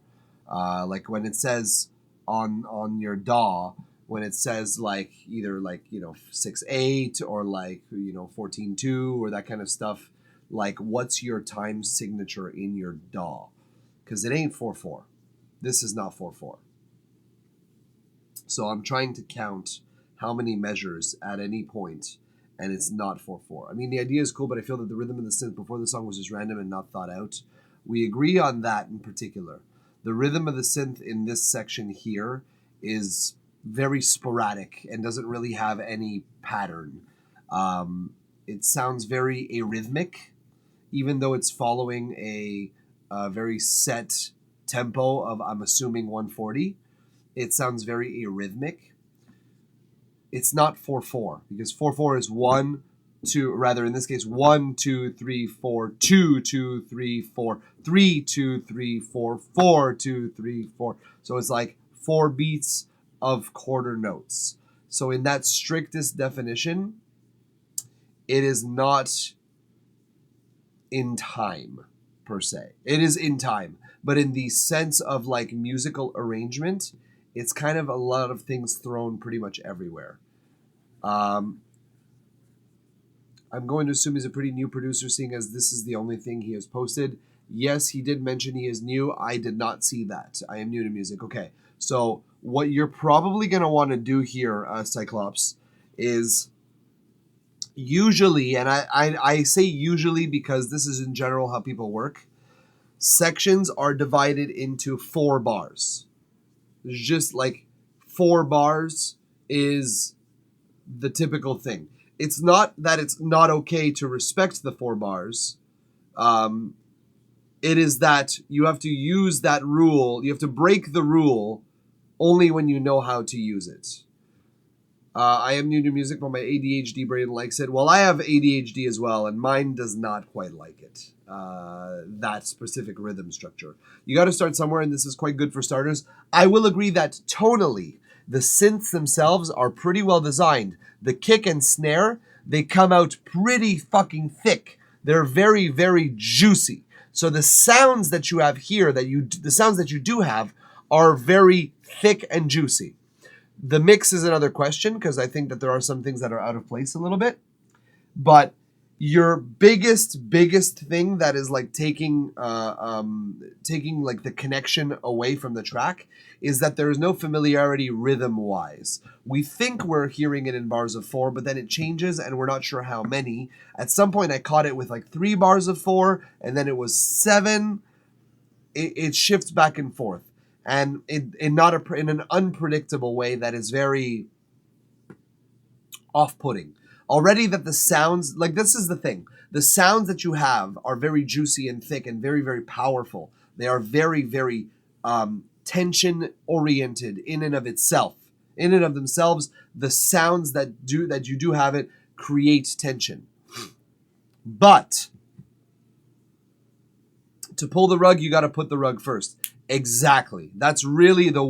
Like when it says on your DAW, when it says like either like 6/8 or like 14/2 or that kind of stuff. Like, what's your time signature in your DAW? Because it ain't 4/4. This is not 4/4. So I'm trying to count how many measures at any point, and it's not 4/4. I mean, the idea is cool, but I feel that the rhythm and the synth before the song was just random and not thought out. We agree on that in particular. The rhythm of the synth in this section here is very sporadic and doesn't really have any pattern. It sounds very arrhythmic, even though it's following a very set tempo of, I'm assuming, 140. It sounds very arrhythmic. It's not 4/4, because 4/4 is 1, 2, rather in this case 1, 2, 3, 4, 2, 2, 3, 4, 3, 2, 3, 4, 4, 2, 3, 4. So it's like 4 beats of quarter notes. So in that strictest definition, it is not in time per se. It is in time, but in the sense of like musical arrangement, it's kind of a lot of things thrown pretty much everywhere. I'm going to assume he's a pretty new producer, seeing as this is the only thing he has posted. Yes, he did mention he is new. I did not see that. I am new to music. Okay, so what you're probably going to want to do here, Cyclops, is usually, and I say usually because this is in general how people work, sections are divided into 4 bars. Just like 4 bars is the typical thing. It's not that it's not okay to respect the 4 bars. It is that you have to use that rule. You have to break the rule only when you know how to use it. I am new to music, but my ADHD brain likes it. Well, I have ADHD as well, and mine does not quite like it. That specific rhythm structure. You got to start somewhere, and this is quite good for starters. I will agree that tonally, the synths themselves are pretty well designed. The kick and snare, they come out pretty fucking thick. They're very, very juicy. So the sounds that you have here, the sounds that you do have, are very thick and juicy. The mix is another question, because I think that there are some things that are out of place a little bit. But your biggest thing that is like taking like the connection away from the track is that there is no familiarity rhythm-wise. We think we're hearing it in bars of 4, but then it changes and we're not sure how many. At some point I caught it with like 3 bars of 4, and then it was 7. It shifts back and forth. And in an unpredictable way that is very off-putting. Already that the sounds, like this is the thing, the sounds that you have are very juicy and thick and very, very powerful. They are very, very tension-oriented in and of itself. In and of themselves, the sounds that you do have it create tension. But to pull the rug, you got to put the rug first. Exactly. That's really the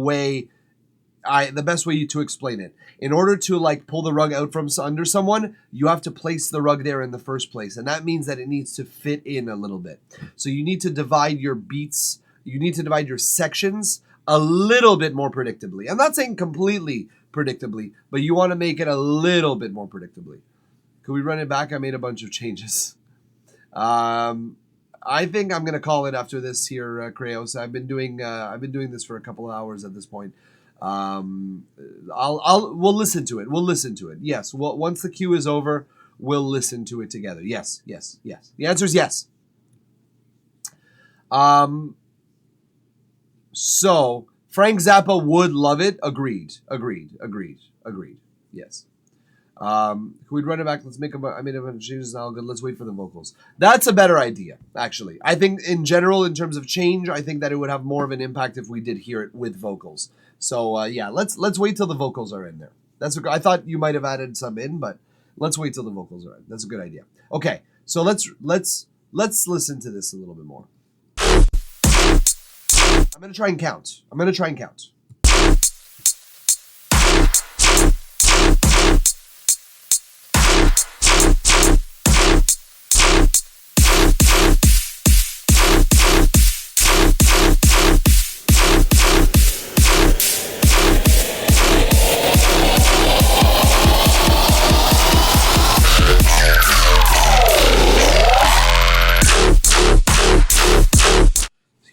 best way to explain it. In order to like pull the rug out from under someone, you have to place the rug there in the first place. And that means that it needs to fit in a little bit. So you need to divide your beats, you need to divide your sections a little bit more predictably. I'm not saying completely predictably, but you want to make it a little bit more predictably. Could we run it back? I made a bunch of changes. I think I'm gonna call it after this here, Kreos. I've been doing this for a couple of hours at this point. We'll listen to it. We'll listen to it. Yes. Well, once the queue is over, we'll listen to it together. Yes. Yes. Yes. The answer is yes. So Frank Zappa would love it. Agreed. Yes. Can we run it back? Let's make I made a bunch of changes now. Good. Let's wait for the vocals. That's a better idea, actually. I think in general, in terms of change, I think that it would have more of an impact if we did hear it with vocals. So yeah, let's wait till the vocals are in there. I thought you might have added some in, but let's wait till the vocals are in. That's a good idea. Okay, so let's listen to this a little bit more. I'm gonna try and count.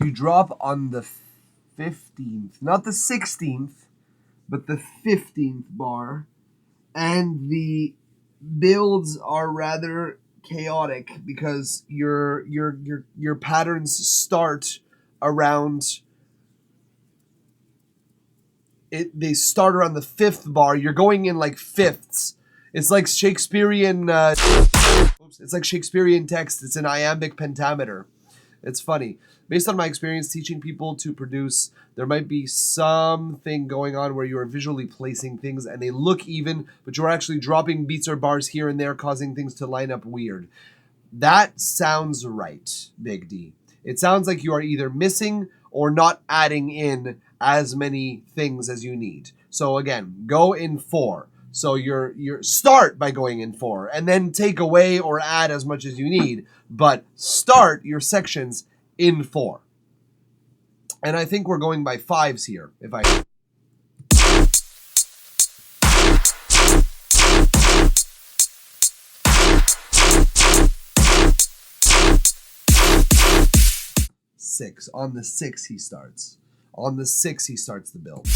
you drop on the 15th, not the 16th, but the 15th bar, and the builds are rather chaotic because your patterns start around it. They start around the 5th bar. You're going in like fifths. It's like Shakespearean. It's like Shakespearean text. It's an iambic pentameter. It's funny. Based on my experience teaching people to produce, there might be something going on where you are visually placing things and they look even, but you're actually dropping beats or bars here and there, causing things to line up weird. That sounds right, Big D. It sounds like you are either missing or not adding in as many things as you need. So again, go in 4. So you're start by going in 4 and then take away or add as much as you need, but start your sections in 4. And I think we're going by 5s here. If I 6. On the 6 he starts. On the 6 he starts the build.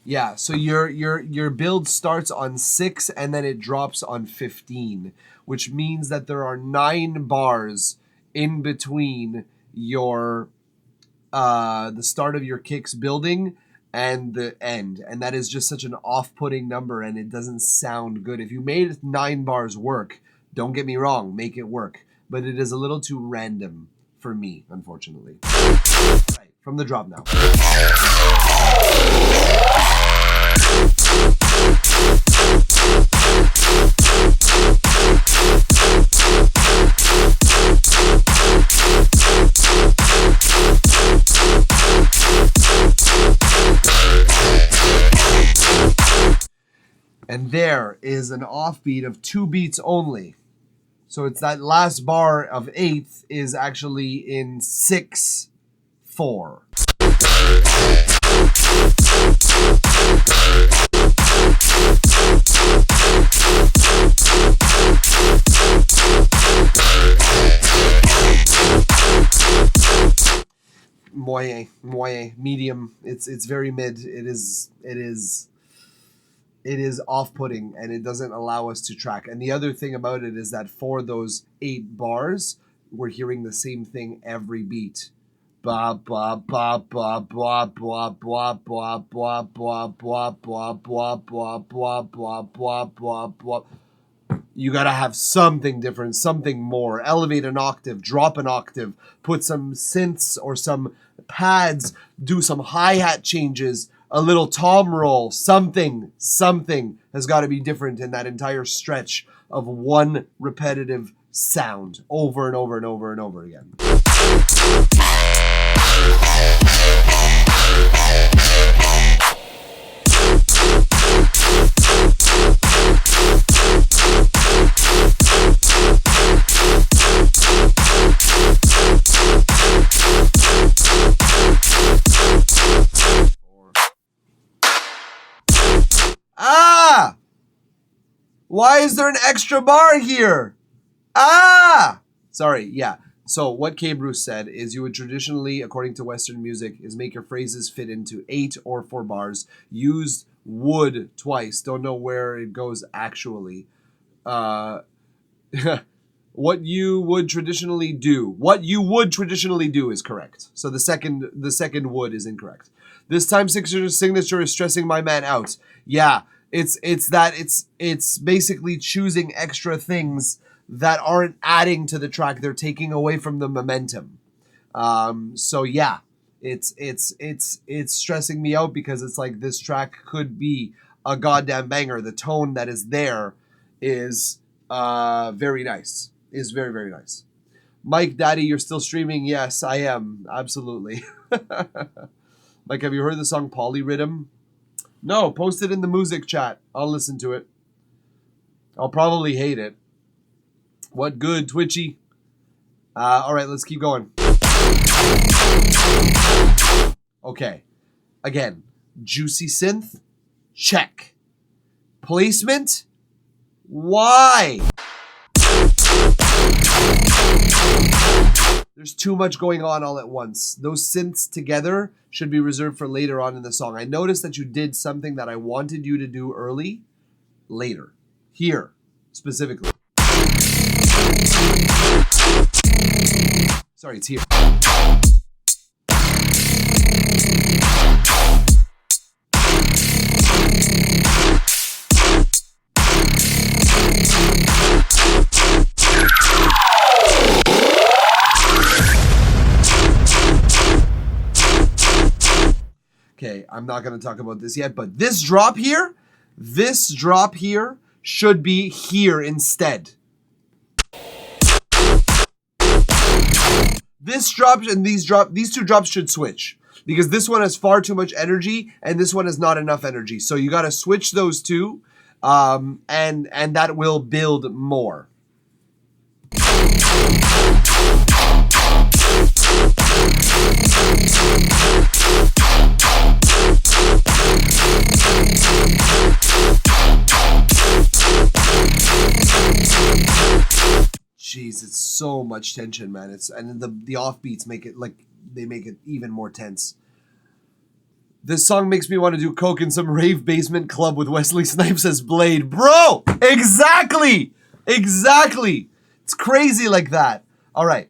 Yeah, so your build starts on 6 and then it drops on 15, which means that there are 9 bars in between your the start of your kicks building and the end, and that is just such an off-putting number and it doesn't sound good. If you made 9 bars work, don't get me wrong, make it work, but it is a little too random for me, unfortunately. Right, from the drop now. And there is an offbeat of 2 beats only. So it's that last bar of 8th is actually in 6/4. Moyen, medium. It's very mid. It is off-putting and it doesn't allow us to track. And the other thing about it is that for those 8 bars, we're hearing the same thing every beat. Ba ba ba ba ba ba ba ba ba ba ba ba ba ba ba ba ba ba. You gotta have something different, something more. Elevate an octave, drop an octave, put some synths or some pads, do some hi-hat changes, a little tom roll, something has got to be different in that entire stretch of one repetitive sound over and over and over and over again. Why is there an extra bar here? Sorry, yeah. So what K. Bruce said is you would traditionally, according to Western music, is make your phrases fit into 8 or 4 bars. Use would twice. Don't know where it goes actually. What you would traditionally do. What you would traditionally do is correct. So the second would is incorrect. This time signature is stressing my man out. Yeah. It's basically choosing extra things that aren't adding to the track. They're taking away from the momentum. So yeah, it's stressing me out because it's like this track could be a goddamn banger. The tone that is there is very nice. Is very, very nice. Mike Daddy, you're still streaming? Yes, I am. Absolutely. Mike, have you heard the song Polyrhythm? No, post it in the music chat. I'll listen to it. I'll probably hate it. What good, Twitchy? All right, let's keep going. Okay. Again, juicy synth, check. Placement, why? There's too much going on all at once. Those synths together should be reserved for later on in the song. I noticed that you did something that I wanted you to do early, later. Here, specifically. Sorry, it's here. Okay, I'm not going to talk about this yet, but this drop here should be here instead. This drop and these two drops should switch because this one has far too much energy and this one has not enough energy. So you got to switch those two, and that will build more. Jeez, it's so much tension, man. And the offbeats make it make it even more tense. This song makes me want to do coke in some rave basement club with Wesley Snipes as Blade. Bro, exactly. It's crazy like that. All right.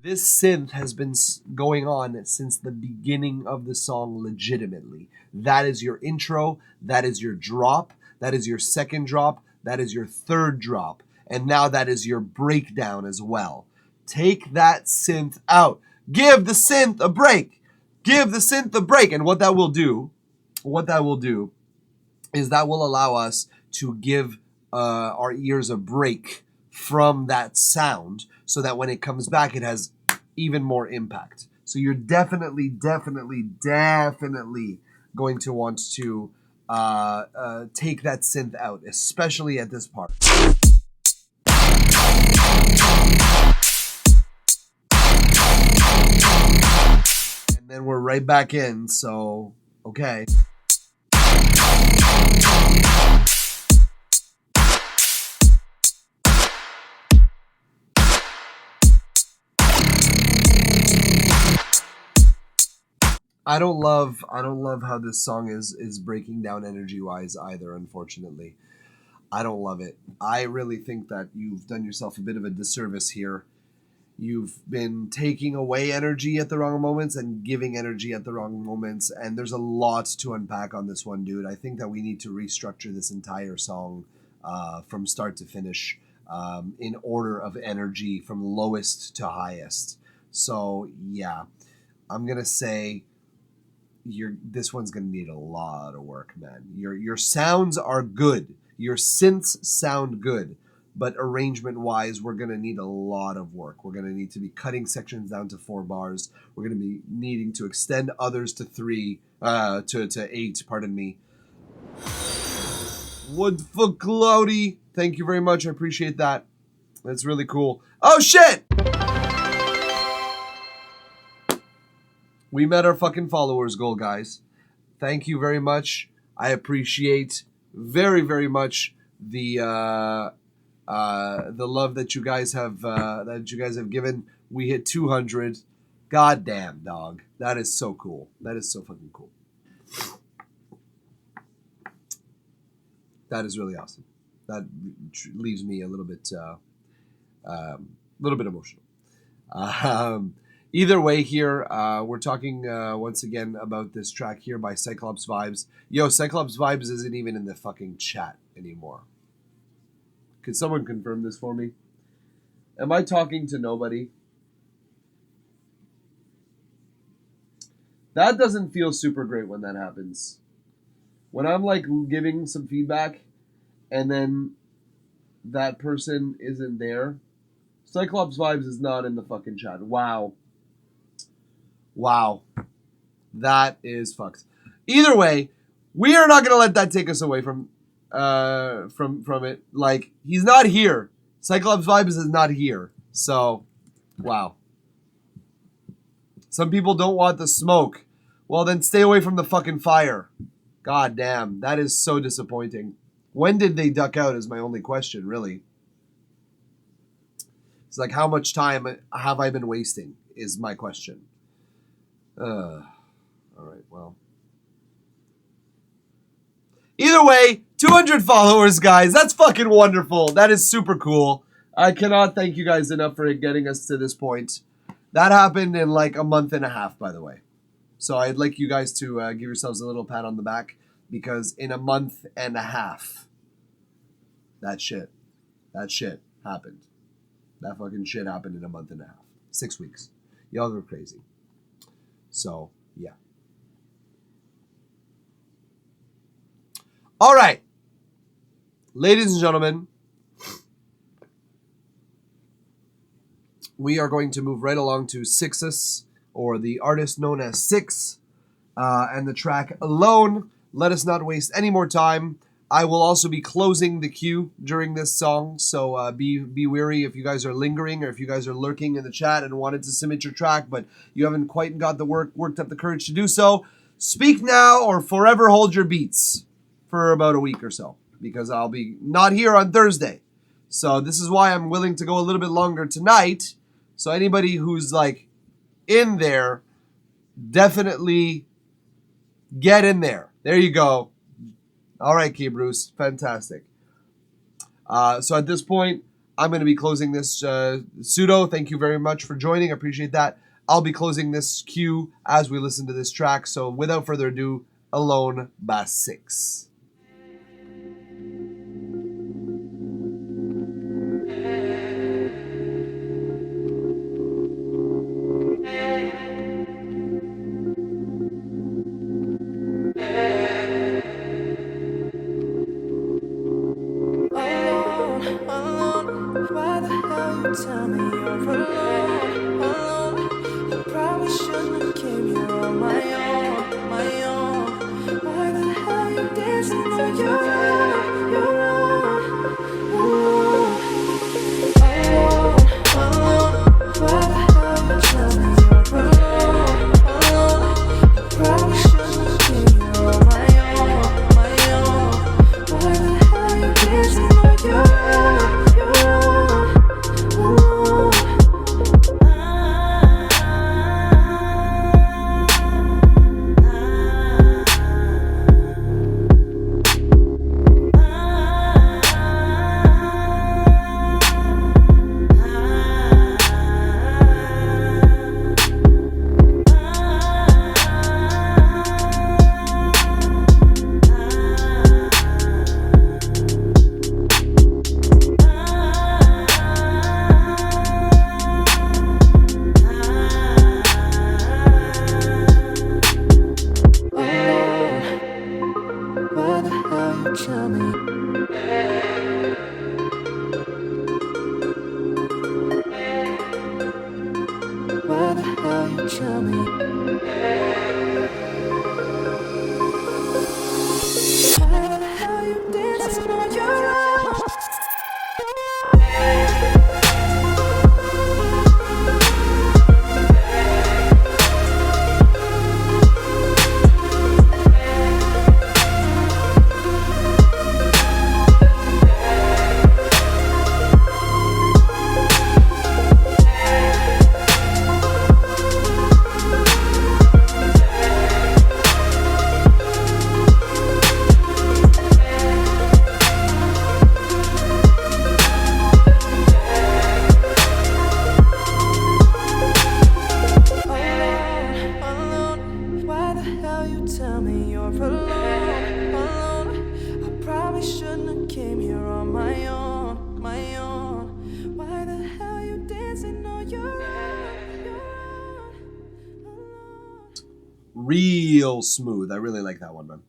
This synth has been going on since the beginning of the song legitimately. That is your intro, that is your drop, that is your second drop, that is your third drop, and now that is your breakdown as well. Take that synth out. Give the synth a break. Give the synth a break. And what that will do is that will allow us to give our ears a break from that sound so that when it comes back, it has even more impact. So you're definitely going to want to take that synth out, especially at this part. And then we're right back in, so okay. I don't love how this song is breaking down energy-wise either, unfortunately. I don't love it. I really think that you've done yourself a bit of a disservice here. You've been taking away energy at the wrong moments and giving energy at the wrong moments, and there's a lot to unpack on this one, dude. I think that we need to restructure this entire song from start to finish in order of energy from lowest to highest. So, yeah, I'm going to say this one's gonna need a lot of work, man. Your sounds are good. Your synths sound good, but arrangement wise, we're gonna need a lot of work. We're gonna need to be cutting sections down to 4 bars. We're gonna be needing to extend others to 3, to 8. Pardon me. Wood for Cloudy. Thank you very much. I appreciate that. That's really cool. Oh shit! We met our fucking followers goal, guys. Thank you very much. I appreciate very, very much the love that you guys have given. We hit 200. God damn, dog. That is so cool. That is so fucking cool. That is really awesome. That leaves me a little bit emotional. Either way here, we're talking once again about this track here by Cyclops Vibes. Yo, Cyclops Vibes isn't even in the fucking chat anymore. Could someone confirm this for me? Am I talking to nobody? That doesn't feel super great when that happens. When I'm like giving some feedback and then that person isn't there. Cyclops Vibes is not in the fucking chat. Wow. That is fucked. Either way, we are not going to let that take us away from from it. Like, he's not here. Cyclops Vibes is not here. So, wow. Some people don't want the smoke. Well, then stay away from the fucking fire. God damn, that is so disappointing. When did they duck out is my only question, really. It's like, how much time have I been wasting is my question. All right, well. Either way, 200 followers, guys. That's fucking wonderful. That is super cool. I cannot thank you guys enough for getting us to this point. That happened in like a month and a half, by the way. So I'd like you guys to give yourselves a little pat on the back, because in a month and a half, that shit happened. That fucking shit happened in a month and a half. 6 weeks. Y'all go crazy. So, yeah. All right. Ladies and gentlemen, we are going to move right along to Sixus, or the artist known as Six, and the track Alone. Let us not waste any more time. I will also be closing the queue during this song, so be wary if you guys are lingering or if you guys are lurking in the chat and wanted to submit your track, but you haven't quite got the worked up the courage to do so. Speak now or forever hold your beats for about a week or so, because I'll be not here on Thursday. So this is why I'm willing to go a little bit longer tonight. So anybody who's like in there, definitely get in there. There you go. All right, Key Bruce. Fantastic. So at this point, I'm going to be closing this pseudo. Thank you very much for joining. I appreciate that. I'll be closing this queue as we listen to this track. So without further ado, Alone by Six. Tell me you're alone, alone. I probably shouldn't have came here on my own, my own. Why the hell you dancing on your own, your own? Alone, alone. Why the hell you tell me you're alone, alone? I probably shouldn't have came here on my own, my own. Why the hell you dancing on your own, your own? Real smooth. I really like that one, man.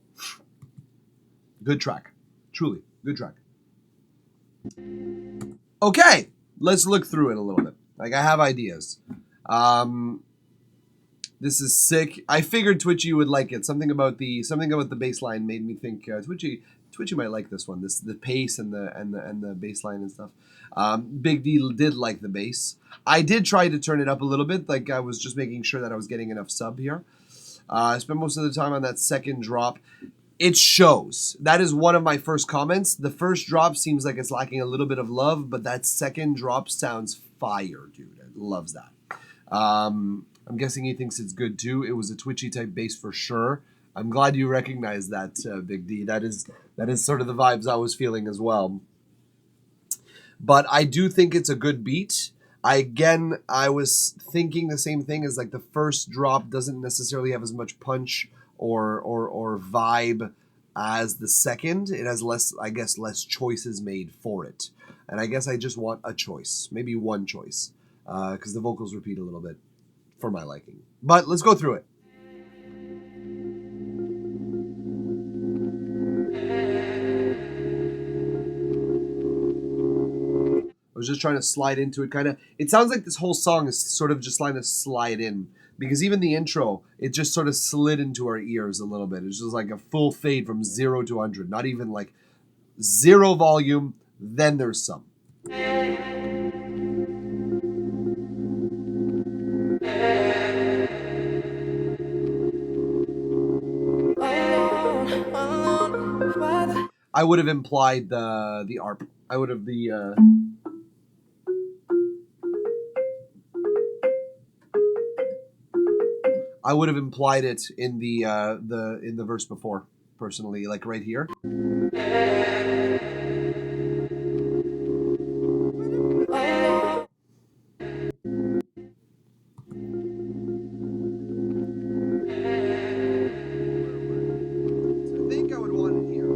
Good track. Truly, good track. Okay, let's look through it a little bit. Like, I have ideas. This is sick. I figured Twitchy would like it. Something about the bass line made me think Twitchy Twitchy might like this one. The pace and the bass line and stuff. Big D did like the bass. I did try to turn it up a little bit. Like I was just making sure that I was getting enough sub here. I spent most of the time on that second drop. It shows. That is one of my first comments. The first drop seems like it's lacking a little bit of love, but that second drop sounds fire, dude. I loves that. I'm guessing he thinks it's good too. It was a twitchy type bass for sure. I'm glad you recognize that, Big D. That is sort of the vibes I was feeling as well. But I do think it's a good beat. I was thinking the same thing as like the first drop doesn't necessarily have as much punch or vibe as the second. It has less choices made for it. And I guess I just want a choice, maybe one choice, because the vocals repeat a little bit for my liking. But let's go through it. I was just trying to slide into it, kind of. It sounds like this whole song is sort of just trying to slide in, because even the intro, it just sort of slid into our ears a little bit. It's just like a full fade from 0 to 100, not even like 0 volume, then there's some. I would have implied the ARP. I would have I would have implied it in the verse before, personally, like right here. I think I would want it here.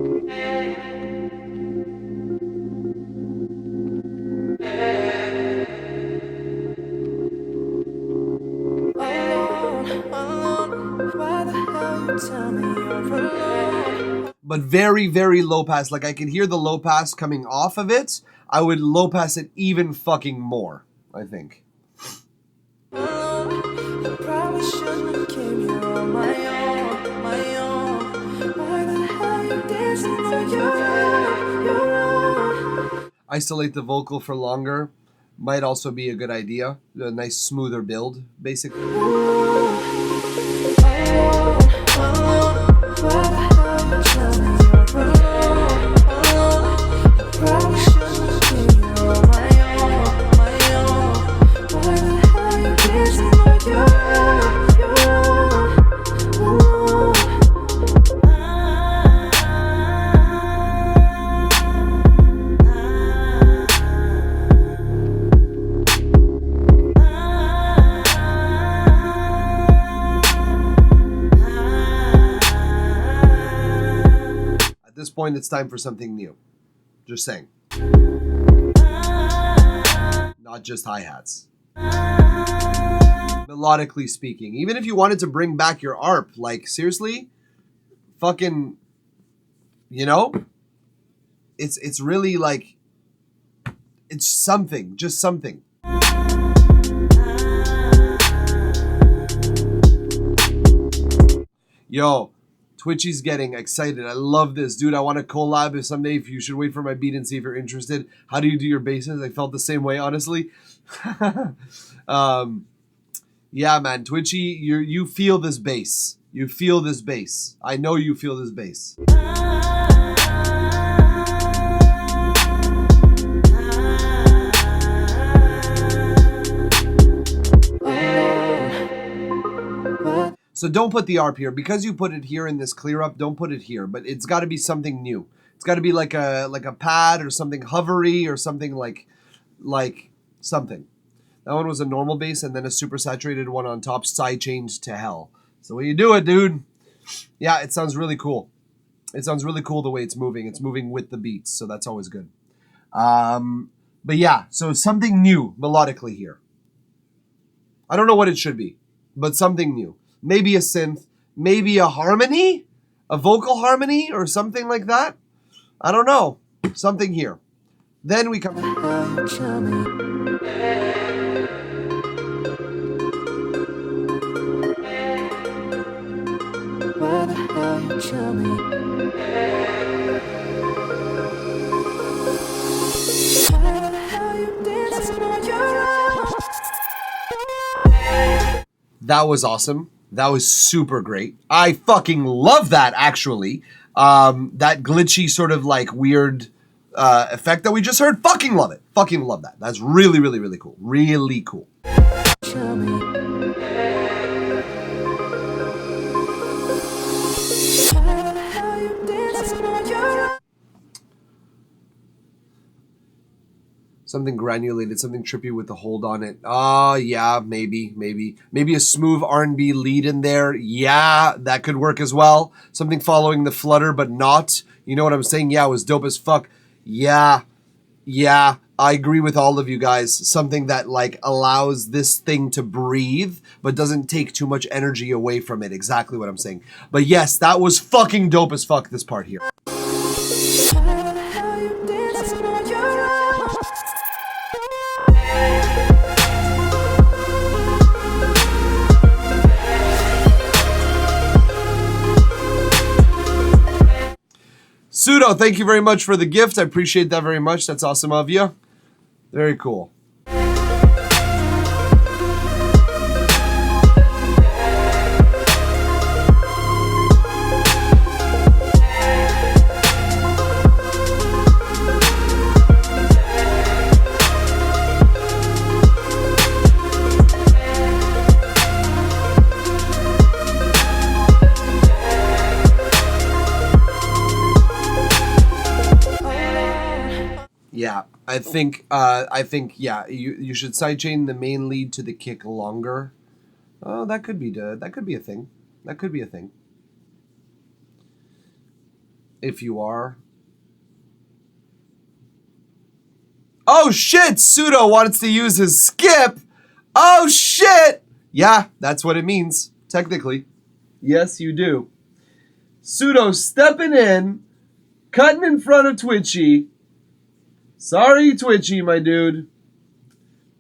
But very, very low pass. Like I could hear the low pass coming off of it. I would low pass it even fucking more, I think. Isolate the vocal for longer. Might also be a good idea. A nice smoother build, basically. At this point, it's time for something new. Just saying. Not just hi-hats. Melodically speaking. Even if you wanted to bring back your ARP, like, seriously? Fucking, you know? It's really like, it's something. Just something. Yo. Twitchy's getting excited. I love this. Dude, I want to collab if someday. If you should wait for my beat and see if you're interested. How do you do your basses? I felt the same way, honestly. Yeah, man. Twitchy, you feel this bass. You feel this bass. I know you feel this bass. So don't put the ARP here. Because you put it here in this clear up, don't put it here. But it's got to be something new. It's got to be like a pad or something hovery or something like something. That one was a normal bass and then a super saturated one on top, side changed to hell. So when you do it, dude, yeah, it sounds really cool. It sounds really cool the way it's moving. It's moving with the beats, so that's always good. But yeah, so something new melodically here. I don't know what it should be, but something new. Maybe a synth, maybe a harmony, a vocal harmony or something like that. I don't know. Something here. Then we come... That was awesome. That was super great. I fucking love that, actually. That glitchy sort of like weird effect that we just heard. Fucking love it. Fucking love that. That's really, really, really cool. Really cool. Something granulated, something trippy with the hold on it. Oh, yeah, maybe a smooth R&B lead in there. Yeah, that could work as well. Something following the flutter, but not. You know what I'm saying? Yeah, it was dope as fuck. Yeah, I agree with all of you guys. Something that like allows this thing to breathe, but doesn't take too much energy away from it. Exactly what I'm saying. But yes, that was fucking dope as fuck, this part here. Pseudo, thank you very much for the gift. I appreciate that very much. That's awesome of you. Very cool. Yeah, I think, yeah, you should sidechain the main lead to the kick longer. Oh, that could be a thing. That could be a thing. If you are. Oh shit! Pseudo wants to use his skip. Oh shit! Yeah, that's what it means, technically. Yes, you do. Pseudo stepping in, cutting in front of Twitchy. Sorry, Twitchy, my dude.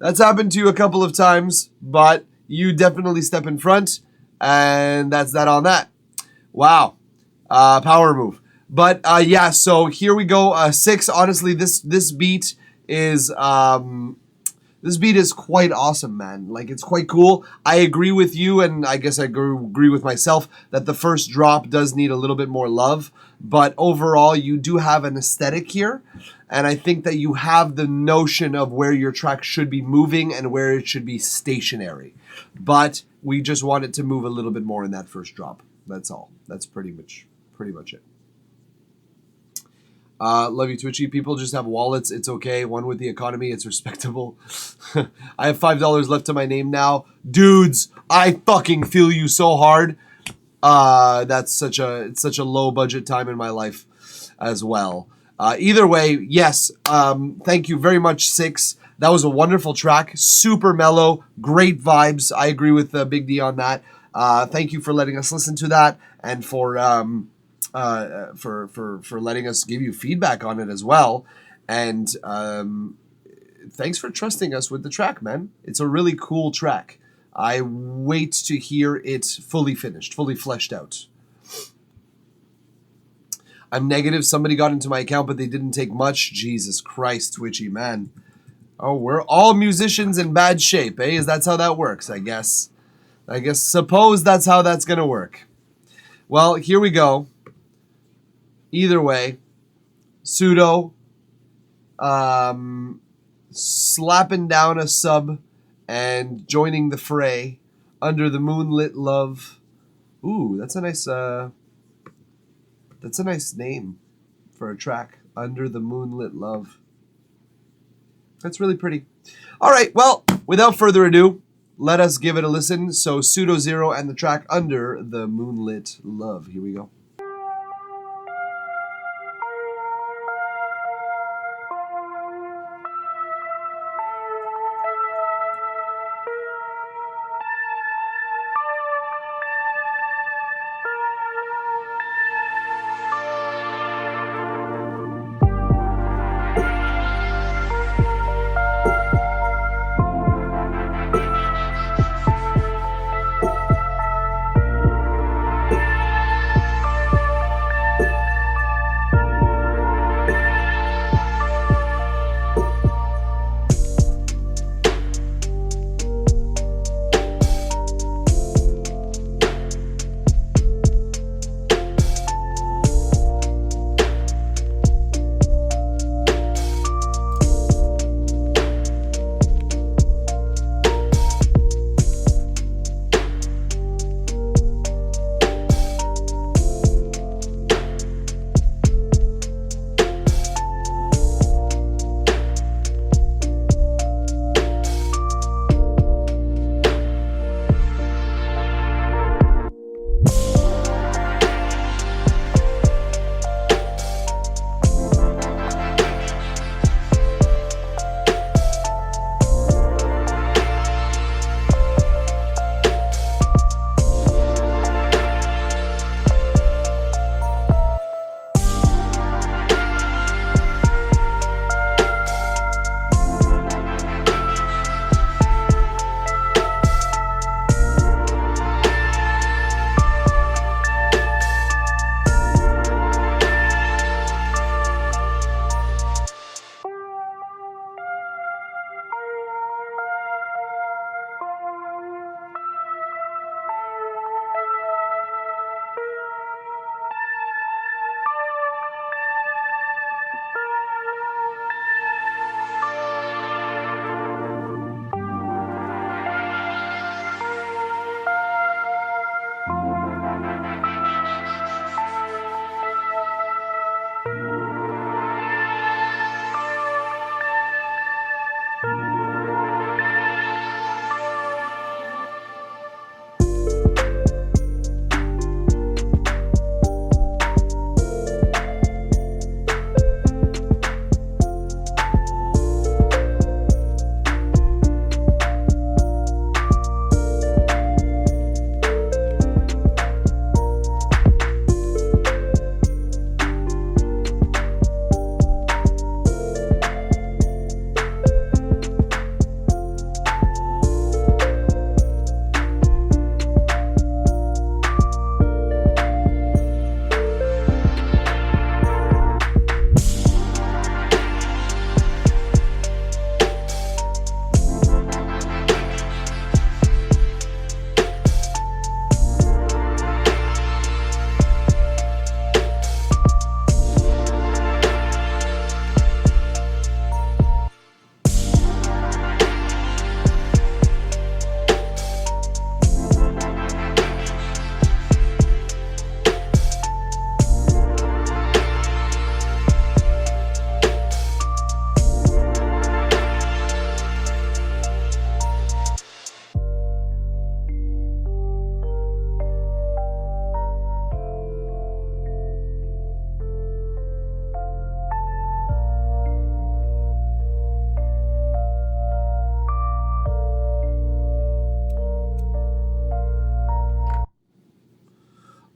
That's happened to you a couple of times, but you definitely step in front, and that's that on that. Wow. Power move. But, yeah, so here we go. 6, honestly, this beat is... This beat is quite awesome, man. Like, it's quite cool. I agree with you, and I guess I agree with myself, that the first drop does need a little bit more love. But overall, you do have an aesthetic here. And I think that you have the notion of where your track should be moving and where it should be stationary. But we just want it to move a little bit more in that first drop. That's all. That's pretty much it. Love you, Twitchy. People just have wallets. It's okay. One with the economy. It's respectable. I have $5 left to my name now. Dudes, I fucking feel you so hard. That's such a low budget time in my life as well. Either way, yes. Thank you very much, 6. That was a wonderful track. Super mellow. Great vibes. I agree with Big D on that. Thank you for letting us listen to that and for letting us give you feedback on it as well. And thanks for trusting us with the track, man. It's a really cool track. I wait to hear it fully finished, fully fleshed out. I'm negative somebody got into my account, but they didn't take much. Jesus Christ, Twitchy, man. Oh, we're all musicians in bad shape, eh? That's how that works, I guess. Suppose that's how that's going to work. Well, here we go. Either way, Pseudo slapping down a sub and joining the fray under the moonlit love. Ooh, that's a nice name for a track. Under the moonlit love. That's really pretty. All right, well, without further ado, let us give it a listen. So Pseudo Zero and the track Under the Moonlit Love. Here we go.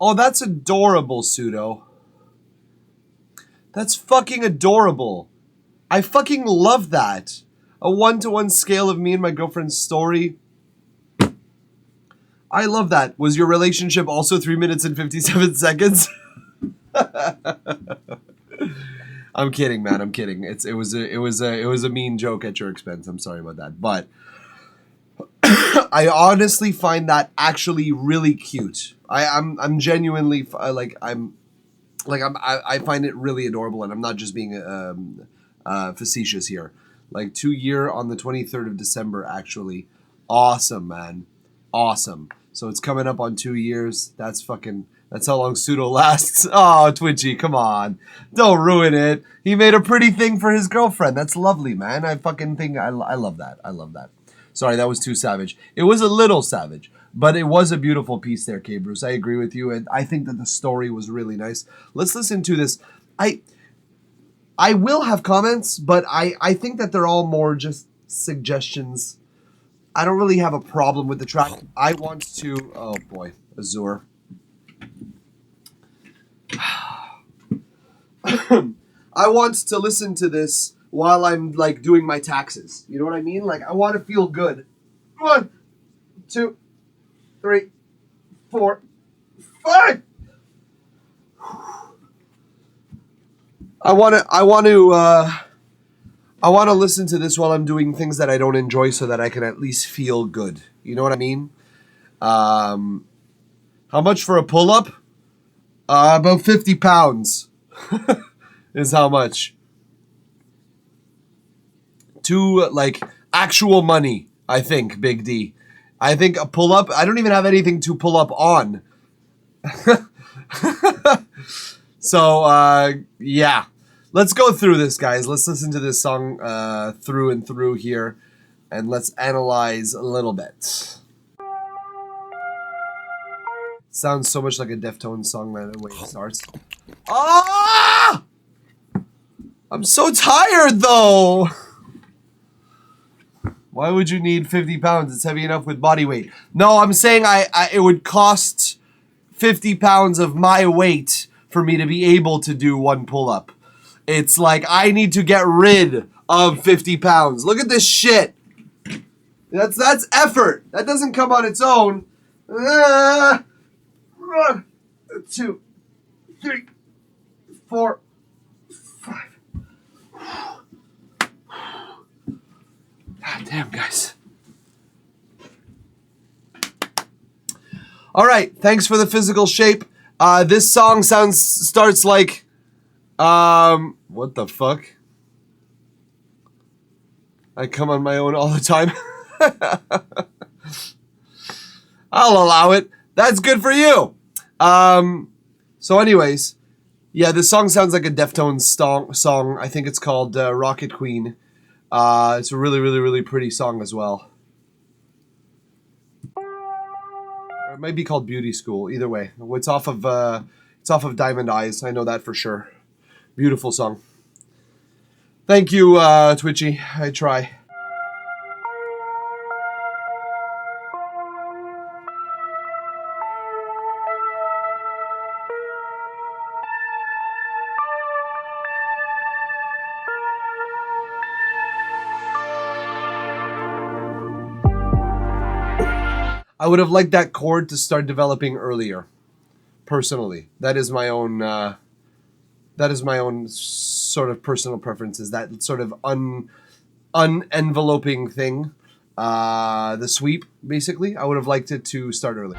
Oh, that's adorable, Pseudo. That's fucking adorable. I fucking love that. A 1-to-1 scale of me and my girlfriend's story. I love that. Was your relationship also 3 minutes and 57 seconds? I'm kidding, man. I'm kidding. It was a mean joke at your expense. I'm sorry about that. But I honestly find that actually really cute. I'm genuinely I find it really adorable, and I'm not just being facetious here. Like 2 year on the 23rd of December, actually. Awesome, man. Awesome. So it's coming up on 2 years. That's how long Pseudo lasts. Oh, Twitchy, come on. Don't ruin it. He made a pretty thing for his girlfriend. That's lovely, man. I love that. I love that. Sorry, that was too savage. It was a little savage, but it was a beautiful piece there, K. Bruce. I agree with you, and I think that the story was really nice. Let's listen to this. I will have comments, but I think that they're all more just suggestions. I don't really have a problem with the track. I want to... Oh, boy. Azure. I want to listen to this while I'm, like, doing my taxes. You know what I mean? Like, I want to feel good. 1, 2, 3, 4, 5! I want to listen to this while I'm doing things that I don't enjoy so that I can at least feel good. You know what I mean? How much for a pull-up? About 50 pounds is how much. To, like, actual money, I think, Big D. I think a pull-up, I don't even have anything to pull up on. So, yeah. Let's go through this, guys. Let's listen to this song through and through here, and let's analyze a little bit. Sounds so much like a Deftones song, man, the way it starts. Ah! I'm so tired, though! Why would you need 50 pounds? It's heavy enough with body weight. No, I'm saying it would cost 50 pounds of my weight for me to be able to do one pull-up. It's like I need to get rid of 50 pounds. Look at this shit. That's effort. That doesn't come on its own. 1, 2, 3, 4, 5. God damn, guys. All right. Thanks for the physical shape. This song starts like... what the fuck? I come on my own all the time. I'll allow it. That's good for you. So anyways, yeah, this song sounds like a Deftones song. I think it's called Rocket Queen. It's a really, really, really pretty song as well. Or it might be called Beauty School. Either way, it's off of Diamond Eyes. I know that for sure. Beautiful song. Thank you, Twitchy. I try. I would have liked that chord to start developing earlier. Personally, that is my own sort of personal preferences. That sort of unenveloping thing, the sweep, basically. I would have liked it to start early.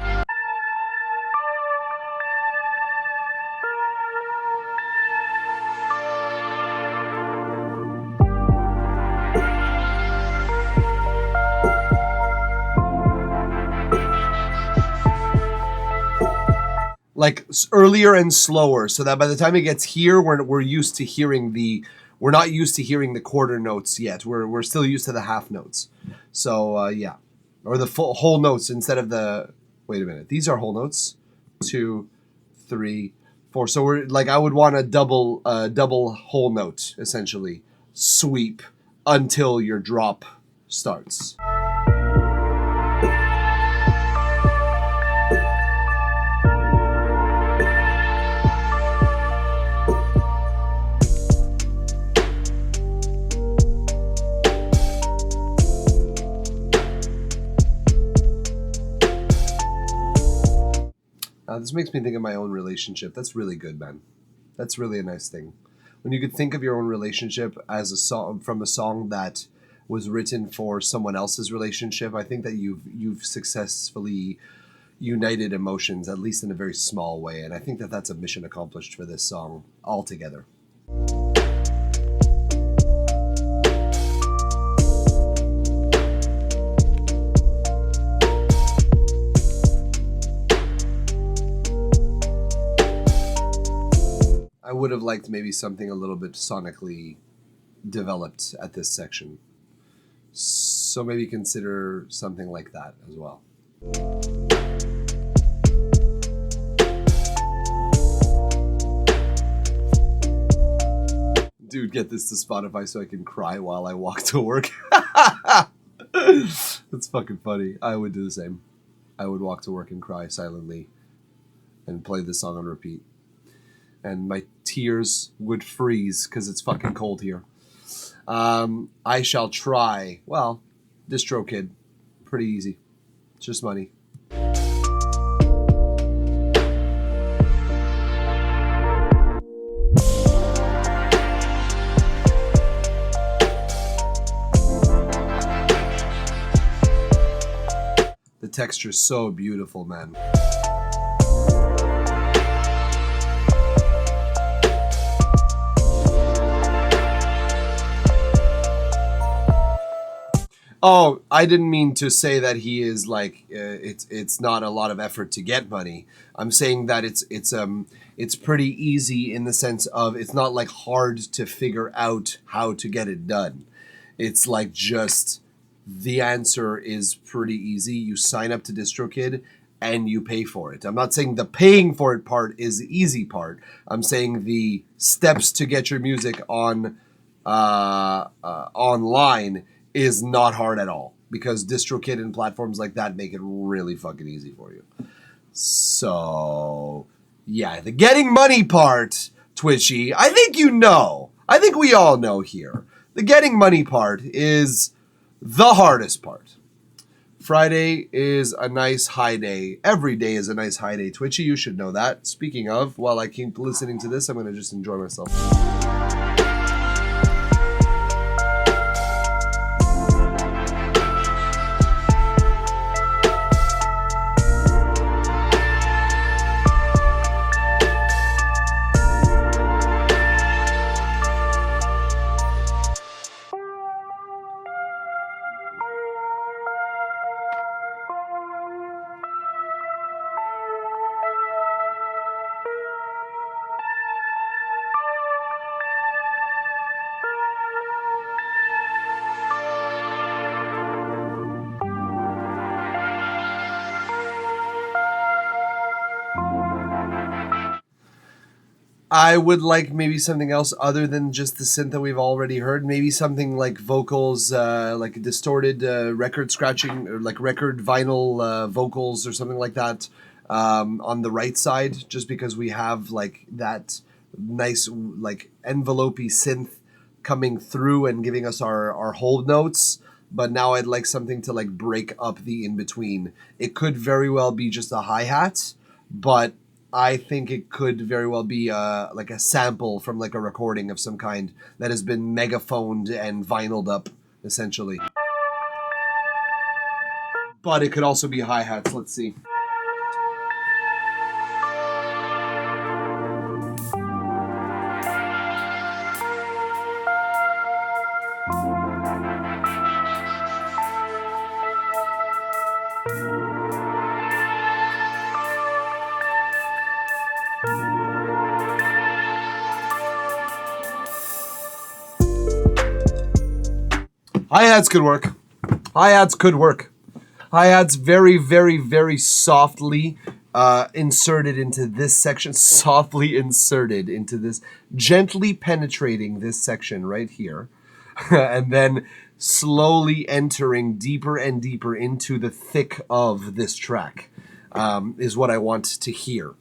Like earlier and slower, so that by the time it gets here, we're used to hearing we're not used to hearing the quarter notes yet. We're still used to the half notes. So yeah, or the full whole notes instead of the. Wait a minute, these are whole notes. 2, 3, 4. So we're like I would want a double whole note essentially sweep until your drop starts. This makes me think of my own relationship. That's really good, man. That's really a nice thing. When you could think of your own relationship as a song from a song that was written for someone else's relationship, I think that you've successfully united emotions, at least in a very small way. And I think that that's a mission accomplished for this song altogether. I would have liked maybe something a little bit sonically developed at this section. So maybe consider something like that as well. Dude, get this to Spotify so I can cry while I walk to work. That's fucking funny. I would do the same. I would walk to work and cry silently and play this song on repeat. And my tears would freeze because it's fucking cold here. I shall try. Well, DistroKid. Pretty easy. It's just money. The texture's so beautiful, man. Oh, I didn't mean to say that he is like it's not a lot of effort to get money. I'm saying that it's pretty easy in the sense of it's not like hard to figure out how to get it done. It's like just the answer is pretty easy. You sign up to DistroKid and you pay for it. I'm not saying the paying for it part is the easy part. I'm saying the steps to get your music on online is not hard at all, because DistroKid and platforms like that make it really fucking easy for you. So, yeah, the getting money part, Twitchy, I think you know. I think we all know here. The getting money part is the hardest part. Friday is a nice high day. Every day is a nice high day, Twitchy. You should know that. Speaking of, while I keep listening to this, I'm going to just enjoy myself. I would like maybe something else other than just the synth that we've already heard. Maybe something like vocals, like a distorted record scratching, or like record vinyl vocals or something like that on the right side, just because we have like that nice like envelopey synth coming through and giving us our hold notes. But now I'd like something to like break up the in-between. It could very well be just a hi-hat, but I think it could very well be like a sample from like a recording of some kind that has been megaphoned and vinyled up, essentially. But it could also be hi-hats. Let's see. Hi-hats could work. Hi-hats could work. Hi-hats very, very, very softly inserted into this section. Softly inserted into this. Gently penetrating this section right here. And then slowly entering deeper and deeper into the thick of this track is what I want to hear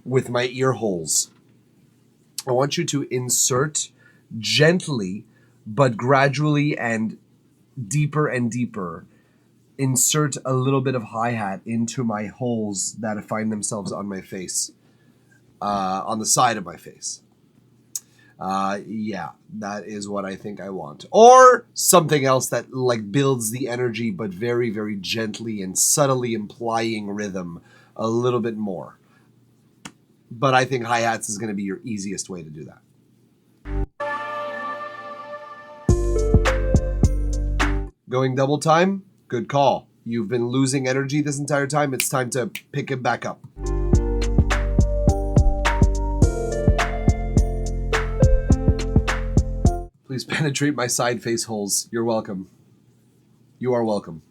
with my ear holes. I want you to insert gently but gradually and deeper insert a little bit of hi-hat into my holes that find themselves on my face, on the side of my face. Yeah, that is what I think I want. Or something else that like builds the energy, but very, very gently and subtly implying rhythm a little bit more. But I think hi-hats is going to be your easiest way to do that. Going double time? Good call. You've been losing energy this entire time. It's time to pick it back up. Please penetrate my side face holes. You're welcome. You are welcome.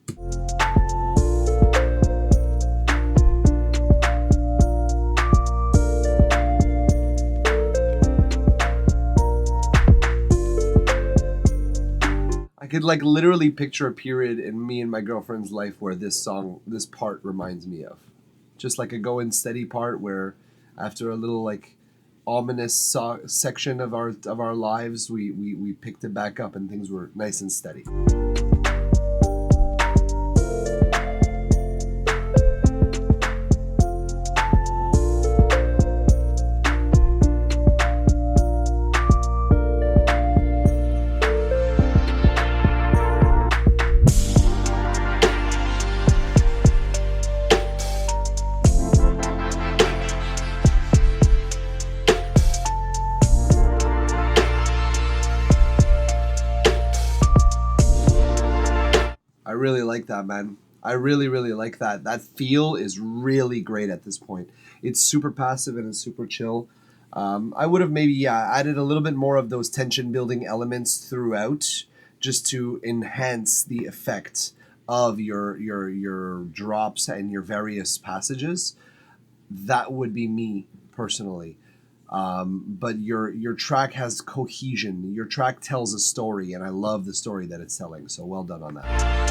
I could like literally picture a period in me and my girlfriend's life where this part reminds me of. Just like a go and steady part where after a little like ominous section of our lives, we picked it back up and things were nice and steady. I really like that, man. I really, really like that. That feel is really great at this point. It's super passive and it's super chill. I would have maybe added a little bit more of those tension building elements throughout, just to enhance the effect of your drops and your various passages. That would be me personally. But your track has cohesion. Your track tells a story, and I love the story that it's telling. So well done on that.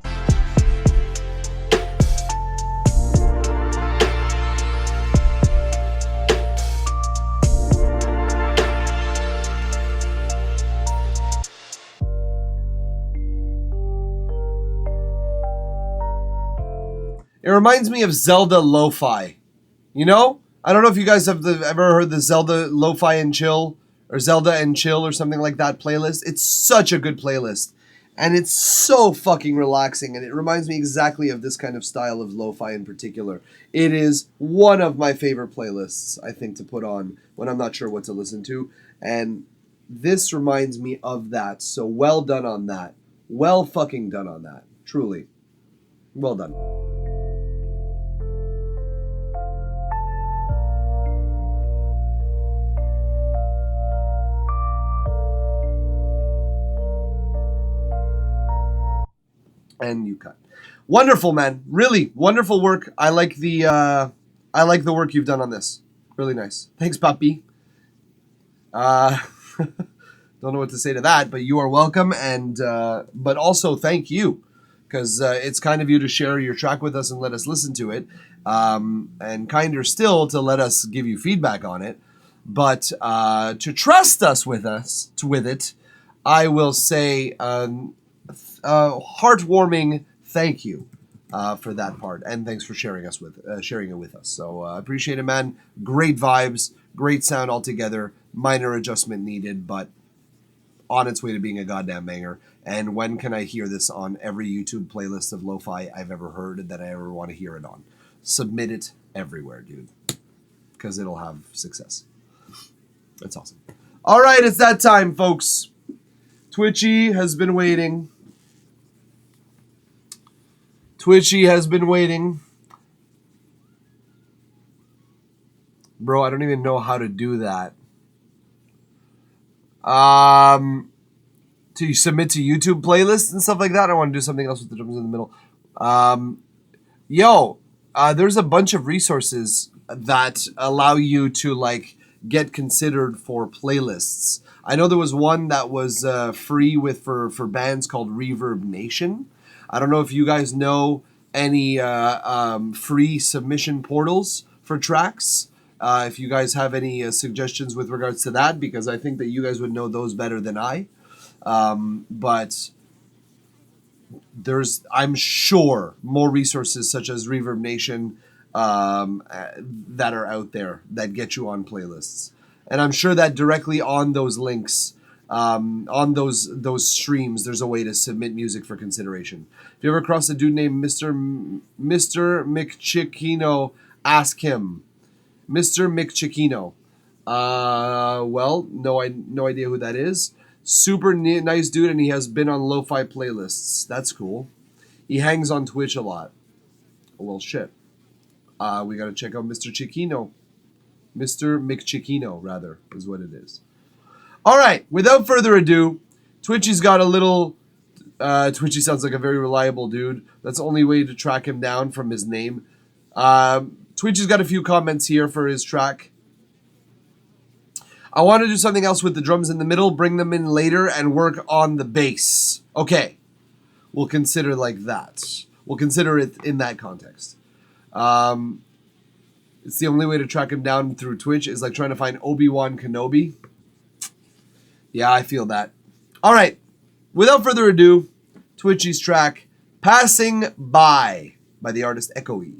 It reminds me of Zelda Lo-Fi. You know? I don't know if you guys have ever heard the Zelda Lo-Fi and Chill, or Zelda and Chill, or something like that playlist. It's such a good playlist. And it's so fucking relaxing, and it reminds me exactly of this kind of style of lo-fi in particular. It is one of my favorite playlists, I think, to put on when I'm not sure what to listen to. And this reminds me of that, so well done on that. Well fucking done on that. Truly. Well done. And you cut. Wonderful, man. Really wonderful work. I like the work you've done on this. Really nice. Thanks, Papi. Don't know what to say to that, but you are welcome. And but also thank you, because it's kind of you to share your track with us and let us listen to it, and kinder still to let us give you feedback on it. But to trust us with it, I will say. Heartwarming thank you for that part, and thanks for sharing it with us. So appreciate it, man. Great vibes, great sound altogether. Minor adjustment needed, but on its way to being a goddamn banger. And when can I hear this on every YouTube playlist of lo-fi I've ever heard that I ever want to hear it on? Submit it everywhere, dude, because it'll have success. That's awesome. All right, it's that time, folks. Twitchy has been waiting. Bro, I don't even know how to do that. To submit to YouTube playlists and stuff like that. I want to do something else with the drums in the middle. There's a bunch of resources that allow you to like get considered for playlists. I know there was one that was free for bands called Reverb Nation. I don't know if you guys know any free submission portals for tracks. If you guys have any suggestions with regards to that, because I think that you guys would know those better than I. But there's, I'm sure, more resources such as Reverb Nation that are out there that get you on playlists. And I'm sure that directly on those links, on those streams, there's a way to submit music for consideration. If you ever cross a dude named Mr. McChickino, ask him. Mr. McChickino. Well, no idea who that is. Super nice dude, and he has been on lo-fi playlists. That's cool. He hangs on Twitch a lot. Well, shit. We gotta check out Mr. Chiquino. Mr. McChickino, rather, is what it is. All right, without further ado, Twitchy's got a little... Twitchy sounds like a very reliable dude. That's the only way to track him down from his name. Twitchy's got a few comments here for his track. I want to do something else with the drums in the middle, bring them in later, and work on the bass. Okay, we'll consider like that. We'll consider it in that context. It's the only way to track him down through Twitch is like trying to find Obi-Wan Kenobi. Yeah, I feel that. All right, without further ado, Twitchy's track, Passing by the artist Echoey.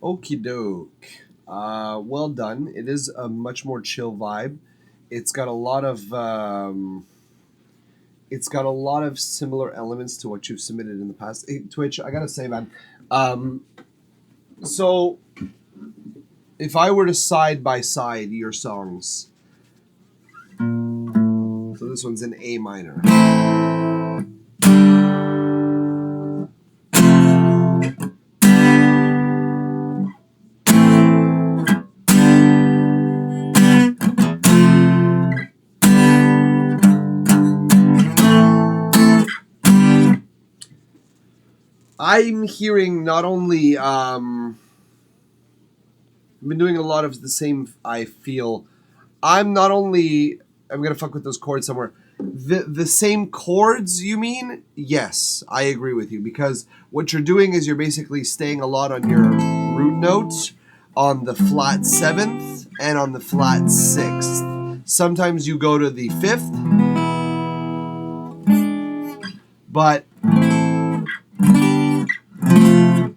Okie doke. Well done. It is a much more chill vibe. It's got a lot of similar elements to what you've submitted in the past. Hey, Twitch, I gotta say, man. So if I were to side by side your songs, so this one's in A minor. I'm hearing not only I've been doing a lot of the same. I feel I'm gonna fuck with those chords somewhere. The same chords, you mean? Yes, I agree with you, because what you're doing is you're basically staying a lot on your root notes on the flat 7th and on the flat 6th. Sometimes you go to the 5th, but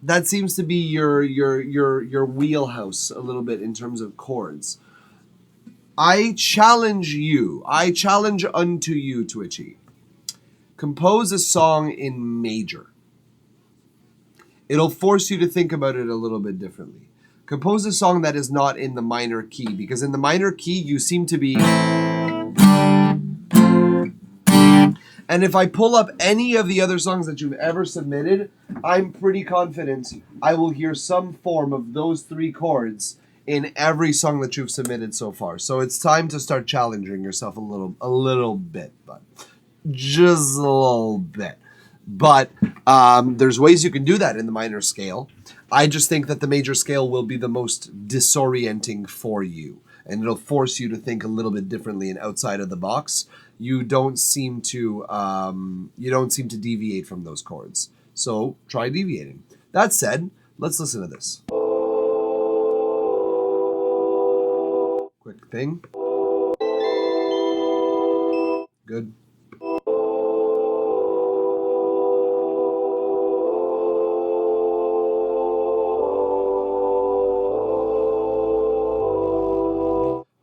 that seems to be your wheelhouse a little bit in terms of chords. I challenge unto you, Twitchy. Compose a song in major. It'll force you to think about it a little bit differently. Compose a song that is not in the minor key, because in the minor key you seem to be... And if I pull up any of the other songs that you've ever submitted, I'm pretty confident I will hear some form of those three chords in every song that you've submitted so far. So it's time to start challenging yourself a little bit, but just a little bit. But there's ways you can do that in the minor scale. I just think that the major scale will be the most disorienting for you, and it'll force you to think a little bit differently and outside of the box. You don't seem to deviate from those chords. So try deviating. That said, let's listen to this. Quick thing. Good.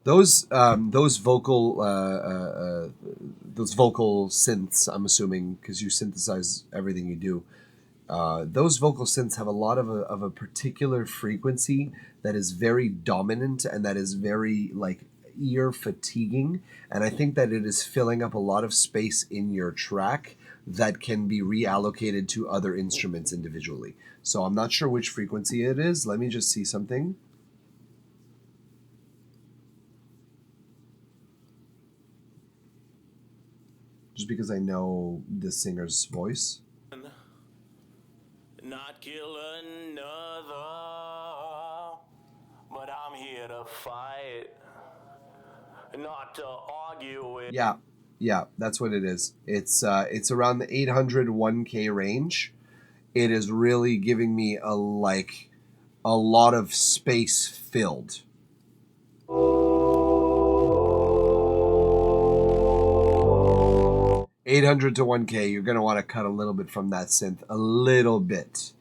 Those vocal synths, I'm assuming, because you synthesize everything you do. Those vocal synths have a lot of a particular frequency that is very dominant and that is very like ear fatiguing. And I think that it is filling up a lot of space in your track that can be reallocated to other instruments individually. So I'm not sure which frequency it is. Let me just see something. Just because I know the singer's voice. Not kill another, but I'm here to fight, not to argue with. Yeah, that's what it is. It's around the 800 1K range. It is really giving me a lot of space filled. $800 to $1K, you're going to want to cut a little bit from that synth. A little bit.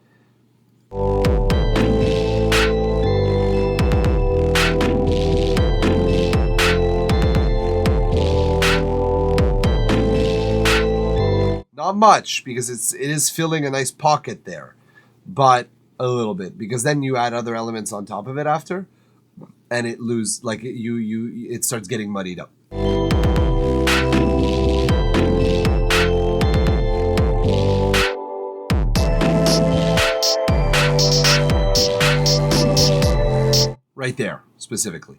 Not much, because it is filling a nice pocket there. But a little bit, because then you add other elements on top of it after, and it starts getting muddied up. Right there, specifically.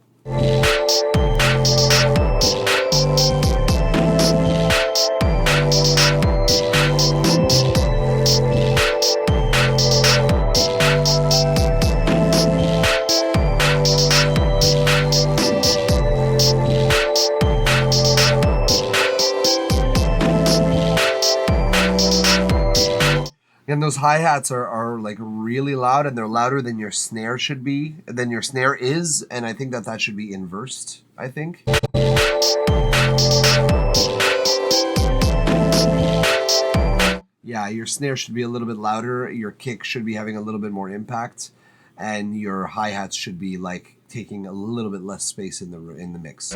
And those hi-hats are like really loud, and they're louder than your snare should be, than your snare is, and I think that should be inversed, I think. Yeah, your snare should be a little bit louder, your kick should be having a little bit more impact, and your hi-hats should be like taking a little bit less space in the mix.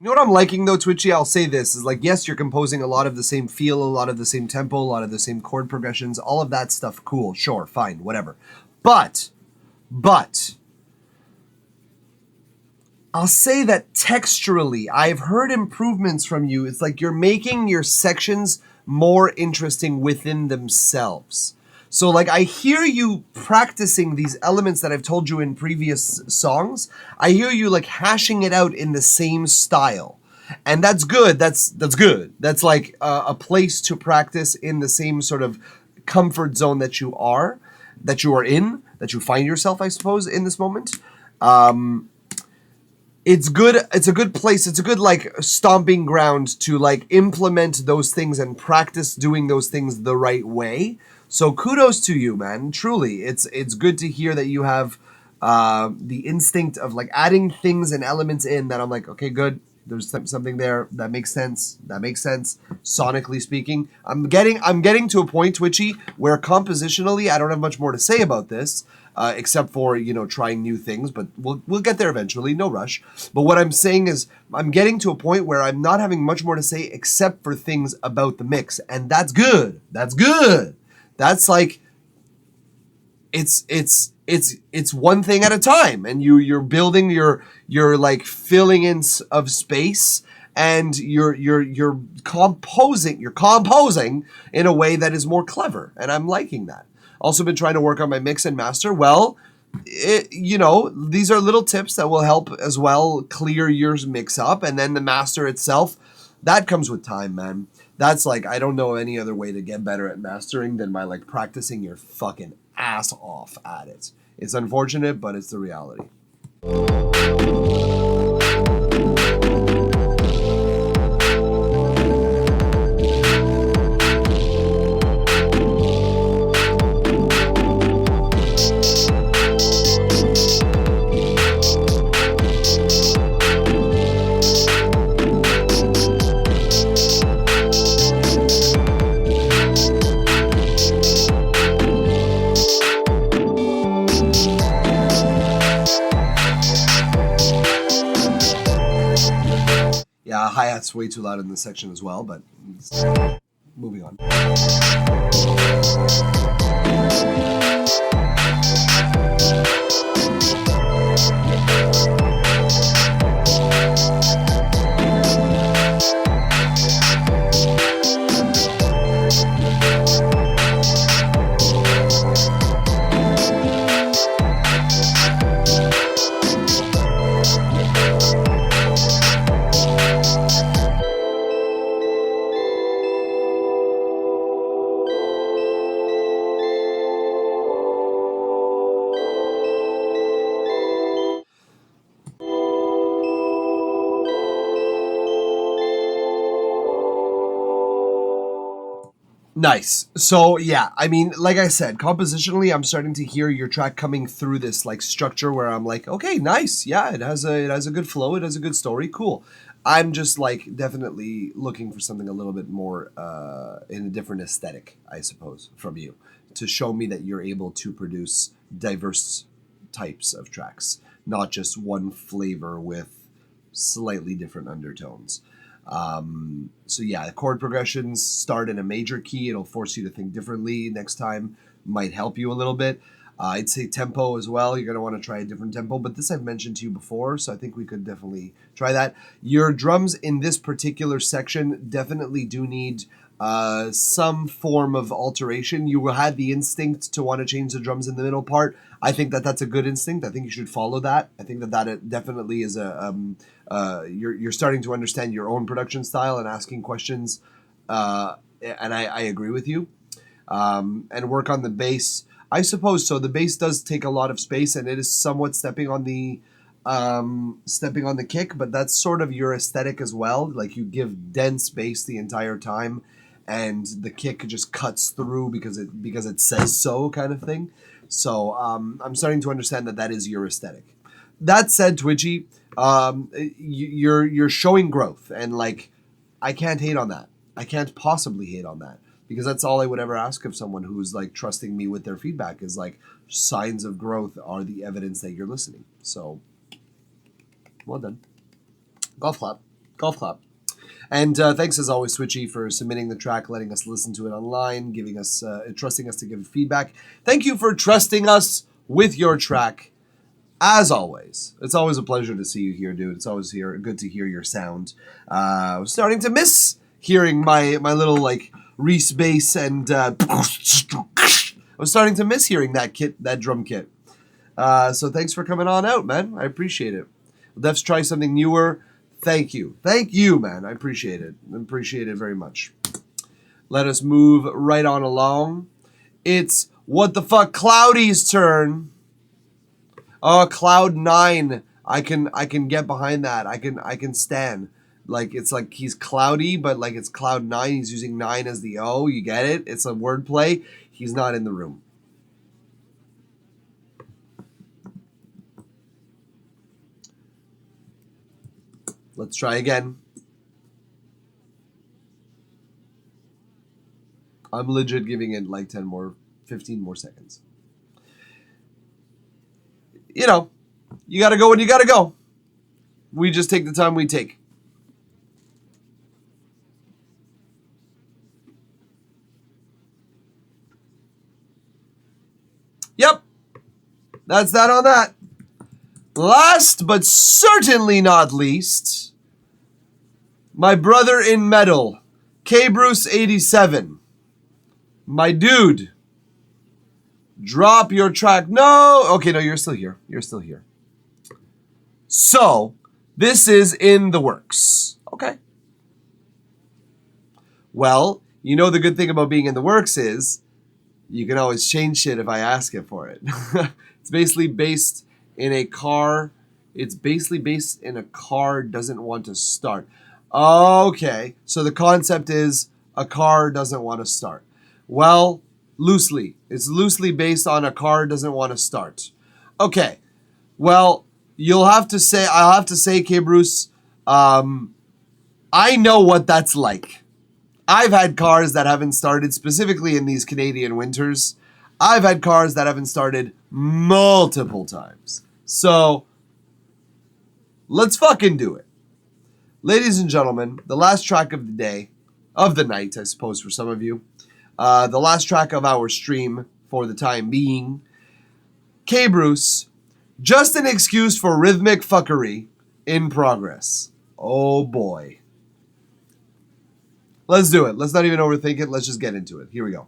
You know what I'm liking though, Twitchy? I'll say this, is like, yes, you're composing a lot of the same feel, a lot of the same tempo, a lot of the same chord progressions, all of that stuff, cool, sure, fine, whatever. But, I'll say that texturally, I've heard improvements from you. It's like you're making your sections more interesting within themselves. So like I hear you practicing these elements that I've told you in previous songs. I hear you like hashing it out in the same style. And that's good. That's good. That's like a place to practice in the same sort of comfort zone that you are in, that you find yourself, I suppose, in this moment. It's good. It's a good place. It's a good like stomping ground to like implement those things and practice doing those things the right way. So kudos to you, man. Truly, it's good to hear that you have the instinct of like adding things and elements in that I'm like, okay, good. There's something there that makes sense. That makes sense. Sonically speaking, I'm getting to a point, Twitchy, where compositionally I don't have much more to say about this, except for trying new things. But we'll get there eventually. No rush. But what I'm saying is I'm getting to a point where I'm not having much more to say except for things about the mix, and that's good. That's good. That's like it's one thing at a time, and you're building you're like filling in of space, and you're composing in a way that is more clever, and I'm liking that. Also been trying to work on my mix and master. Well, these are little tips that will help as well clear your mix up, and then the master itself, that comes with time, man. That's like, I don't know any other way to get better at mastering than by like practicing your fucking ass off at it. It's unfortunate, but it's the reality. Hi-hat's way too loud in this section as well, but moving on. Nice. So yeah, I mean, like I said, compositionally, I'm starting to hear your track coming through this like structure where I'm like, okay, nice. Yeah, it has a good flow. It has a good story. Cool. I'm just like definitely looking for something a little bit more in a different aesthetic, I suppose, from you, to show me that you're able to produce diverse types of tracks, not just one flavor with slightly different undertones. So yeah, chord progressions start in a major key. It'll force you to think differently next time, might help you a little bit. I'd say tempo as well. You're going to want to try a different tempo, but this I've mentioned to you before, so I think we could definitely try that. Your drums in this particular section definitely do need some form of alteration. You had the instinct to want to change the drums in the middle part. I think that that's a good instinct. I think you should follow that. I think that it definitely is you're starting to understand your own production style and asking questions, and I agree with you. And work on the bass. I suppose so. The bass does take a lot of space, and it is somewhat stepping on the kick, but that's sort of your aesthetic as well. Like you give dense bass the entire time, and the kick just cuts through because it says so, kind of thing. So I'm starting to understand that is your aesthetic. That said, Twitchy, you're showing growth, and like I can't hate on that. I can't possibly hate on that, because that's all I would ever ask of someone who's like trusting me with their feedback is like signs of growth are the evidence that you're listening. So well done. Golf clap. And thanks as always, Switchy, for submitting the track, letting us listen to it online, giving us, trusting us to give feedback. Thank you for trusting us with your track. As always, it's always a pleasure to see you here, dude. It's always good to hear your sound. I was starting to miss hearing my little like Reese bass, and I was starting to miss hearing that drum kit. So thanks for coming on out, man. I appreciate it. Let's try something newer. Thank you, man. I appreciate it. Very much. Let us move right on along. It's What the Fuck Cloudy's turn. Cloud 9. I can get behind that. I can stand. Like it's like he's cloudy, but like it's Cloud 9. He's using 9 as the O. You get it? It's a wordplay. He's not in the room. Let's try again. I'm legit giving it like 15 more seconds. You know, you gotta go when you gotta go. We just take the time we take. Yep. That's that on that. Last but certainly not least, my brother in metal, KBruce87. My dude, drop your track. No, okay, no, you're still here. You're still here. So, this is in the works. Okay. Well, you know the good thing about being in the works is you can always change shit if I ask it for it. It's basically based in a car. It's basically based in a car doesn't want to start. Okay, so the concept is a car doesn't want to start. Well, loosely. It's loosely based on a car doesn't want to start. Okay, well, I'll have to say, K-Bruce, I know what that's like. I've had cars that haven't started, specifically in these Canadian winters. I've had cars that haven't started multiple times. So, let's fucking do it. Ladies and gentlemen, the last track of the day, of the night, I suppose for some of you, the last track of our stream for the time being, K-Bruce, Just an Excuse for Rhythmic Fuckery in progress. Oh boy. Let's do it. Let's not even overthink it. Let's just get into it. Here we go.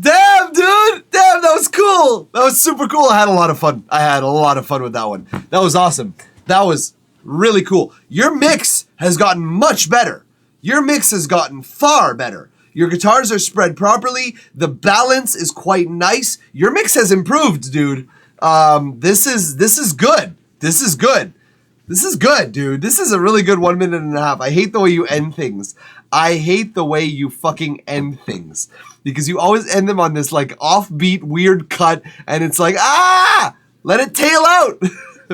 Damn, dude. Damn, that was cool. That was super cool. I had a lot of fun. With that one. That was awesome. That was really cool. Your mix has gotten much better. Your mix has gotten far better. Your guitars are spread properly. The balance is quite nice. Your mix has improved, dude. This is good. This is good. This is good, dude. This is a really good 1 minute and a half. I hate the way you end things. I hate the way you fucking end things. Because you always end them on this like offbeat weird cut and it's like, let it tail out.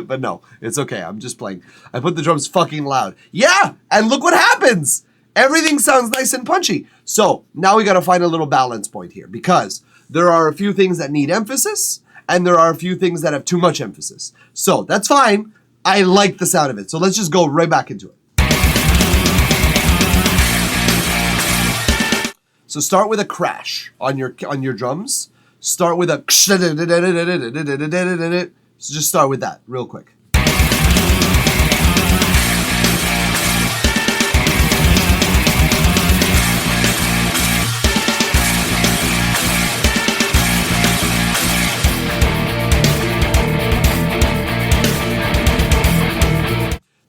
But no, it's okay. I'm just playing. I put the drums fucking loud. Yeah, and look what happens. Everything sounds nice and punchy. So now we got to find a little balance point here because there are a few things that need emphasis and there are a few things that have too much emphasis. So that's fine. I like the sound of it. So let's just go right back into it. So start with a crash on your drums. Start with a so just start with that real quick.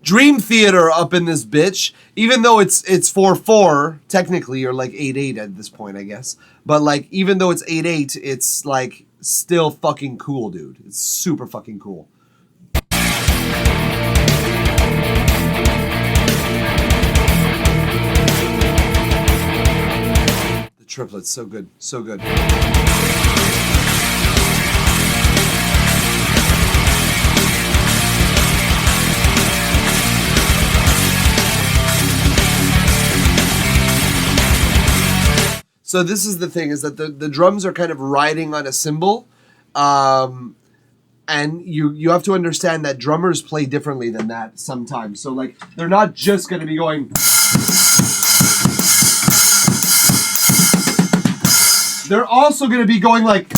Dream Theater up in this bitch, even though it's 4/4 technically, or like 8/8 at this point, I guess. But like, even though it's 8/8, it's like still fucking cool, dude. It's super fucking cool. triplets, so good, so good. So this is the thing, is that the drums are kind of riding on a cymbal. And you have to understand that drummers play differently than that sometimes. So like, they're not just going to be going. They're also going to be going like.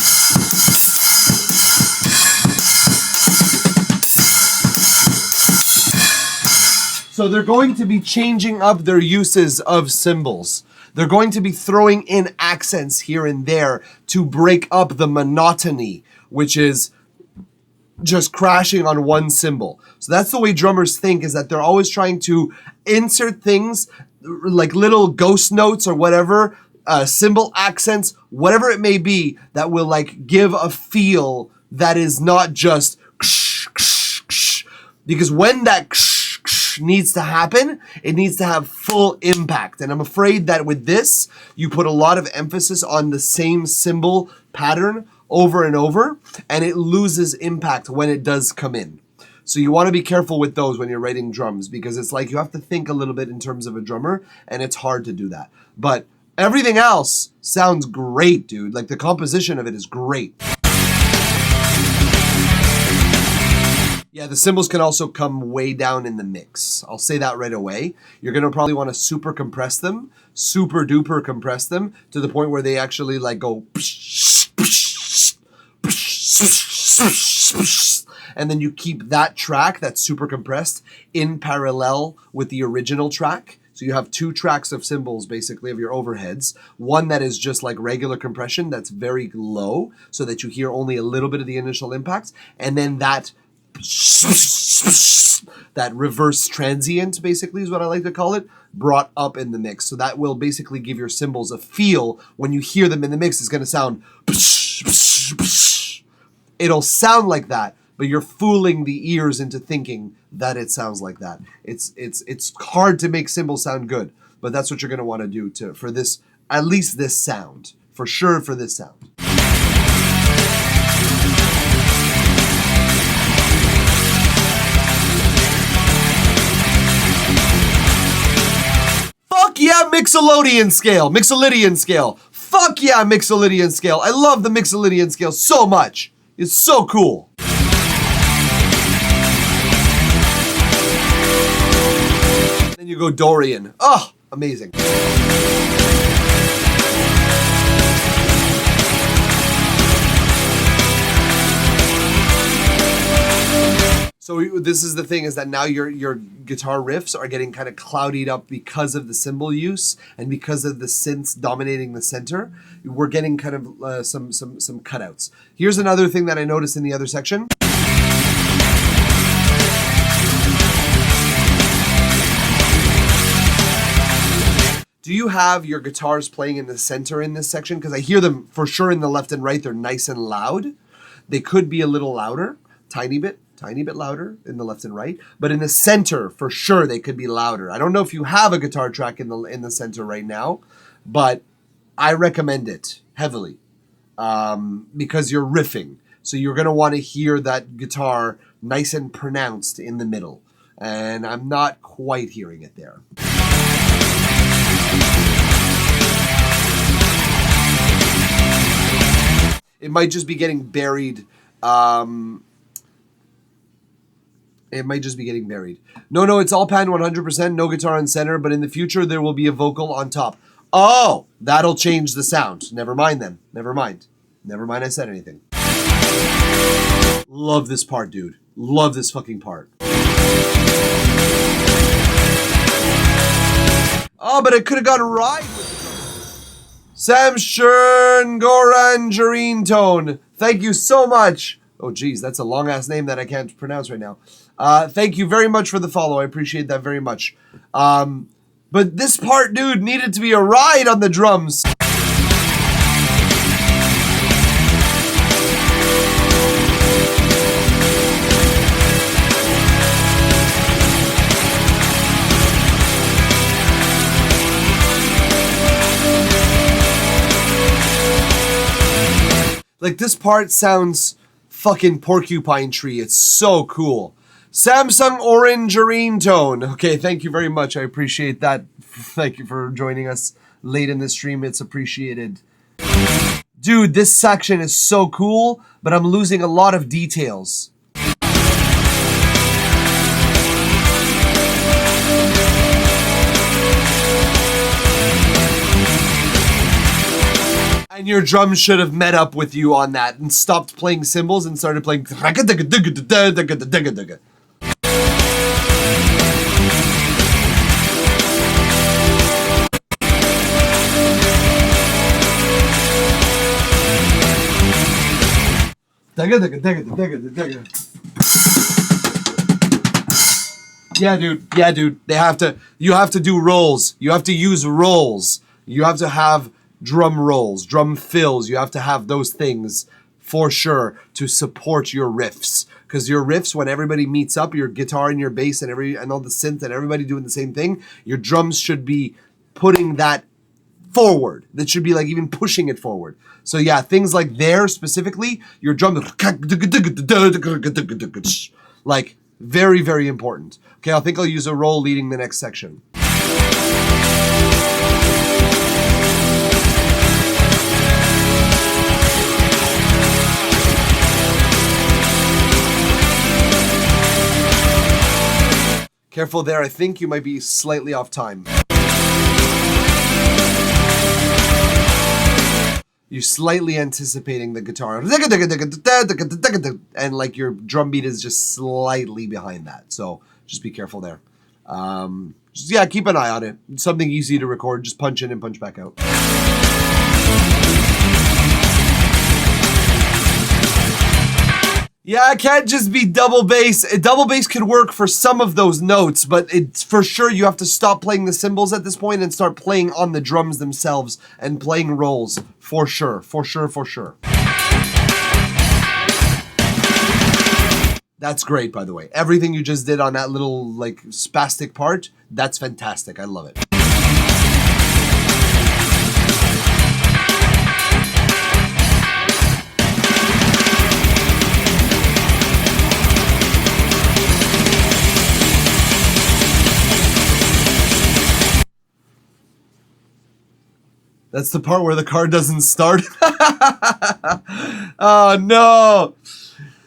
So they're going to be changing up their uses of cymbals. They're going to be throwing in accents here and there to break up the monotony, which is just crashing on one cymbal. So that's the way drummers think, is that they're always trying to insert things like little ghost notes or whatever, cymbal accents, whatever it may be, that will like give a feel that is not just because when that needs to happen, it needs to have full impact. And I'm afraid that with this, you put a lot of emphasis on the same cymbal pattern over and over, and it loses impact when it does come in. So you want to be careful with those when you're writing drums, because it's like you have to think a little bit in terms of a drummer, and it's hard to do that. But everything else sounds great, dude. Like the composition of it is great. Yeah, the cymbals can also come way down in the mix. I'll say that right away. You're going to probably want to super compress them, super duper compress them to the point where they actually like go and then you keep that track that's super compressed in parallel with the original track. So you have two tracks of cymbals, basically, of your overheads. One that is just like regular compression that's very low so that you hear only a little bit of the initial impact. And then that reverse transient, basically, is what I like to call it, brought up in the mix. So that will basically give your cymbals a feel. When you hear them in the mix, it's going to sound... It'll sound like that, but you're fooling the ears into thinking that it sounds like that. It's hard to make cymbals sound good, but that's what you're going to want to do for this, at least this sound. For sure for this sound. Fuck yeah, Mixolydian scale. Mixolydian scale. Fuck yeah, Mixolydian scale. I love the Mixolydian scale so much. It's so cool. Then you go Dorian. Oh, amazing. So this is the thing, is that now your guitar riffs are getting kind of clouded up because of the cymbal use and because of the synths dominating the center. We're getting kind of some cutouts. Here's another thing that I noticed in the other section. Do you have your guitars playing in the center in this section? Because I hear them for sure in the left and right. They're nice and loud. They could be a little louder, tiny bit louder in the left and right, but in the center, for sure, they could be louder. I don't know if you have a guitar track in the center right now, but I recommend it heavily because you're riffing. So you're going to want to hear that guitar nice and pronounced in the middle, and I'm not quite hearing it there. It might just be getting buried. It might just be getting buried. No, it's all pan 100%, no guitar on center, but in the future there will be a vocal on top. Oh, that'll change the sound. Never mind then. Never mind I said anything. Love this part, dude. Love this fucking part. Oh, but it could have gone right with the Sam Shern Gorangerine Tone. Thank you so much. Oh, geez, that's a long-ass name that I can't pronounce right now. Thank you very much for the follow. I appreciate that very much. But this part, dude, needed to be a ride on the drums. Like, this part sounds fucking Porcupine Tree. It's so cool. Samsung Orangerine Tone. Okay, thank you very much. I appreciate that. Thank you for joining us late in the stream. It's appreciated. Dude, this section is so cool, but I'm losing a lot of details. And your drums should have met up with you on that and stopped playing cymbals and started playing. Yeah, dude. You have to do rolls. You have to use rolls. You have to have drum rolls, drum fills. You have to have those things for sure to support your riffs. Because your riffs, when everybody meets up, your guitar and your bass and all the synth and everybody doing the same thing, your drums should be putting that forward. That should be like even pushing it forward. So yeah, things like there specifically, your drum like very, very important. Okay, I think I'll use a roll leading the next section. Careful there, I think you might be slightly off time. You're slightly anticipating the guitar. And like your drum beat is just slightly behind that. So just be careful there. Just, keep an eye on it. It's something easy to record. Just punch in and punch back out. Yeah, it can't just be double bass. Double bass could work for some of those notes, but it's for sure you have to stop playing the cymbals at this point and start playing on the drums themselves and playing rolls. For sure. That's great, by the way. Everything you just did on that little, like, spastic part, that's fantastic. I love it. That's the part where the car doesn't start. Oh, no.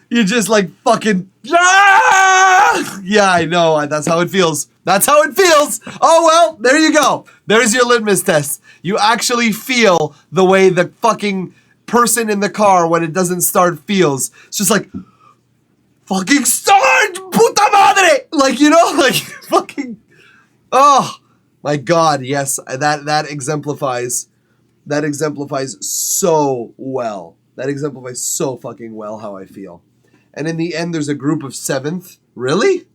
You just like fucking... Ah! Yeah, I know. That's how it feels. Oh, well, there you go. There's your litmus test. You actually feel the way the fucking person in the car when it doesn't start feels. It's just like... Fucking start! Puta madre! Like, you know, like fucking... Oh, my God, yes. That exemplifies... That exemplifies so well. That exemplifies so fucking well how I feel. And in the end, there's a group of 7th. Really?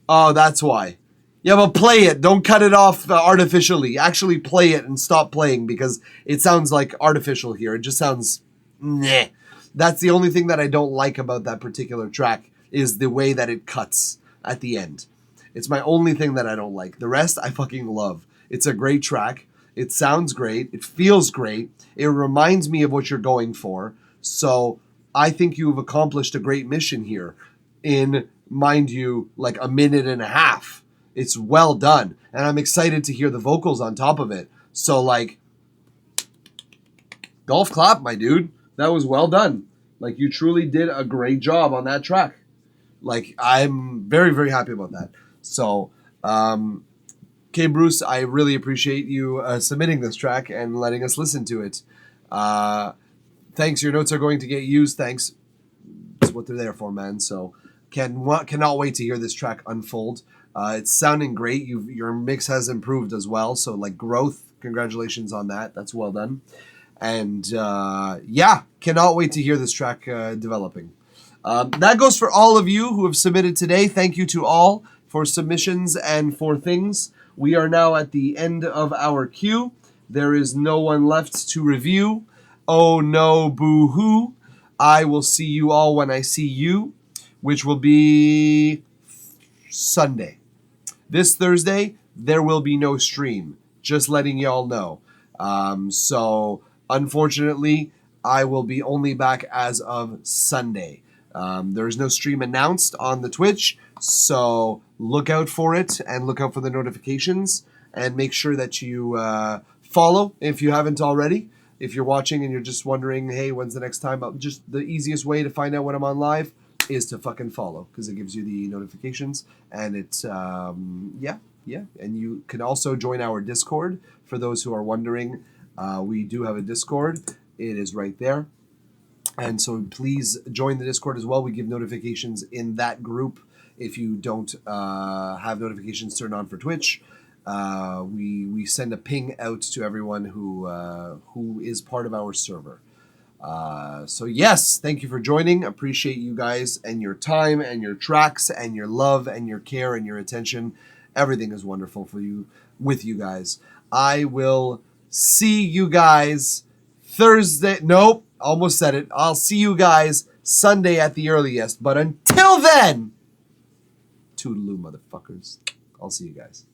Oh, that's why. Yeah, but play it. Don't cut it off artificially. Actually play it and stop playing because it sounds like artificial here. It just sounds... Meh. That's the only thing that I don't like about that particular track is the way that it cuts at the end. It's my only thing that I don't like. The rest, I fucking love. It's a great track. It sounds great. It feels great. It reminds me of what you're going for. So I think you've accomplished a great mission here in, mind you, like a minute and a half. It's well done. And I'm excited to hear the vocals on top of it. So, like, golf clap, my dude. That was well done. Like, you truly did a great job on that track. Like, I'm very, very happy about that. So, K. Bruce, I really appreciate you submitting this track and letting us listen to it. Thanks. Your notes are going to get used. Thanks. That's what they're there for, man. So, cannot wait to hear this track unfold. It's sounding great. Your mix has improved as well. So, like, growth. Congratulations on that. That's well done. And, cannot wait to hear this track developing. That goes for all of you who have submitted today. Thank you to all for submissions and for things. We are now at the end of our queue. There is no one left to review. Oh no, boo-hoo. I will see you all when I see you, which will be Sunday. This Thursday, there will be no stream. Just letting y'all know. So unfortunately, I will be only back as of Sunday. There is no stream announced on the Twitch, so look out for it and look out for the notifications, and make sure that you follow if you haven't already. If you're watching and you're just wondering, hey, when's the next time? Just the easiest way to find out when I'm on live is to fucking follow, because it gives you the notifications, and it's yeah. And you can also join our Discord for those who are wondering. We do have a Discord. It is right there. And so please join the Discord as well. We give notifications in that group. If you don't have notifications turned on for Twitch, we send a ping out to everyone who is part of our server. So yes, thank you for joining. Appreciate you guys and your time and your tracks and your love and your care and your attention. Everything is wonderful for you with you guys. I will see you guys Thursday. Nope, almost said it. I'll see you guys Sunday at the earliest. But until then, toodaloo, motherfuckers. I'll see you guys.